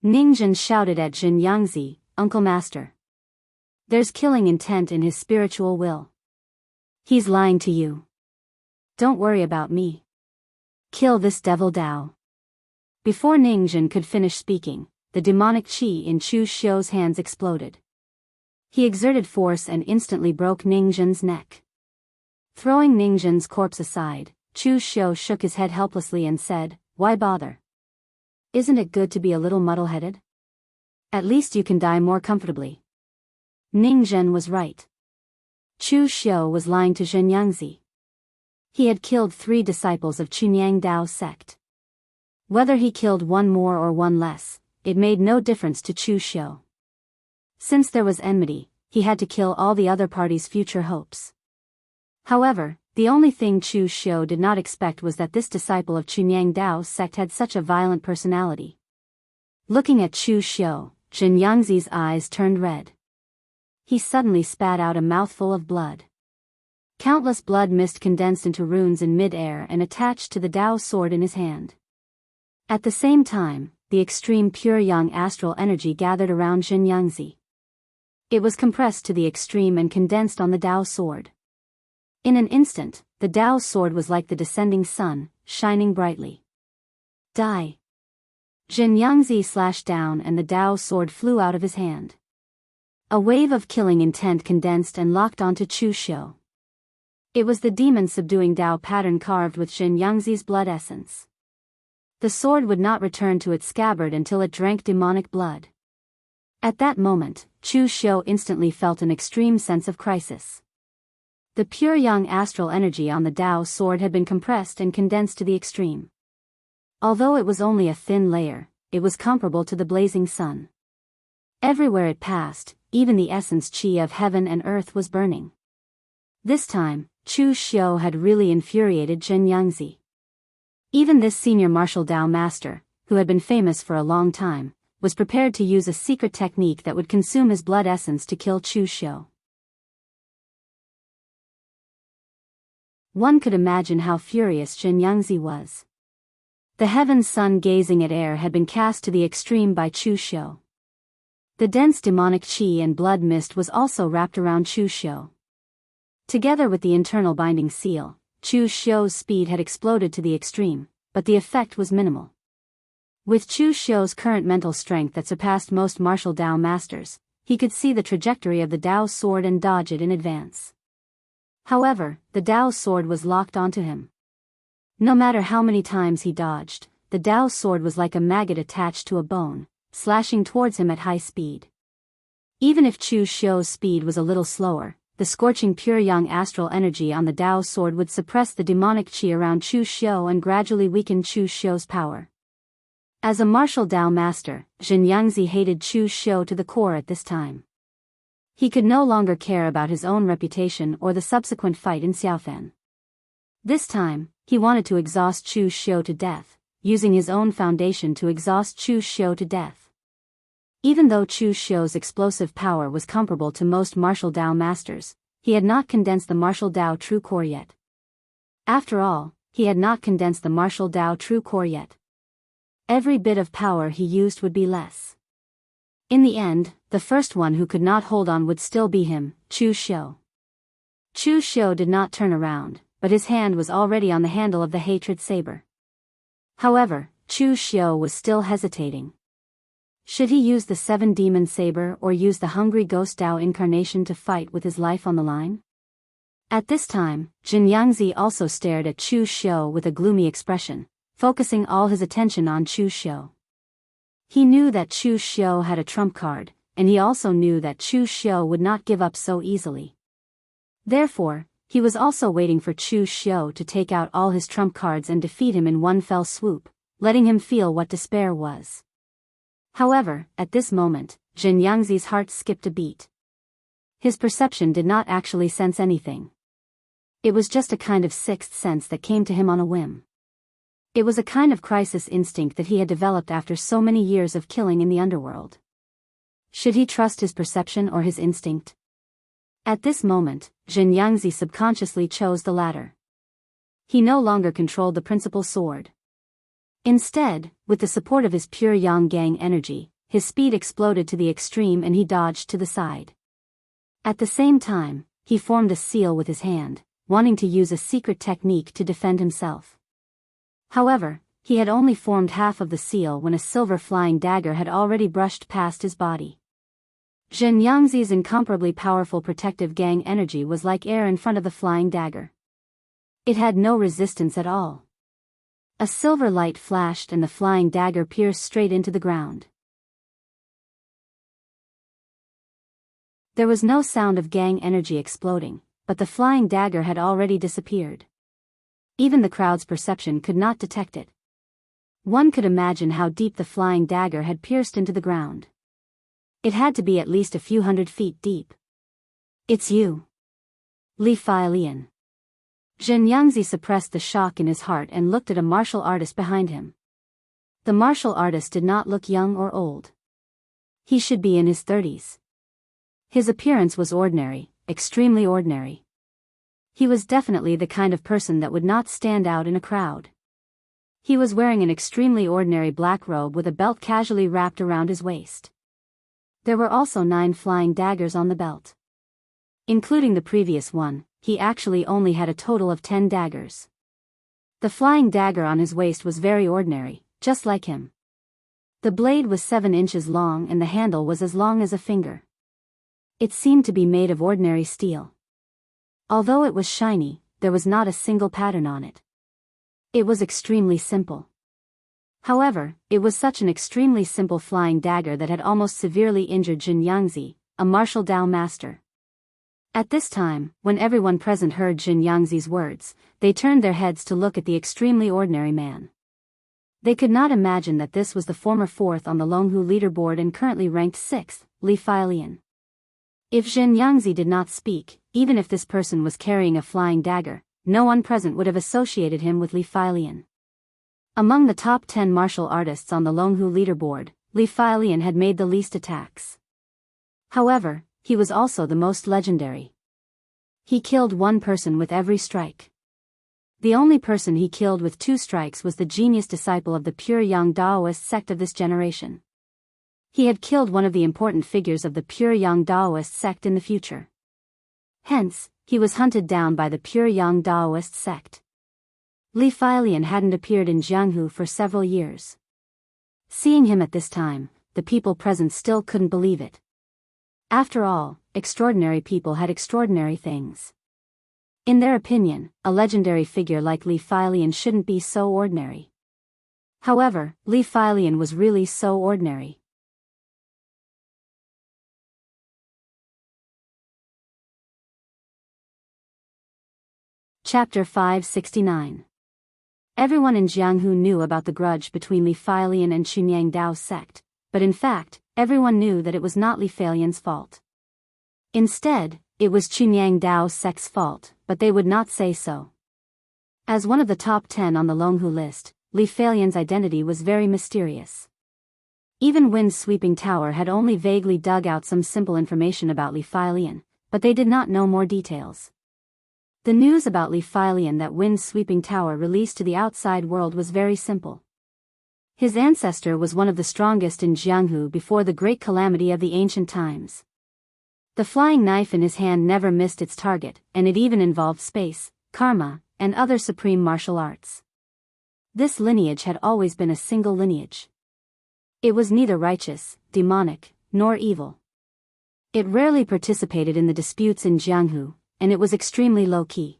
Ningzhen shouted at Xianxia, "Uncle Master. There's killing intent in his spiritual will. He's lying to you. Don't worry about me. Kill this devil Dao." Before Ningzhen could finish speaking, the demonic qi in Chu Xiu's hands exploded. He exerted force and instantly broke Ningzhen's neck. Throwing Ningzhen's corpse aside, Chu Xiu shook his head helplessly and said, "Why bother? Isn't it good to be a little muddle-headed? At least you can die more comfortably." Ningzhen was right. Chu Xiu was lying to Xianxia. He had killed 3 disciples of Chunyang Dao sect. Whether he killed one more or one less, it made no difference to Chu Xiu. Since there was enmity, he had to kill all the other parties' future hopes. However, the only thing Chu Xiu did not expect was that this disciple of Chunyang Dao sect had such a violent personality. Looking at Chu Xiu, Xianxia's eyes turned red. He suddenly spat out a mouthful of blood. Countless blood mist condensed into runes in mid-air and attached to the Dao sword in his hand. At the same time, the extreme pure yang astral energy gathered around Xianxia. It was compressed to the extreme and condensed on the Dao sword. In an instant, the Dao sword was like the descending sun, shining brightly. Die! Xianxia slashed down and the Dao sword flew out of his hand. A wave of killing intent condensed and locked onto Chu Xiu. It was the demon-subduing Dao pattern carved with Xianxia's blood essence. The sword would not return to its scabbard until it drank demonic blood. At that moment, Chu Xiu instantly felt an extreme sense of crisis. The pure yang astral energy on the Dao sword had been compressed and condensed to the extreme. Although it was only a thin layer, it was comparable to the blazing sun. Everywhere it passed, even the essence qi of heaven and earth was burning. This time, Chu Xiu had really infuriated Jianghu. Even this senior martial Dao master, who had been famous for a long time, was prepared to use a secret technique that would consume his blood essence to kill Chu Xiu. One could imagine how furious Jianghu was. The heaven's sun gazing at air had been cast to the extreme by Chu Xiu. The dense demonic qi and blood mist was also wrapped around Chu Xiu. Together with the internal binding seal, Chu Xiu's speed had exploded to the extreme, but the effect was minimal. With Chu Xiu's current mental strength that surpassed most martial Dao masters, he could see the trajectory of the Dao sword and dodge it in advance. However, the Dao sword was locked onto him. No matter how many times he dodged, the Dao sword was like a maggot attached to a bone, slashing towards him at high speed. Even if Chu Xiu's speed was a little slower, the scorching pure yang astral energy on the Dao sword would suppress the demonic qi around Chu Xiu and gradually weaken Chu Xiu's power. As a martial Dao master, Jianghu hated Chu Xiu to the core at this time. He could no longer care about his own reputation or the subsequent fight in Xiaofan. This time, he wanted to exhaust Chu Xiu to death, using his own foundation to exhaust Chu Xiu to death. Even though Chu Xiu's explosive power was comparable to most martial Dao masters, he had not condensed the martial Dao true core yet. After all, he had not condensed the martial Dao true core yet. Every bit of power he used would be less. In the end, the first one who could not hold on would still be him, Chu Xiu. Chu Xiu did not turn around, but his hand was already on the handle of the hatred saber. However, Chu Xiu was still hesitating. Should he use the seven-demon saber or use the hungry ghost Dao incarnation to fight with his life on the line? At this time, Jianghu also stared at Chu Xiu with a gloomy expression, focusing all his attention on Chu Xiu. He knew that Chu Xiu had a trump card, and he also knew that Chu Xiu would not give up so easily. Therefore, he was also waiting for Chu Xiu to take out all his trump cards and defeat him in one fell swoop, letting him feel what despair was. However, at this moment, Jianghu's heart skipped a beat. His perception did not actually sense anything. It was just a kind of sixth sense that came to him on a whim. It was a kind of crisis instinct that he had developed after so many years of killing in the underworld. Should he trust his perception or his instinct? At this moment, Jianghu subconsciously chose the latter. He no longer controlled the principal sword. Instead, with the support of his pure yang gang energy, his speed exploded to the extreme and he dodged to the side. At the same time, he formed a seal with his hand, wanting to use a secret technique to defend himself. However, he had only formed half of the seal when a silver flying dagger had already brushed past his body. Jianghu's incomparably powerful protective gang energy was like air in front of the flying dagger. It had no resistance at all. A silver light flashed and the flying dagger pierced straight into the ground. There was no sound of gang energy exploding, but the flying dagger had already disappeared. Even the crowd's perception could not detect it. One could imagine how deep the flying dagger had pierced into the ground. It had to be at least a few 100 feet deep. "It's you, Li Feilian." Jianghu suppressed the shock in his heart and looked at a martial artist behind him. The martial artist did not look young or old. He should be in his 30s. His appearance was ordinary, extremely ordinary. He was definitely the kind of person that would not stand out in a crowd. He was wearing an extremely ordinary black robe with a belt casually wrapped around his waist. There were also 9 flying daggers on the belt. Including the previous one, he actually only had a total of 10 daggers. The flying dagger on his waist was very ordinary, just like him. The blade was 7 inches long and the handle was as long as a finger. It seemed to be made of ordinary steel. Although it was shiny, there was not a single pattern on it. It was extremely simple. However, it was such an extremely simple flying dagger that had almost severely injured Xianxia, a martial Dao master. At this time, when everyone present heard Xianxia's words, they turned their heads to look at the extremely ordinary man. They could not imagine that this was the former 4th on the Longhu leaderboard and currently ranked 6th, Li Failian. If Xianxia did not speak, even if this person was carrying a flying dagger, no one present would have associated him with Li Failian. Among the top 10 martial artists on the Longhu leaderboard, Li Failian had made the least attacks. However, he was also the most legendary. He killed one person with every strike. The only person he killed with 2 strikes was the genius disciple of the pure young Daoist sect of this generation. He had killed one of the important figures of the pure young Daoist sect in the future. Hence, he was hunted down by the pure young Daoist sect. Li Failian hadn't appeared in Jianghu for several years. Seeing him at this time, the people present still couldn't believe it. After all, extraordinary people had extraordinary things. In their opinion, a legendary figure like Li Failian shouldn't be so ordinary. However, Li Failian was really so ordinary. Chapter 569. Everyone in Jianghu knew about the grudge between Li Failian and Chunyang Dao sect, but in fact, everyone knew that it was not Li Failian's fault. Instead, it was Chunyang Dao sect's fault, but they would not say so. As one of the top 10 on the Longhu list, Li Failian's identity was very mysterious. Even Wind-Sweeping Tower had only vaguely dug out some simple information about Li Failian, but they did not know more details. The news about Li Failian that Wind-Sweeping Tower released to the outside world was very simple. His ancestor was one of the strongest in Jianghu before the great calamity of the ancient times. The flying knife in his hand never missed its target, and it even involved space, karma, and other supreme martial arts. This lineage had always been a single lineage. It was neither righteous, demonic, nor evil. It rarely participated in the disputes in Jianghu, and it was extremely low-key.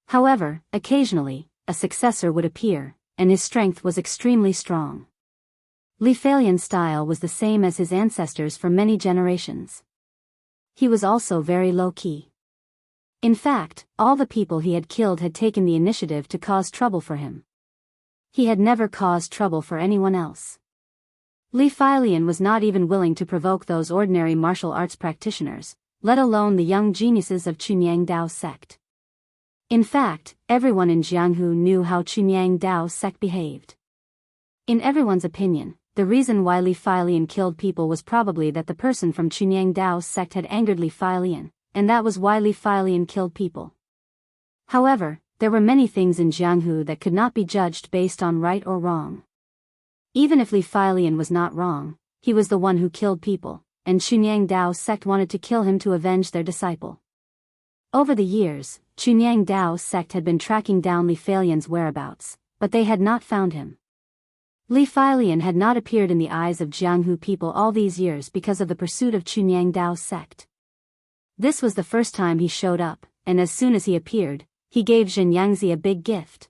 However, occasionally, a successor would appear, and his strength was extremely strong. Li Failian's style was the same as his ancestors for many generations. He was also very low-key. In fact, all the people he had killed had taken the initiative to cause trouble for him. He had never caused trouble for anyone else. Li Failian was not even willing to provoke those ordinary martial arts practitioners, let alone the young geniuses of Chunyang Dao sect. In fact, everyone in Jianghu knew how Chunyang Dao sect behaved. In everyone's opinion, the reason why Li Failian killed people was probably that the person from Chunyang Dao sect had angered Li Failian, and that was why Li Failian killed people. However, there were many things in Jianghu that could not be judged based on right or wrong. Even if Li Failian was not wrong, he was the one who killed people, and Chunyang Dao sect wanted to kill him to avenge their disciple. Over the years, Chunyang Dao sect had been tracking down Li Failian's whereabouts, but they had not found him. Li Failian had not appeared in the eyes of Jianghu people all these years because of the pursuit of Chunyang Dao sect. This was the first time he showed up, and as soon as he appeared, he gave Xianxia a big gift.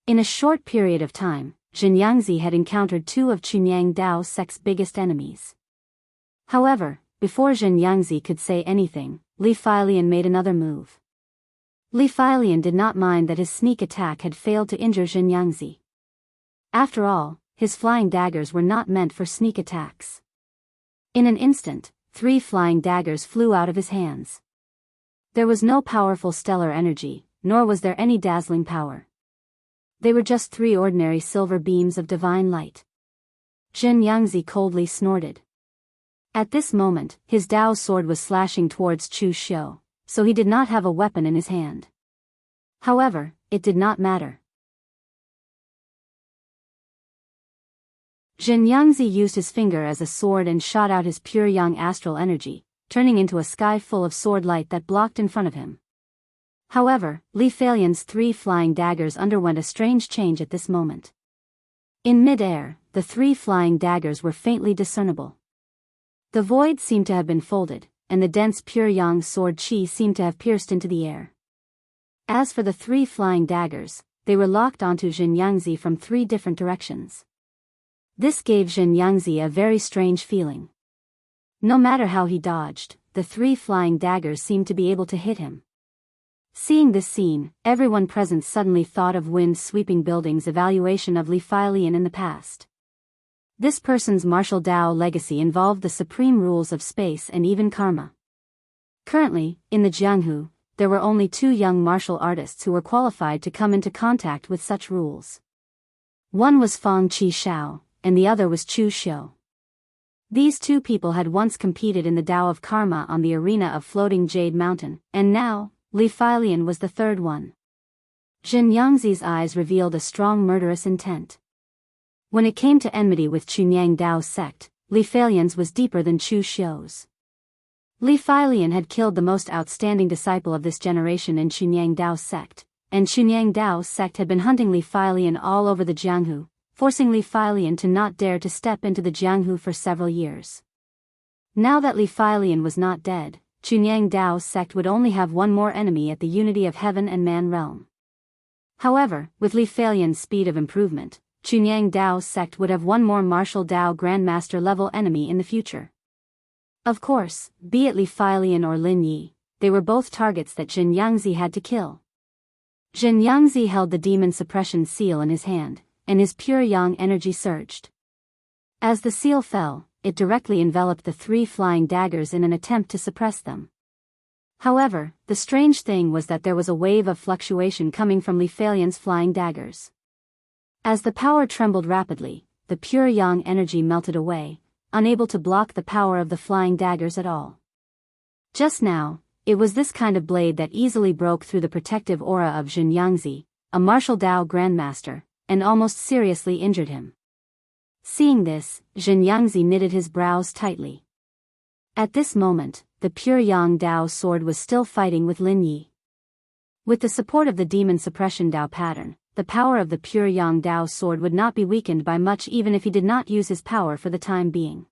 In a short period of time, Xianxia had encountered 2 of Chunyang Dao sect's biggest enemies. However, before Xianxia could say anything, Li Failian made another move. Li Failian did not mind that his sneak attack had failed to injure Xianxia. After all, his flying daggers were not meant for sneak attacks. In an instant, 3 flying daggers flew out of his hands. There was no powerful stellar energy, nor was there any dazzling power. They were just 3 ordinary silver beams of divine light. Xianxia coldly snorted. At this moment, his Dao sword was slashing towards Chu Xiu, so he did not have a weapon in his hand. However, it did not matter. Xianxia used his finger as a sword and shot out his pure young astral energy, turning into a sky full of sword light that blocked in front of him. However, Li Failian's 3 flying daggers underwent a strange change at this moment. In mid-air, the 3 flying daggers were faintly discernible. The void seemed to have been folded, and the dense pure yang sword chi seemed to have pierced into the air. As for the 3 flying daggers, they were locked onto Xianxia from 3 different directions. This gave Xianxia a very strange feeling. No matter how he dodged, the 3 flying daggers seemed to be able to hit him. Seeing this scene, everyone present suddenly thought of wind-sweeping buildings' evaluation of Li Feilian in the past. This person's martial Dao legacy involved the supreme rules of space and even karma. Currently, in the Jianghu, there were only 2 young martial artists who were qualified to come into contact with such rules. One was Fang Qi Shao, and the other was Chu Xiu. These 2 people had once competed in the Dao of Karma on the arena of Floating Jade Mountain, and now, Li Feilian was the 3rd one. Xianxia's eyes revealed a strong murderous intent. When it came to enmity with Chunyang Dao's sect, Li Feilian's was deeper than Chu Xiu's. Li Feilian had killed the most outstanding disciple of this generation in Chunyang Dao's sect, and Chunyang Dao's sect had been hunting Li Feilian all over the Jianghu, forcing Li Feilian to not dare to step into the Jianghu for several years. Now that Li Feilian was not dead, Chunyang Dao's sect would only have one more enemy at the unity of heaven and man realm. However, with Li Feilian's speed of improvement, Chunyang Dao's sect would have one more martial Dao Grandmaster level enemy in the future. Of course, be it Li Feilian or Lin Yi, they were both targets that Xianxia had to kill. Xianxia held the demon suppression seal in his hand, and his pure yang energy surged. As the seal fell, it directly enveloped the 3 flying daggers in an attempt to suppress them. However, the strange thing was that there was a wave of fluctuation coming from Li Feilian's flying daggers. As the power trembled rapidly, the pure yang energy melted away, unable to block the power of the flying daggers at all. Just now, it was this kind of blade that easily broke through the protective aura of Xianxia, a martial Dao Grandmaster, and almost seriously injured him. Seeing this, Xianxia knitted his brows tightly. At this moment, the pure Yang Dao sword was still fighting with Lin Yi. With the support of the demon suppression Dao pattern, the power of the pure Yang Dao sword would not be weakened by much even if he did not use his power for the time being.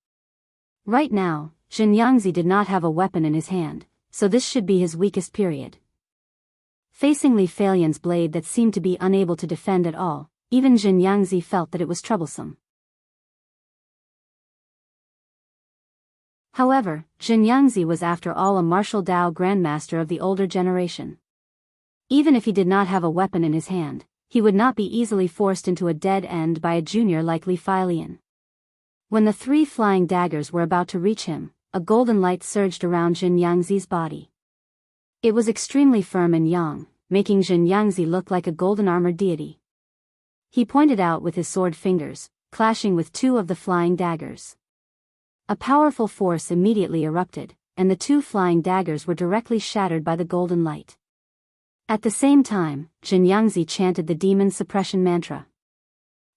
Right now, Xianxia did not have a weapon in his hand, so this should be his weakest period. Facing Li Feilian's blade that seemed to be unable to defend at all, even Xianxia felt that it was troublesome. However, Xianxia was after all a martial Dao Grandmaster of the older generation. Even if he did not have a weapon in his hand, he would not be easily forced into a dead end by a junior like Li Feilian. When the 3 flying daggers were about to reach him, a golden light surged around Xianxia's body. It was extremely firm and yang, making Xianxia look like a golden armored deity. He pointed out with his sword fingers, clashing with 2 of the flying daggers. A powerful force immediately erupted, and the 2 flying daggers were directly shattered by the golden light. At the same time, Xianxia chanted the demon suppression mantra.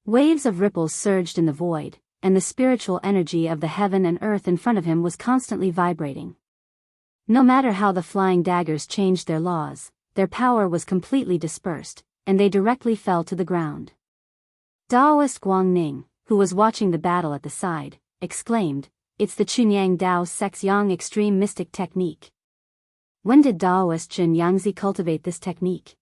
Waves of ripples surged in the void, and the spiritual energy of the heaven and earth in front of him was constantly vibrating. No matter how the flying daggers changed their laws, their power was completely dispersed, and they directly fell to the ground. Daoist Guangning, who was watching the battle at the side, exclaimed, "It's the Chunyang Dao sect's Yang extreme mystic technique." When did Daoist Xianxia cultivate this technique?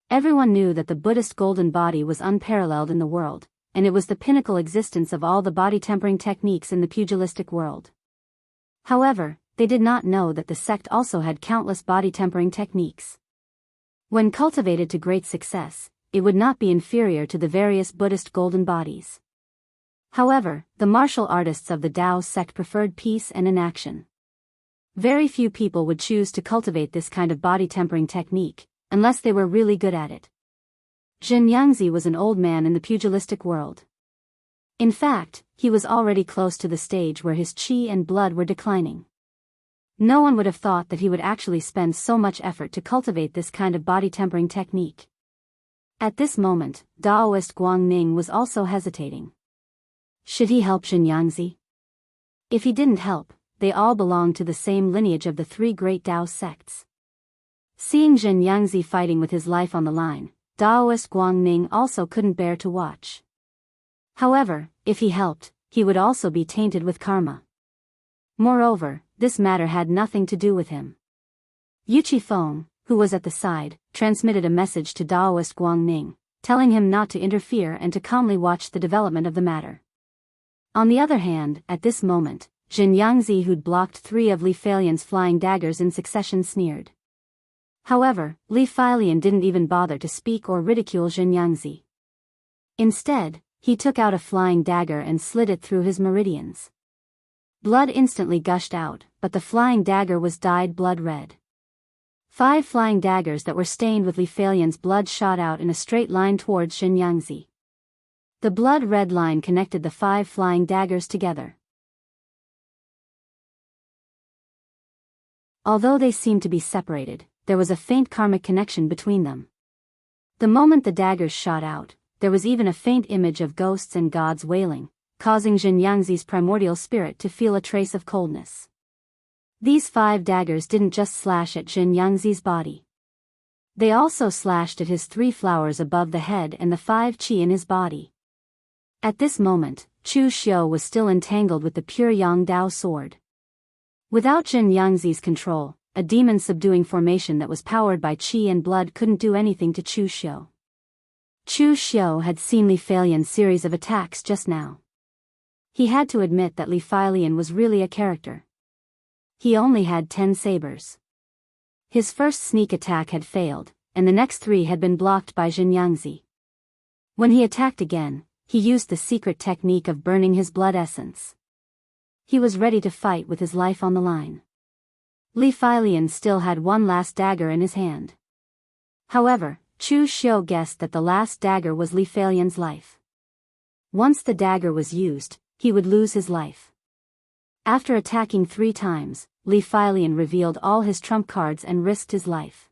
Everyone knew that the Buddhist golden body was unparalleled in the world, and it was the pinnacle existence of all the body tempering techniques in the pugilistic world. However, they did not know that the sect also had countless body tempering techniques. When cultivated to great success, it would not be inferior to the various Buddhist golden bodies. However, the martial artists of the Dao sect preferred peace and inaction. Very few people would choose to cultivate this kind of body tempering technique, unless they were really good at it. Xianxia was an old man in the pugilistic world. In fact, he was already close to the stage where his qi and blood were declining. No one would have thought that he would actually spend so much effort to cultivate this kind of body tempering technique. At this moment, Daoist Guangning was also hesitating. Should he help Xianxia? If he didn't help, they all belonged to the same lineage of the 3 great Dao sects. Seeing Xianxia fighting with his life on the line, Daoist Guangning also couldn't bear to watch. However, if he helped, he would also be tainted with karma. Moreover, this matter had nothing to do with him. Yu Qifeng, who was at the side, transmitted a message to Daoist Guangning, telling him not to interfere and to calmly watch the development of the matter. On the other hand, at this moment, Xianxia, who'd blocked 3 of Li Falian's flying daggers in succession, sneered. However, Li Falian didn't even bother to speak or ridicule Xianxia. Instead, he took out a flying dagger and slid it through his meridians. Blood instantly gushed out, but the flying dagger was dyed blood red. 5 flying daggers that were stained with Li Falian's blood shot out in a straight line towards Xianxia. The blood-red line connected the 5 flying daggers together. Although they seemed to be separated, there was a faint karmic connection between them. The moment the daggers shot out, there was even a faint image of ghosts and gods wailing, causing Xianxia's primordial spirit to feel a trace of coldness. These 5 daggers didn't just slash at Xianxia's body. They also slashed at his 3 flowers above the head and the 5 qi in his body. At this moment, Chu Xiu was still entangled with the pure Yang Dao sword. Without Xianxia's control, a demon-subduing formation that was powered by qi and blood couldn't do anything to Chu Xiu. Chu Xiu had seen Li Falian's series of attacks just now. He had to admit that Li Falian was really a character. He only had 10 sabers. His first sneak attack had failed, and the next 3 had been blocked by Xianxia. When he attacked again, he used the secret technique of burning his blood essence. He was ready to fight with his life on the line. Li Falian still had one last dagger in his hand. However, Chu Xiu guessed that the last dagger was Li Falian's life. Once the dagger was used, he would lose his life. After attacking 3 times, Li Falian revealed all his trump cards and risked his life.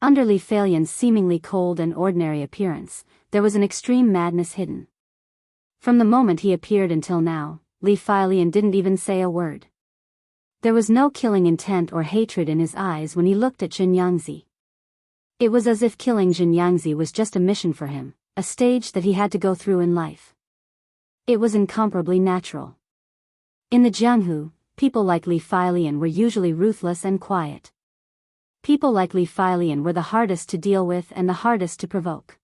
Under Li Falian's seemingly cold and ordinary appearance, there was an extreme madness hidden. From the moment he appeared until now, Li Falian didn't even say a word. There was no killing intent or hatred in his eyes when he looked at Xianxia. It was as if killing Xianxia was just a mission for him, a stage that he had to go through in life. It was incomparably natural. In the Jianghu, people like Li Falian were usually ruthless and quiet. People like Li Falian were the hardest to deal with and the hardest to provoke.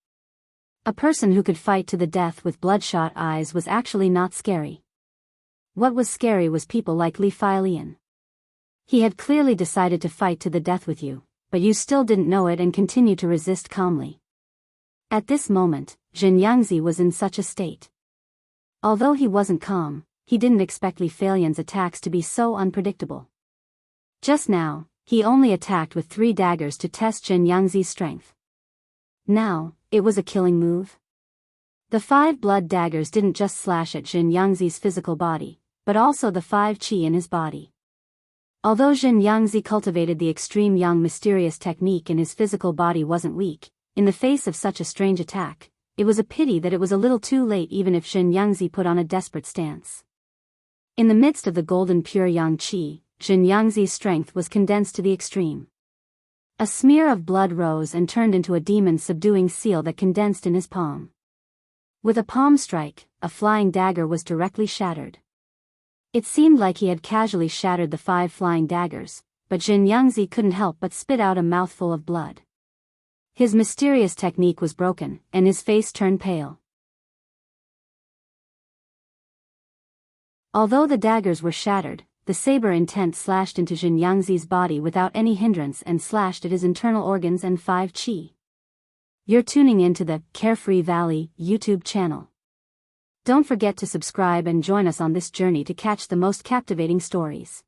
A person who could fight to the death with bloodshot eyes was actually not scary. What was scary was people like Li Falian. He had clearly decided to fight to the death with you, but you still didn't know it and continued to resist calmly. At this moment, Xianxia was in such a state. Although he wasn't calm, he didn't expect Li Falian's attacks to be so unpredictable. Just now, he only attacked with 3 daggers to test Xianxia's strength. Now, it was a killing move. The 5 blood daggers didn't just slash at Xianxia's physical body, but also the 5 qi in his body. Although Xianxia cultivated the extreme yang mysterious technique and his physical body wasn't weak, in the face of such a strange attack, it was a pity that it was a little too late even if Xianxia put on a desperate stance. In the midst of the golden pure yang qi, Xianxia's strength was condensed to the extreme. A smear of blood rose and turned into a demon-subduing seal that condensed in his palm. With a palm strike, a flying dagger was directly shattered. It seemed like he had casually shattered the 5 flying daggers, but Xianxia couldn't help but spit out a mouthful of blood. His mysterious technique was broken, and his face turned pale. Although the daggers were shattered, the saber intent slashed into Xianxia's body without any hindrance and slashed at his internal organs and 5 qi. You're tuning into the Carefree Valley YouTube channel. Don't forget to subscribe and join us on this journey to catch the most captivating stories.